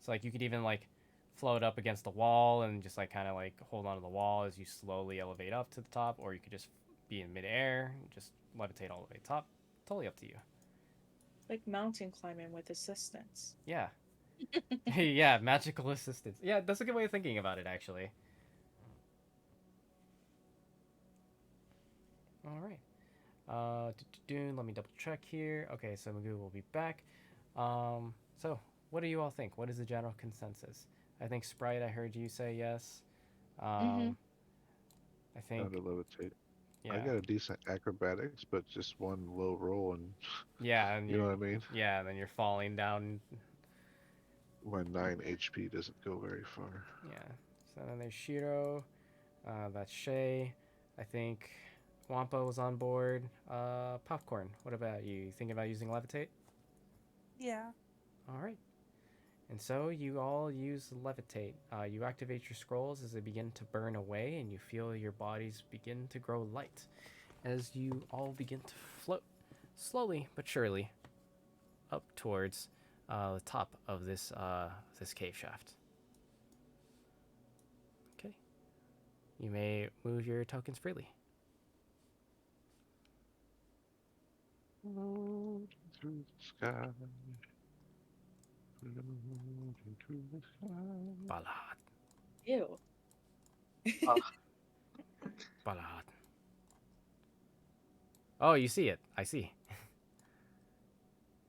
So like you could even like float up against the wall and just like kind of like hold onto the wall as you slowly elevate up to the top, or you could just be in midair and just levitate all the way top. Totally up to you. Like mountain climbing with assistance. Yeah. Yeah, magical assistance. Yeah, that's a good way of thinking about it, actually. All right. Let me double check here. Okay, so Magoo will be back. So what do you all think? What is the general consensus? I think Sprite, I heard you say yes. Mhm. I Down think, to levitate. I yeah. got a decent acrobatics, but just one low roll, and Yeah, and you know what I mean? yeah, and then you're falling down. My 9 HP doesn't go very far. Yeah. So then there's Shiro. That's Shay. I think Wampa was on board. Popcorn. What about you? Thinking about using levitate? Yeah. All right. And so you all use levitate. You activate your scrolls as they begin to burn away, and you feel your bodies begin to grow light as you all begin to float slowly but surely up towards the top of this cave shaft. Okay. You may move your tokens freely. Floating through the sky. Floating through the sky. Balad. Ew. Balad. Oh, you see it. I see.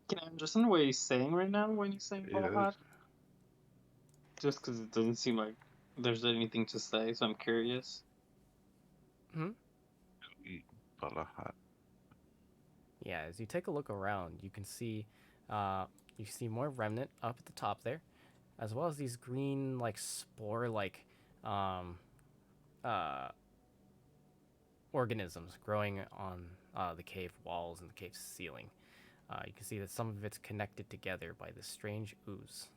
Can I understand what he's saying right now when he's saying Yes. Balahad? Just because it doesn't seem like there's anything to say, so I'm curious. Eat Balahad. Yeah, as you take a look around, you can see more remnant up at the top there, as well as these green like spore like um, uh, organisms growing on the cave walls and the cave ceiling. You can see that some of it's connected together by this strange ooze.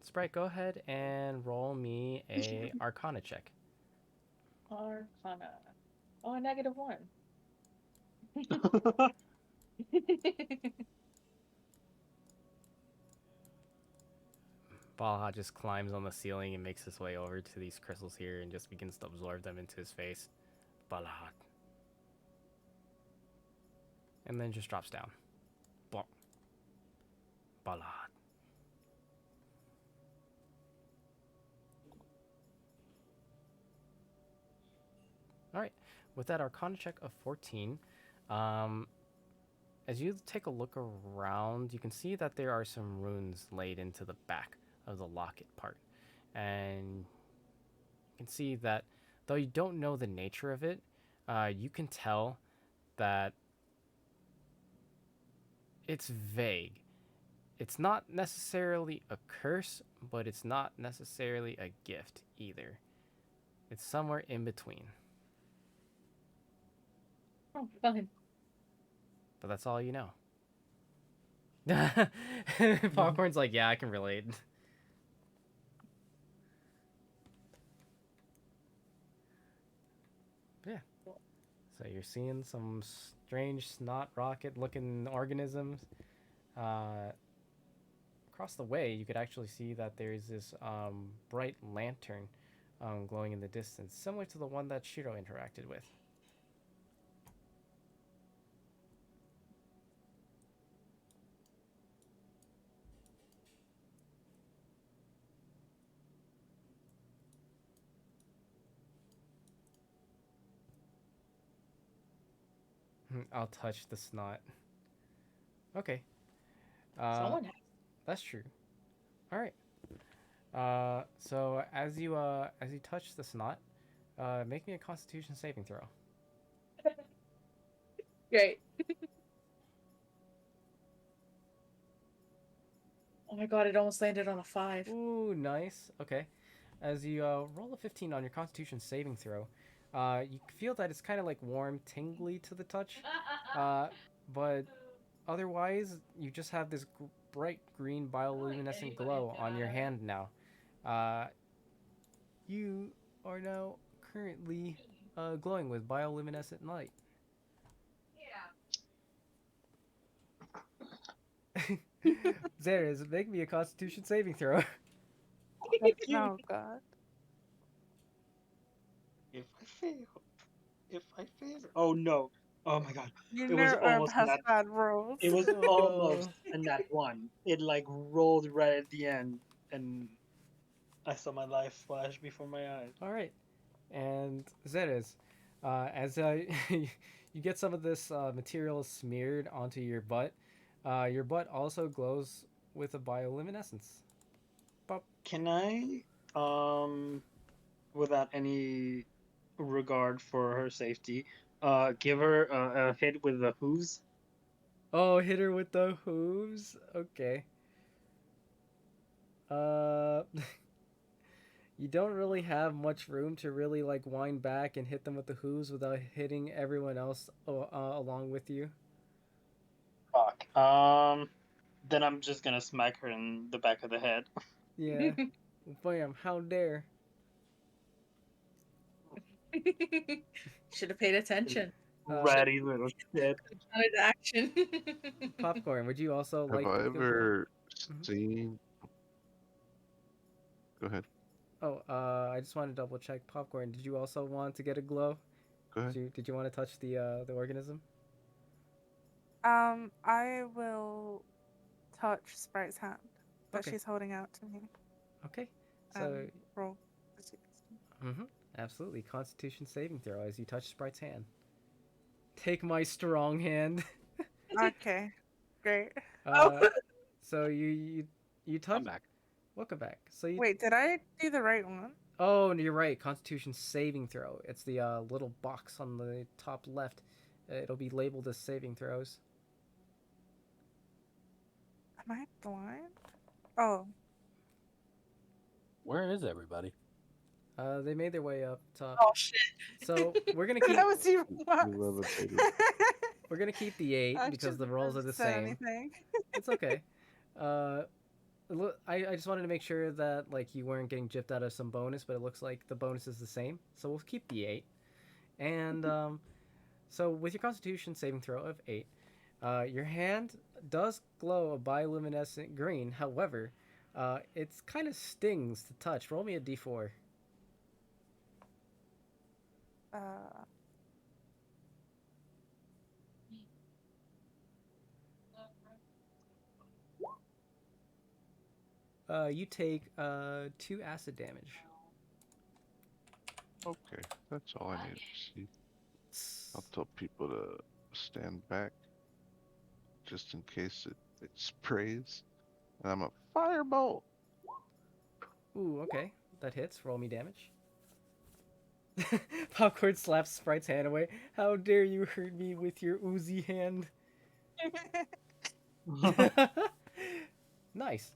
Sprite, go ahead and roll me a Arcana check. Arcana. Oh, a -1. Baha just climbs on the ceiling and makes his way over to these crystals here and just begins to absorb them into his face. Balahat. And then just drops down. Bonk. Balahat. Alright, with that Arcana check of 14, as you take a look around, you can see that there are some runes laid into the back of the locket part. And you can see that, though you don't know the nature of it, you can tell that it's vague. It's not necessarily a curse, but it's not necessarily a gift either. It's somewhere in between. Oh, fun. But that's all you know. Popcorn's like, yeah, I can relate. Yeah. So you're seeing some strange snot rocket looking organisms. Across the way, you could actually see that there's this bright lantern glowing in the distance, similar to the one that Shiro interacted with. I'll touch the snot. Okay. Someone has. That's true. All right. So as you touch the snot, make me a Constitution saving throw. Great. Oh my god, it almost landed on a 5. Ooh, nice. Okay. As you roll a 15 on your Constitution saving throw, you feel that it's kind of like warm, tingly to the touch, but otherwise you just have this bright green bioluminescent glow on your hand now. You are now currently glowing with bioluminescent light. Zeres, make me a Constitution saving throw. Oh god. If I fail, oh no, oh my god, You it know was Herb almost has that. bad rules. It was Oh. almost a nat one. It like rolled right at the end, and I saw my life flash before my eyes. All right, and Zeres, as you get some of this material smeared onto your butt also glows with a bioluminescence. Pop. Can I, without any regard for her safety, give her a hit with the hooves? Oh, hit her with the hooves. Okay. You don't really have much room to really like wind back and hit them with the hooves without hitting everyone else along with you. Fuck. Then I'm just gonna smack her in the back of the head. Yeah. Bam! How dare! Should have paid attention. Ratty little shit. Wanted action. Popcorn. Would you also Have like? I to go for- ever Mhm. seen? Go ahead. Oh, I just want to double check. Popcorn, did you also want to get a glow? Go ahead. Did you want to touch the organism? I will touch Sprite's hand that Okay. she's holding out to me Okay. So, and roll. mm-hmm, absolutely. Constitution saving throw as you touch Sprite's hand. Take my strong hand. Okay, great. Uh, so you touch. I'm back. Welcome back. So you. Wait, did I do the right one? Oh, you're right. Constitution saving throw. It's the little box on the top left. It'll be labeled as saving throws. Am I blind? Oh, Where is everybody? They made their way up top. Oh shit. So we're gonna keep that was even You worse. levitated. we're gonna keep the 8 I because the shouldn't rolls are have the said same. anything. It's okay. Uh, I just wanted to make sure that like you weren't getting gypped out of some bonus, but it looks like the bonus is the same. So we'll keep the 8. And so with your Constitution saving throw of 8, your hand does glow a bioluminescent green. However, it's kind of stings to touch. Roll me a d4. Uh, You take 2 acid damage. Okay, that's all I need to see. I'll tell people to stand back just in case it sprays. And I'm a firebolt. Ooh, okay. That hits. Roll me damage. Popcorn slaps Sprite's hand away. How dare you hurt me with your oozy hand? Nice.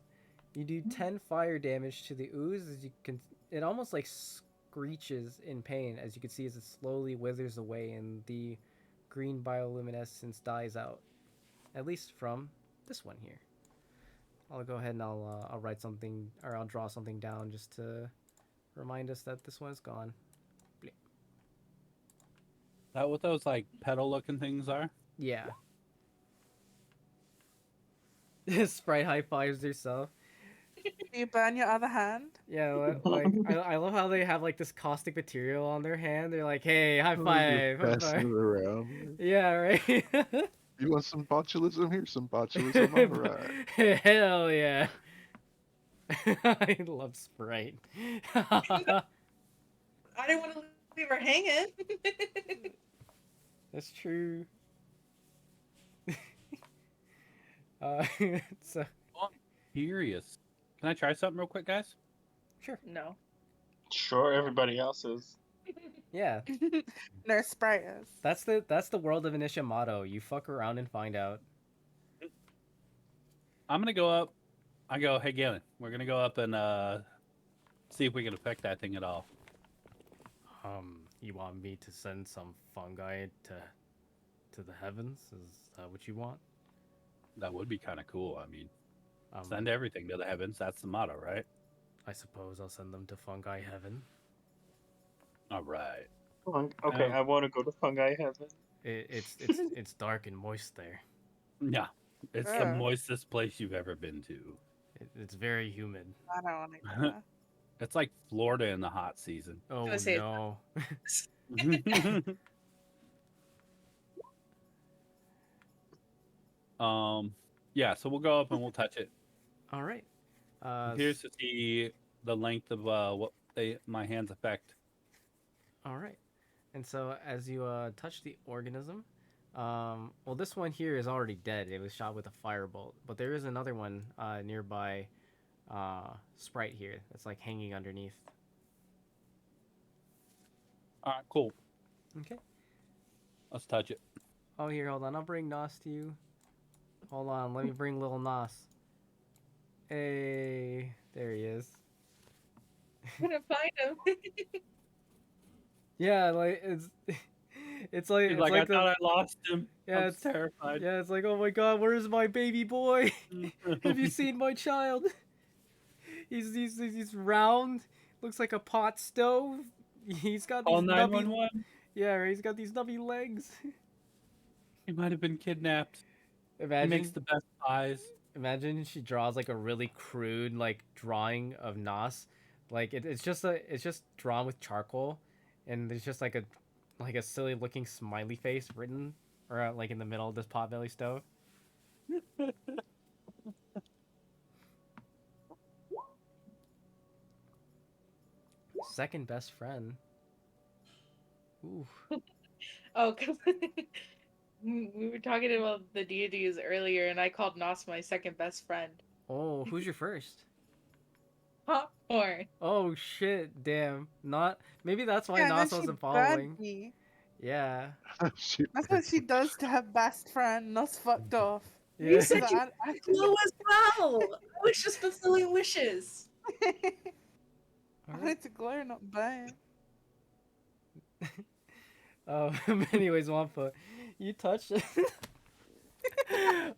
You do 10 fire damage to the ooze as you can. It almost like screeches in pain as you can see as it slowly withers away and the green bioluminescence dies out. At least from this one here. I'll go ahead and I'll write something or I'll draw something down just to remind us that this one's gone. That what those like petal looking things are? Yeah. Sprite high fives herself. you burn your other hand? Yeah, like I love how they have like this caustic material on their hand. They're like, "Hey, high Just five, high passing five." it around. Yeah, right. You want some botulism? Here's some botulism. All right. Hell yeah. I love Sprite. I didn't want to leave her hanging. That's true. uh, so Curious. Can I try something real quick, guys? sure. No. Sure, everybody else is. Yeah, No, Sprite is. that's the world of Initia motto. You fuck around and find out. I'm gonna go up. I go, hey Galen, we're gonna go up and see if we can affect that thing at all. You want me to send some fungi to the heavens? Is that what you want? That would be kind of cool. I mean, Um, send everything to the heavens. That's the motto, right? I suppose I'll send them to fungi heaven. All right. Okay, Um, I want to go to fungi heaven. It's dark and moist there. Yeah, it's the Yeah. moistest place you've ever been to. It's very humid. I don't want to go there. It's like Florida in the hot season. Oh gonna say it's no. Yeah. So we'll go up and we'll touch it. All right. I'm curious to see the length of what my hands affect. All right. And so as you touch the organism, well, this one here is already dead. It was shot with a firebolt, but there is another one nearby Sprite here that's like hanging underneath. All right, cool. Okay. Let's touch it. Oh, here, hold on. I'll bring Nos to you. Hold on. Let me bring little Nos. Hey, there he is. I'm gonna find him. Yeah, like it's like He's it's like, like I the thought I lost him. yeah, I'm it's terrified. yeah, it's like oh my god, where's my baby boy? Have you seen my child? He's round, looks like a pot stove. He's got these Call nubby 911. yeah, right, he's got these nubby legs. He might have been kidnapped. He Imagine makes the best pies. imagine she draws like a really crude like drawing of Nas, Like it's just drawn with charcoal, and there's just like a silly looking smiley face written or like in the middle of this potbelly stove. Second best friend. Ooh. Oh, 'cause we were talking about the deities earlier, and I called Nos my second best friend. Oh, who's your first? Popcorn. Oh shit! Damn. Not. Maybe that's why Yeah, and then Nas she wasn't burned following. me. Yeah. She That's what she does to her best friend. Nos fucked off. You Yeah. said you I flew as well. I was just fulfilling wishes. I wanted to glow, not burn. Oh, anyways, Wampa, you touched.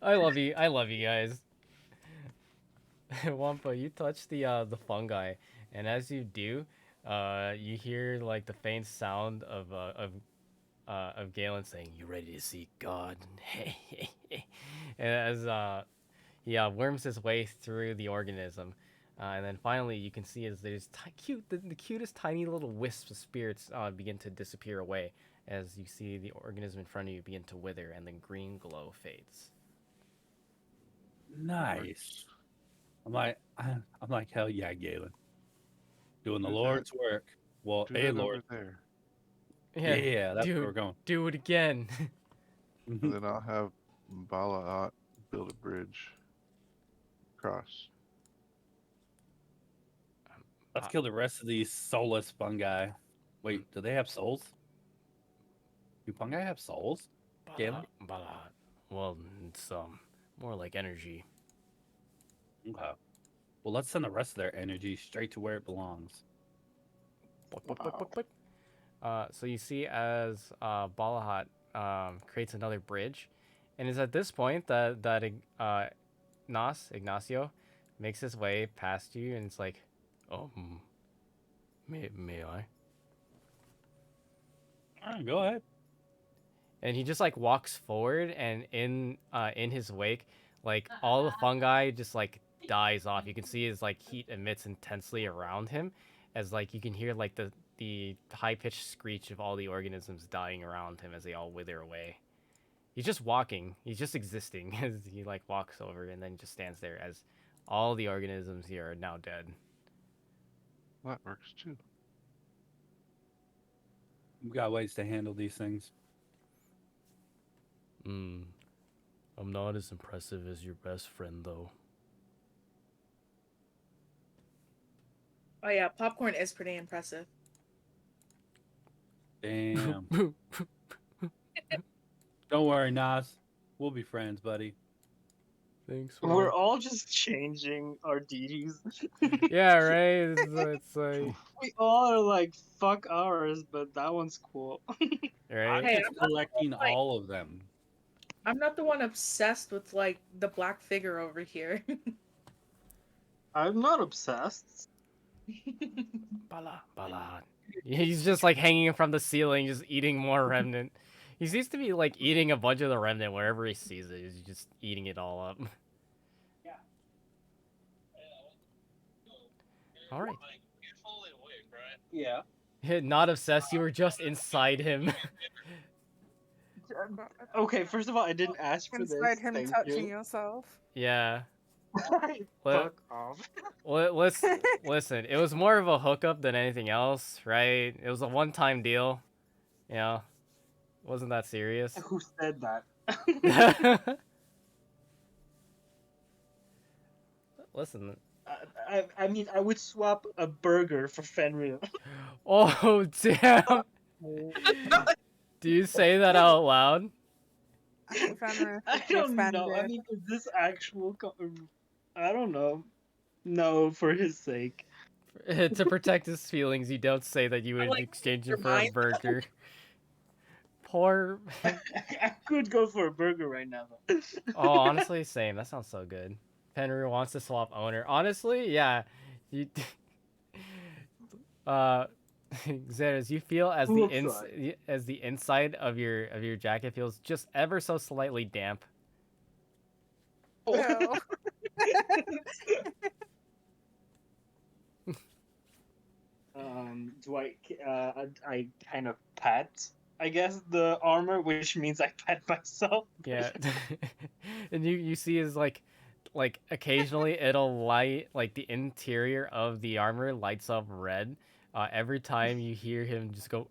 I love you. I love you guys. Wampa, you touch the fungi, and as you do, you hear like the faint sound of Galen saying, "You ready to see God?" And as he worms his way through the organism, and then finally you can see as there's the cutest tiny little wisps of spirits begin to disappear away as you see the organism in front of you begin to wither, and the green glow fades. Nice. I'm like, hell yeah, Galen. Doing the Do that. Lord's work. Well, Do a that Lord. over there. Yeah, that's where dude, we're going. do it again. And then I'll have Bala'at build a bridge across. Let's kill the rest of these soulless fungi. Wait, do they have souls? Do fungi have souls? Galen? Well, it's more like energy. Okay. Well, let's send the rest of their energy straight to where it belongs. So you see as Balahat creates another bridge, and it's at this point that Ignacio makes his way past you, and it's like, oh, may I? All right, go ahead. And he just like walks forward, and in his wake, like all the fungi just like dies off. You can see his like heat emits intensely around him, as like you can hear like the high pitched screech of all the organisms dying around him as they all wither away. He's just walking. He's just existing as he like walks over and then just stands there as all the organisms here are now dead. That works too. We've got ways to handle these things. I'm not as impressive as your best friend though. Oh yeah, popcorn is pretty impressive. Damn. Don't worry, Nas. We'll be friends, buddy. Thanks. We're all just changing our deities. Yeah, right. It's like We all are like, fuck ours, but that one's cool. right. I'm Hey, just I'm not collecting like- all of them. I'm not the one obsessed with like the black figure over here. I'm not obsessed. Bala. He's just like hanging from the ceiling, just eating more remnant. He seems to be like eating a bunch of the remnant wherever he sees it. He's just eating it all up. All right. Yeah. Not obsessed. You were just inside him. Okay, first of all, I didn't ask for this. Inside him Thank touching you. yourself. Yeah. Fuck off. Let's listen. It was more of a hookup than anything else, right? It was a one-time deal. You know, it wasn't that serious. Who said that? Listen. I mean, I would swap a burger for Fenrir. Oh damn! Do you say that out loud? I think Fenrir I would be don't know. I offended. mean, is this actual? I don't know. No, for his sake. To protect his feelings, you don't say that you would like, exchange your him for a mind. burger. Poor. I could go for a burger right now. Though. Oh, honestly, same. That sounds so good. Fenrir wants to swap owner. Honestly, yeah. You. Xeris, you feel as We'll as the inside of your jacket feels just ever so slightly damp. Ew. Do I kind of pat, I guess, the armor, which means I pat myself. Yeah. And you see is like occasionally it'll light like the interior of the armor lights up red. Every time you hear him just go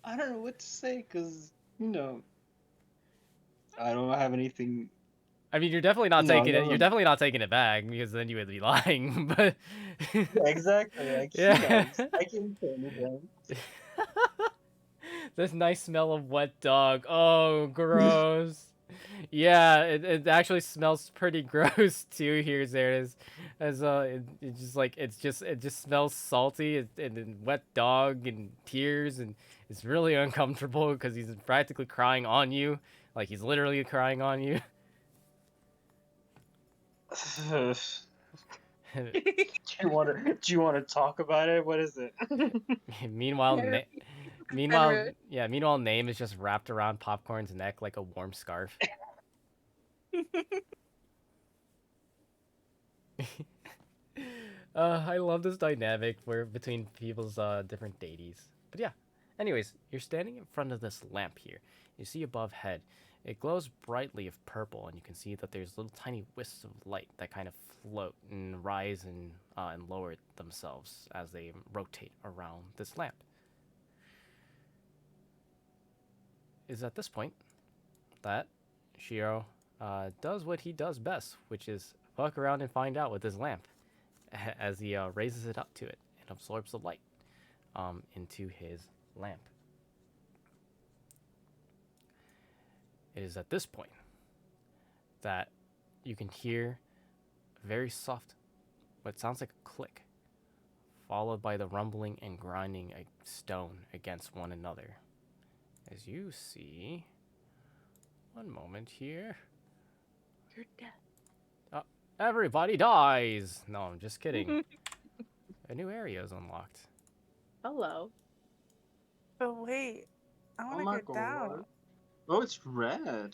I don't know what to say because I don't have anything. I mean, you're definitely not No, taking it. You're never. definitely not taking it back because then you would be lying. But Yeah, exactly. Like he yeah, knows. I can tell him. this nice smell of wet dog. Oh, gross. Yeah, it actually smells pretty gross too. Here, there is, as it just like it just smells salty and wet dog and tears and it's really uncomfortable because he's practically crying on you, like he's literally crying on you. Do you want to talk about it? What is it? Meanwhile, Henry, meanwhile, Henry. yeah, meanwhile, Name is just wrapped around Popcorn's neck like a warm scarf. I love this dynamic where between people's different deities. But yeah, anyways, you're standing in front of this lamp here. You see above head, it glows brightly of purple, and you can see that there's little tiny wisps of light that kind of float and rise and lower themselves as they rotate around this lamp. Is at this point that Shiro does what he does best, which is fuck around and find out with this lamp as he raises it up to it and absorbs the light into his lamp. It is at this point that you can hear very soft, what sounds like a click, followed by the rumbling and grinding a stone against one another. As you see, one moment here. You're dead. Everybody dies! No, I'm just kidding. A new area is unlocked. Hello. But wait, I Oh want my to go down. god. Oh, it's red.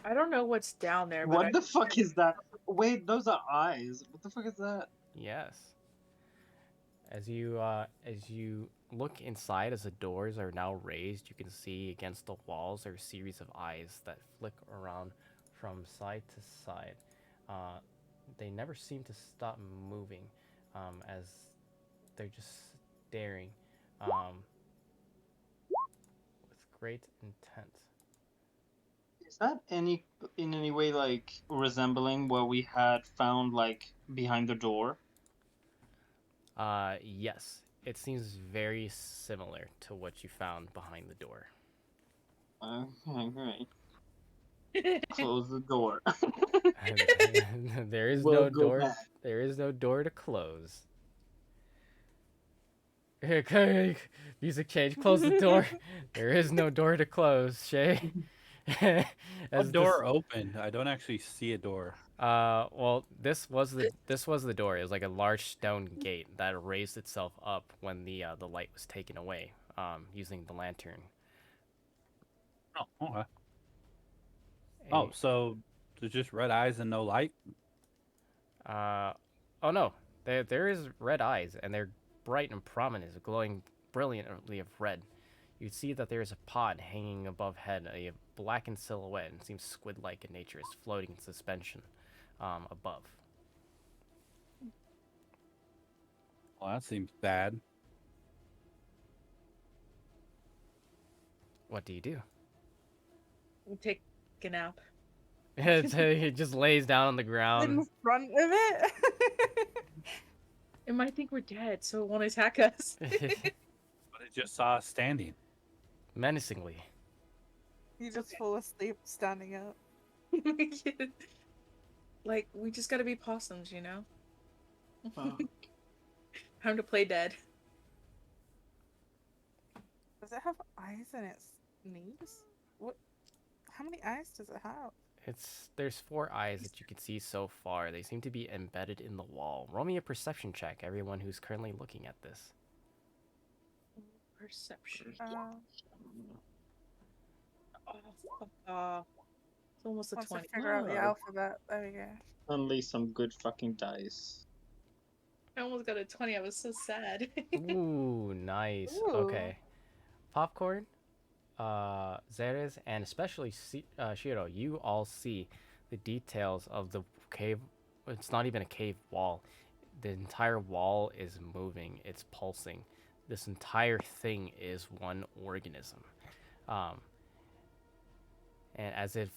I don't know what's down there, but What the fuck is that? Wait, those are eyes. What the fuck is that? Yes. As you look inside, as the doors are now raised, you can see against the walls are a series of eyes that flick around from side to side. They never seem to stop moving, as they're just staring, with great intent. Is that in any way like resembling what we had found like behind the door? Yes, it seems very similar to what you found behind the door. Okay, great. Close the door. There is We'll no go door. back. There is no door to close. Music change. Close the door. There is no door to close, Shay. A As door opened. I don't actually see a door. well, this was the door. It was like a large stone gate that raised itself up when the light was taken away, using the lantern. Oh, okay. Oh, so there's just red eyes and no light? Oh no, there is red eyes, and they're bright and prominent, glowing brilliantly of red. You see that there is a pod hanging above head, a blackened silhouette, and seems squid-like in nature, is floating in suspension above. Well, that seems bad. What do you do? Take a nap. It just lays down on the In ground. front of it. It might think we're dead, so it won't attack us. But it just saw us standing. Menacingly. You just fall asleep standing up. Like, we just gotta be possums, you know? Oh. Time to play dead. Does it have eyes in its knees? What? How many eyes does it have? There's 4 eyes that you can see so far. They seem to be embedded in the wall. Roll me a perception check, everyone who's currently looking at this. Perception. Uh, It's almost a Once I 20. figure out the Oh. alphabet, there we go. Only some good fucking dice. I almost got a 20. I was so sad. Ooh, nice. Ooh. Okay. Popcorn, Zeres, and especially Shiro, you all see the details of the cave. It's not even a cave wall. The entire wall is moving. It's pulsing. This entire thing is one organism. Um, and as it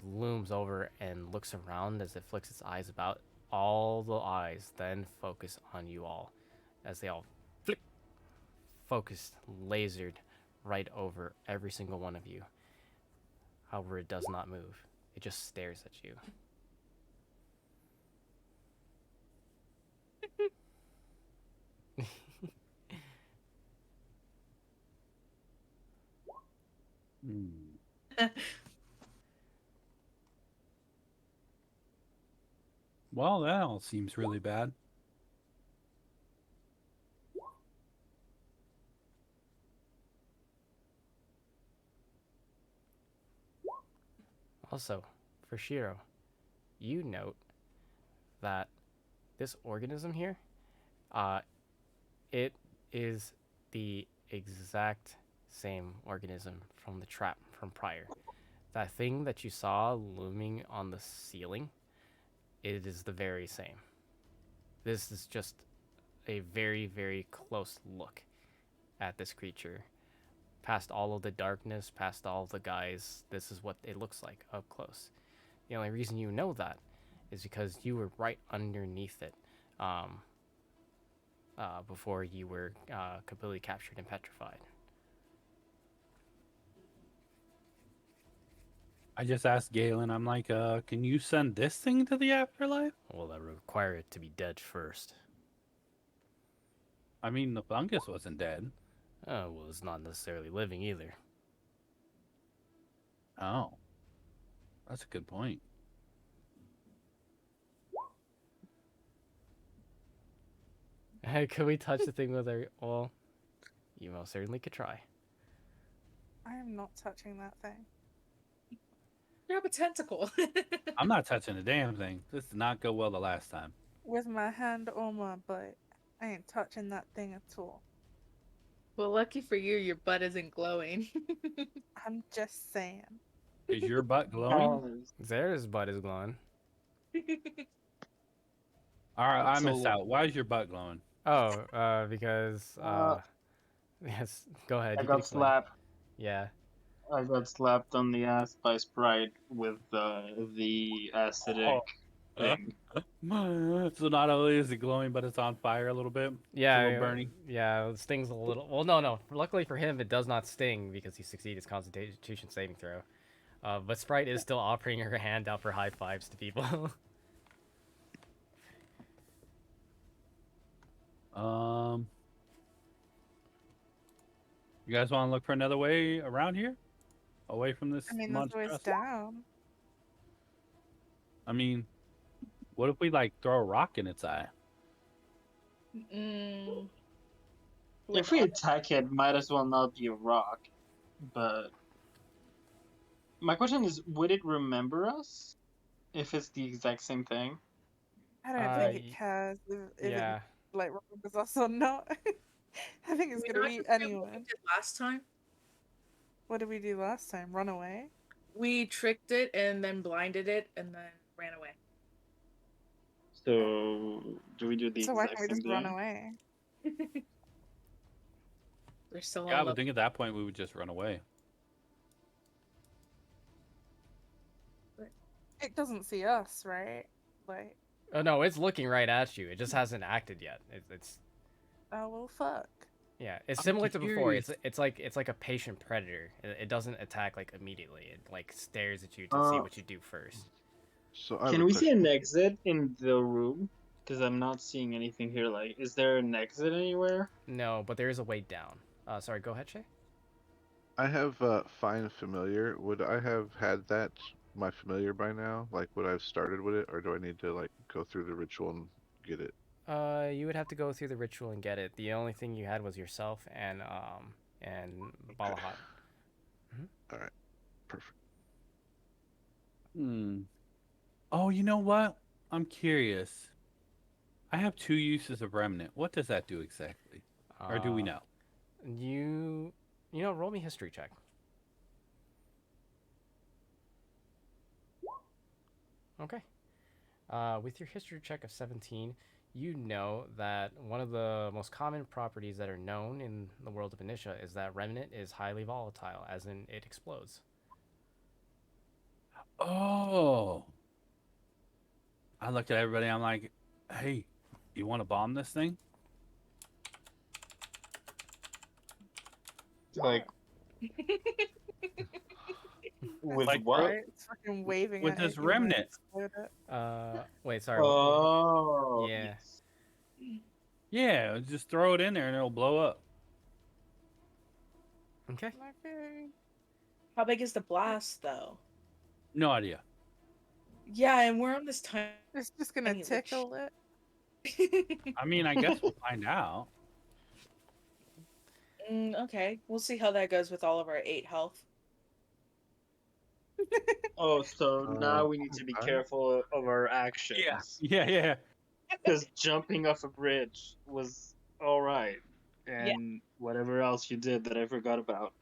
looms over and looks around, as it flicks its eyes about, all the eyes then focus on you all, as they all flick, focused, lasered right over every single one of you. However, it does not move. It just stares at you. Hmm. Well, that all seems really bad. Also, for Shiro, you note that this organism here, uh, it is the exact same organism from the trap from prior. That thing that you saw looming on the ceiling, it is the very same. This is just a very, very close look at this creature. Past all of the darkness, past all of the guys, this is what it looks like up close. The only reason you know that is because you were right underneath it um, before you were completely captured and petrified. I just asked Galen, I'm like, can you send this thing to the afterlife? Well, that would require it to be dead first. I mean, the fungus wasn't dead. Well, it's not necessarily living either. Oh, that's a good point. Could we touch the thing with our... Well, you most certainly could try. I am not touching that thing. Grab a tentacle. I'm not touching a damn thing. This did not go well the last time. With my hand or my butt. I ain't touching that thing at all. Well, lucky for you, your butt isn't glowing. I'm just saying. Is your butt glowing? Zara's butt is glowing. All right, I That's missed so- out. Why is your butt glowing? Oh, because... yes, go ahead. I You can got explain. slapped. Yeah. I got slapped on the ass by Sprite with the acidic thing. So not only is it glowing, but it's on fire a little bit. Yeah, It's a little burning. yeah, it stings a little. Well, no. Luckily for him, it does not sting because he succeeded his Constitution saving throw. But Sprite is still offering her hand out for high fives to people. You guys want to look for another way around here, away from this I mean, there's always monstrosity? down. I mean, what if we like throw a rock in its eye? Mm. If we attack it, might as well not be a rock. But my question is, would it remember us if it's the exact same thing? I don't think it cares if yeah. it like remembers us or not. I think it's We gonna not eat just did what anyone. we did last time. What did we do last time? Run away? We tricked it and then blinded it and then ran away. So do we do the So why exact can't we same just run thing? away? They're still Yeah, I all would up. think at that point we would just run away. It doesn't see us, right? Like, Oh no, it's looking right at you. It just hasn't acted yet. It's oh well, fuck. yeah. It's I'm similar to before. curious. It's like a patient predator. It doesn't attack like immediately. It like stares at you to see what you do first. So I have Can a we see question. an exit in the room? Because I'm not seeing anything here. Like, is there an exit anywhere? No, but there is a way down. Sorry, go ahead, Shay. I have find familiar. Would I have had that my familiar by now? Like, would I have started with it, or do I need to like go through the ritual and get it? You would have to go through the ritual and get it. The only thing you had was yourself and Balahat. All right, perfect. Hmm. Oh, you know what? I'm curious. I have 2 uses of remnant. What does that do exactly? Or do we Uh, know? you, roll me history check. Okay. With your history check of 17, you know that one of the most common properties that are known in the world of Initia is that remnant is highly volatile, as in it explodes. Oh. I look at everybody. I'm like, hey, you want to bomb this thing? Like with That's Like, what? right. It's fucking waving with it this at you might remnant. explode it. Wait, sorry. Oh, Yeah. yes. Yeah, just throw it in there and it'll blow up. Okay. Okay. How big is the blast, though? No idea. Yeah, and we're on this tiny It's just gonna little tickle it. I mean, I guess we'll find out. Okay, we'll see how that goes with all of our 8 health. Oh, so now we need to be Okay. careful of our Yeah. actions. Yeah. Because jumping off a bridge was alright. Yeah. And whatever else you did that I forgot about.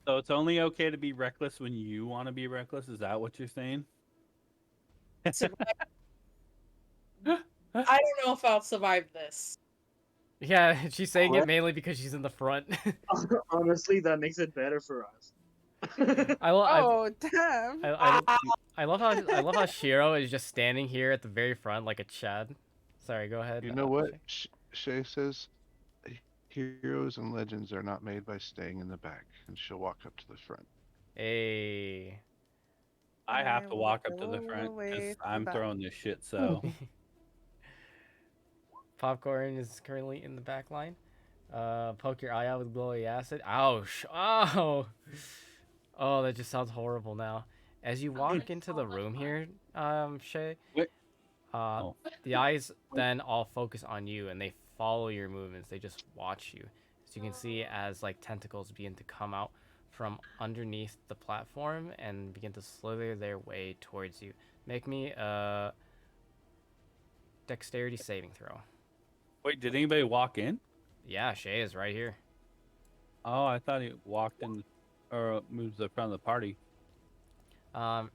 So it's only okay to be reckless when you want to be reckless. Is that what you're saying? Survive. I don't know if I'll survive this. Yeah, she's saying it mainly because she's in the front. Honestly, that makes it better for us. I, lo- I, Oh damn! I, I love how Shiro is just standing here at the very front like a Chad. Sorry, go ahead. You know what? Shay. Shay says heroes and legends are not made by staying in the back, and she'll walk up to the front. Hey. I have to will walk up to the go front away because to the I'm back. throwing this shit. So Popcorn is currently in the back line. Poke your eye out with glowy acid. Ouch. Oh. Oh, that just sounds horrible now. As you walk into the room here, Shay, wait. uh, Oh, the eyes then all focus on you and they follow your movements. They just watch you. As you can see, as like tentacles begin to come out from underneath the platform and begin to slither their way towards you. Make me a dexterity saving throw. wait. Did anybody walk in? Yeah, Shay is right here. Oh, I thought he walked in or moved to the front of the party. Um,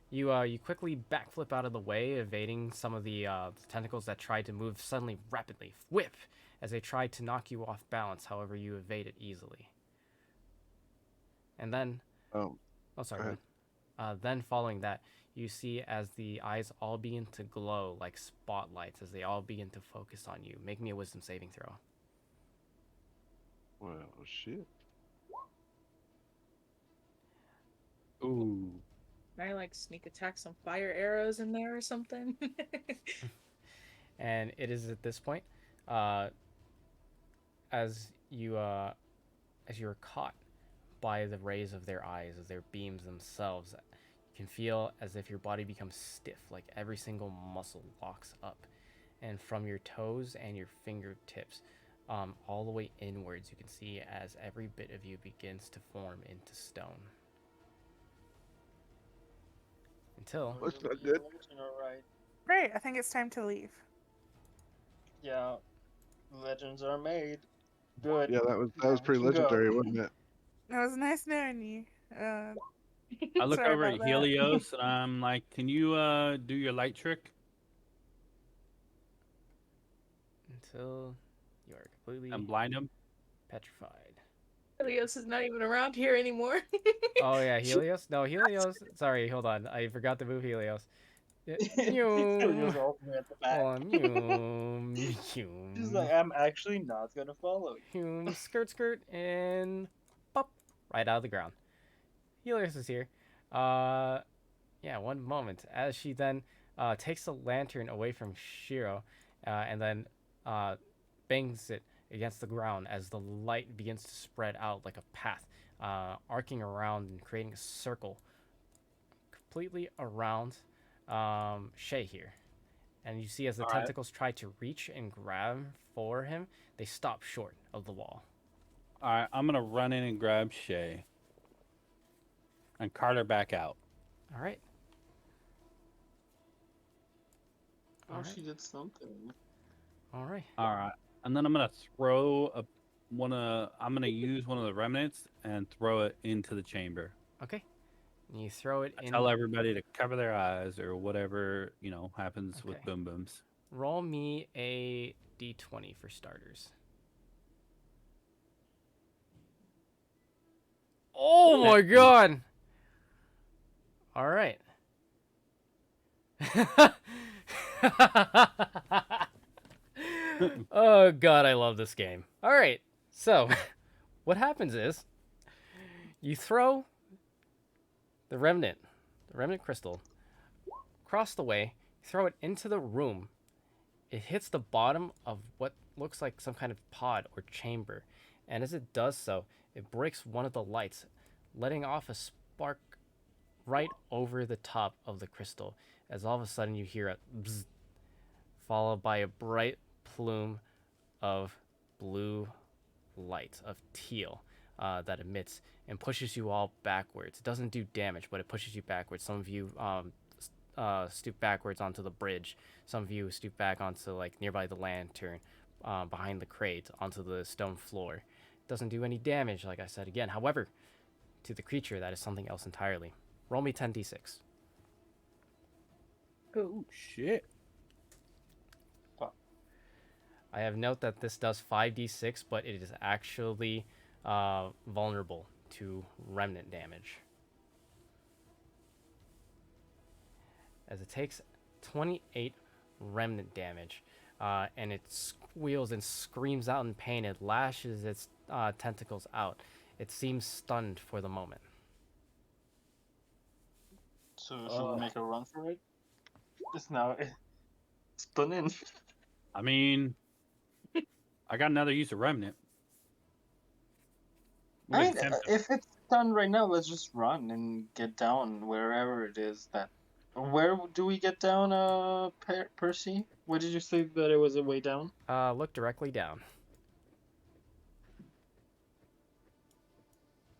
you quickly backflip out of the way, evading some of the tentacles that tried to move suddenly rapidly. Whip as they tried to knock you off balance. However, you evade it easily. And then, Oh, oh sorry, go go ahead. on. Then following that, you see as the eyes all begin to glow like spotlights as they all begin to focus on you. Make me a wisdom saving throw. Well, shit. Ooh. Can I like sneak attack some fire arrows in there or something? And it is at this point, uh, as you're caught by the rays of their eyes, as their beams themselves, you can feel as if your body becomes stiff, like every single muscle locks up, and from your toes and your fingertips, all the way inwards, you can see as every bit of you begins to form into stone. Until That's not good. Alright. Great. I think it's time to leave. Yeah, legends are made. Good. Yeah, that was Now we pretty can go. legendary, wasn't it? It was nice knowing you. I look Sorry over at about that. Helios and I'm like, "Can you do your light trick until you are completely and blind him?" petrified. Helios is not even around here anymore. Oh yeah, Helios? No, Helios. Sorry, hold on. I forgot to move Helios. Helios all the way at the back. Hold on. She's like, I'm actually not gonna follow you. Skirt, skirt, and pop, right out of the ground. Helios is here. Yeah, one moment. As she then takes the lantern away from Shiro, and then bangs it against the ground as the light begins to spread out like a path, arcing around and creating a circle completely around Shay here. And you see as the All right. tentacles try to reach and grab for him, they stop short of the wall. All right, I'm gonna run in and grab Shay and cart her back out. All right. Oh, All right. she did something. All right. All right, and then I'm gonna throw I'm gonna use one of the remnants and throw it into the chamber. Okay. And you throw it I in. tell everybody to cover their eyes or whatever happens with Okay. boom booms. Roll me a d20 for starters. Oh my god! All right. Oh god, I love this game. All right. So, what happens is you throw the remnant crystal across the way, throw it into the room. It hits the bottom of what looks like some kind of pod or chamber, and as it does so, it breaks one of the lights, letting off a spark right over the top of the crystal, as all of a sudden you hear a bzz, followed by a bright plume of blue light, of teal, that emits and pushes you all backwards. It doesn't do damage, but it pushes you backwards. Some of you stoop backwards onto the bridge. Some of you stoop back onto like nearby the lantern, behind the crate, onto the stone floor. It doesn't do any damage, like I said again. However, to the creature, that is something else entirely. Roll me 10d6. Oh shit! I have note that this does 5d6, but it is actually vulnerable to remnant damage. As it takes 28 remnant damage, and it squeals and screams out in pain. It lashes its tentacles out. It seems stunned for the moment. So should we make a run for it? It's now stunning. I mean, I got another use of remnant. We I can mean, attempt it. if it's done right now, let's just run and get down wherever it is that. Where do we get down, Percy? What did you say that it was a way down? Look directly down.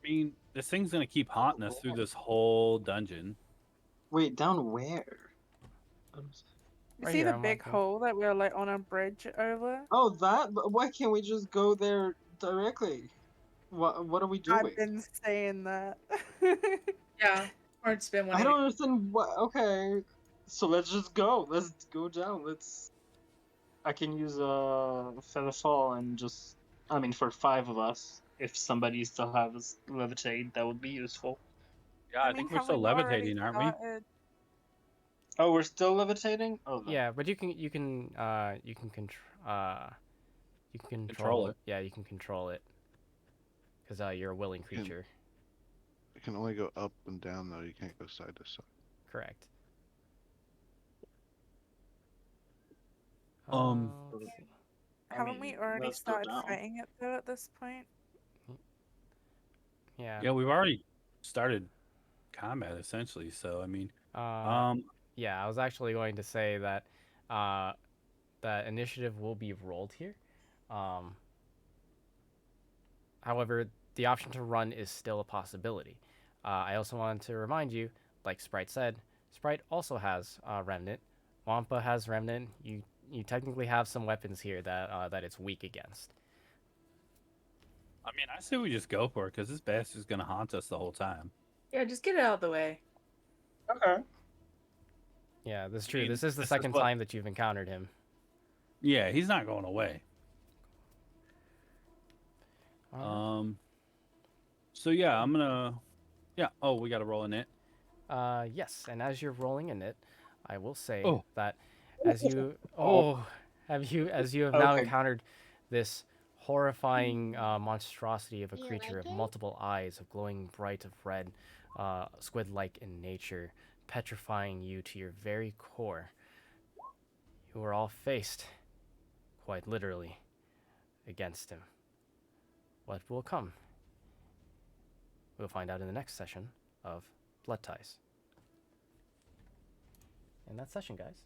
I mean, this thing's gonna keep haunting us through this whole dungeon. Wait, down where? You Right see here, the I'm big marking. hole that we're like on a bridge over? Oh, that? But why can't we just go there directly? What are we doing? I've been saying that. Yeah, Heart's been I wanting don't understand what. Okay, so let's just go. Let's go down. Let's. I can use a feather fall and just. I mean, for 5 of us, if somebody still has levitate, that would be useful. Yeah, I think we're have we still not already levitating, aren't we? started? Oh, we're still levitating. Oh, no. Yeah, but you can control Control it. Yeah, you can control it because you're a willing You can- creature. You can only go up and down though. You can't go side to side. Correct. Um, Let's see. Haven't we already let's go started down. fighting it though at this point? Yeah. Yeah, we've already started combat essentially. So I mean, Yeah, I was actually going to say that that initiative will be rolled here. Um, However, the option to run is still a possibility. I also wanted to remind you, like Sprite said, Sprite also has Remnant. Wampa has Remnant. You technically have some weapons here that it's weak against. I mean, I say we just go for it because this bastard's gonna haunt us the whole time. Yeah, just get it out of the way. Okay. Yeah, that's I true. mean, This is the this is second what- time that you've encountered him. Yeah, he's not going away. Alright. So yeah, I'm gonna. Yeah. Oh, we got to roll in it. Yes, and as you're rolling in it, I will say Oh. that as you as you have now Okay. encountered this horrifying monstrosity of a creature of multiple eyes, of glowing bright of red, squid-like in nature, petrifying you to your very core. You are all faced, quite literally, against him. What will come? We'll find out in the next session of Blood Ties. And that session, guys.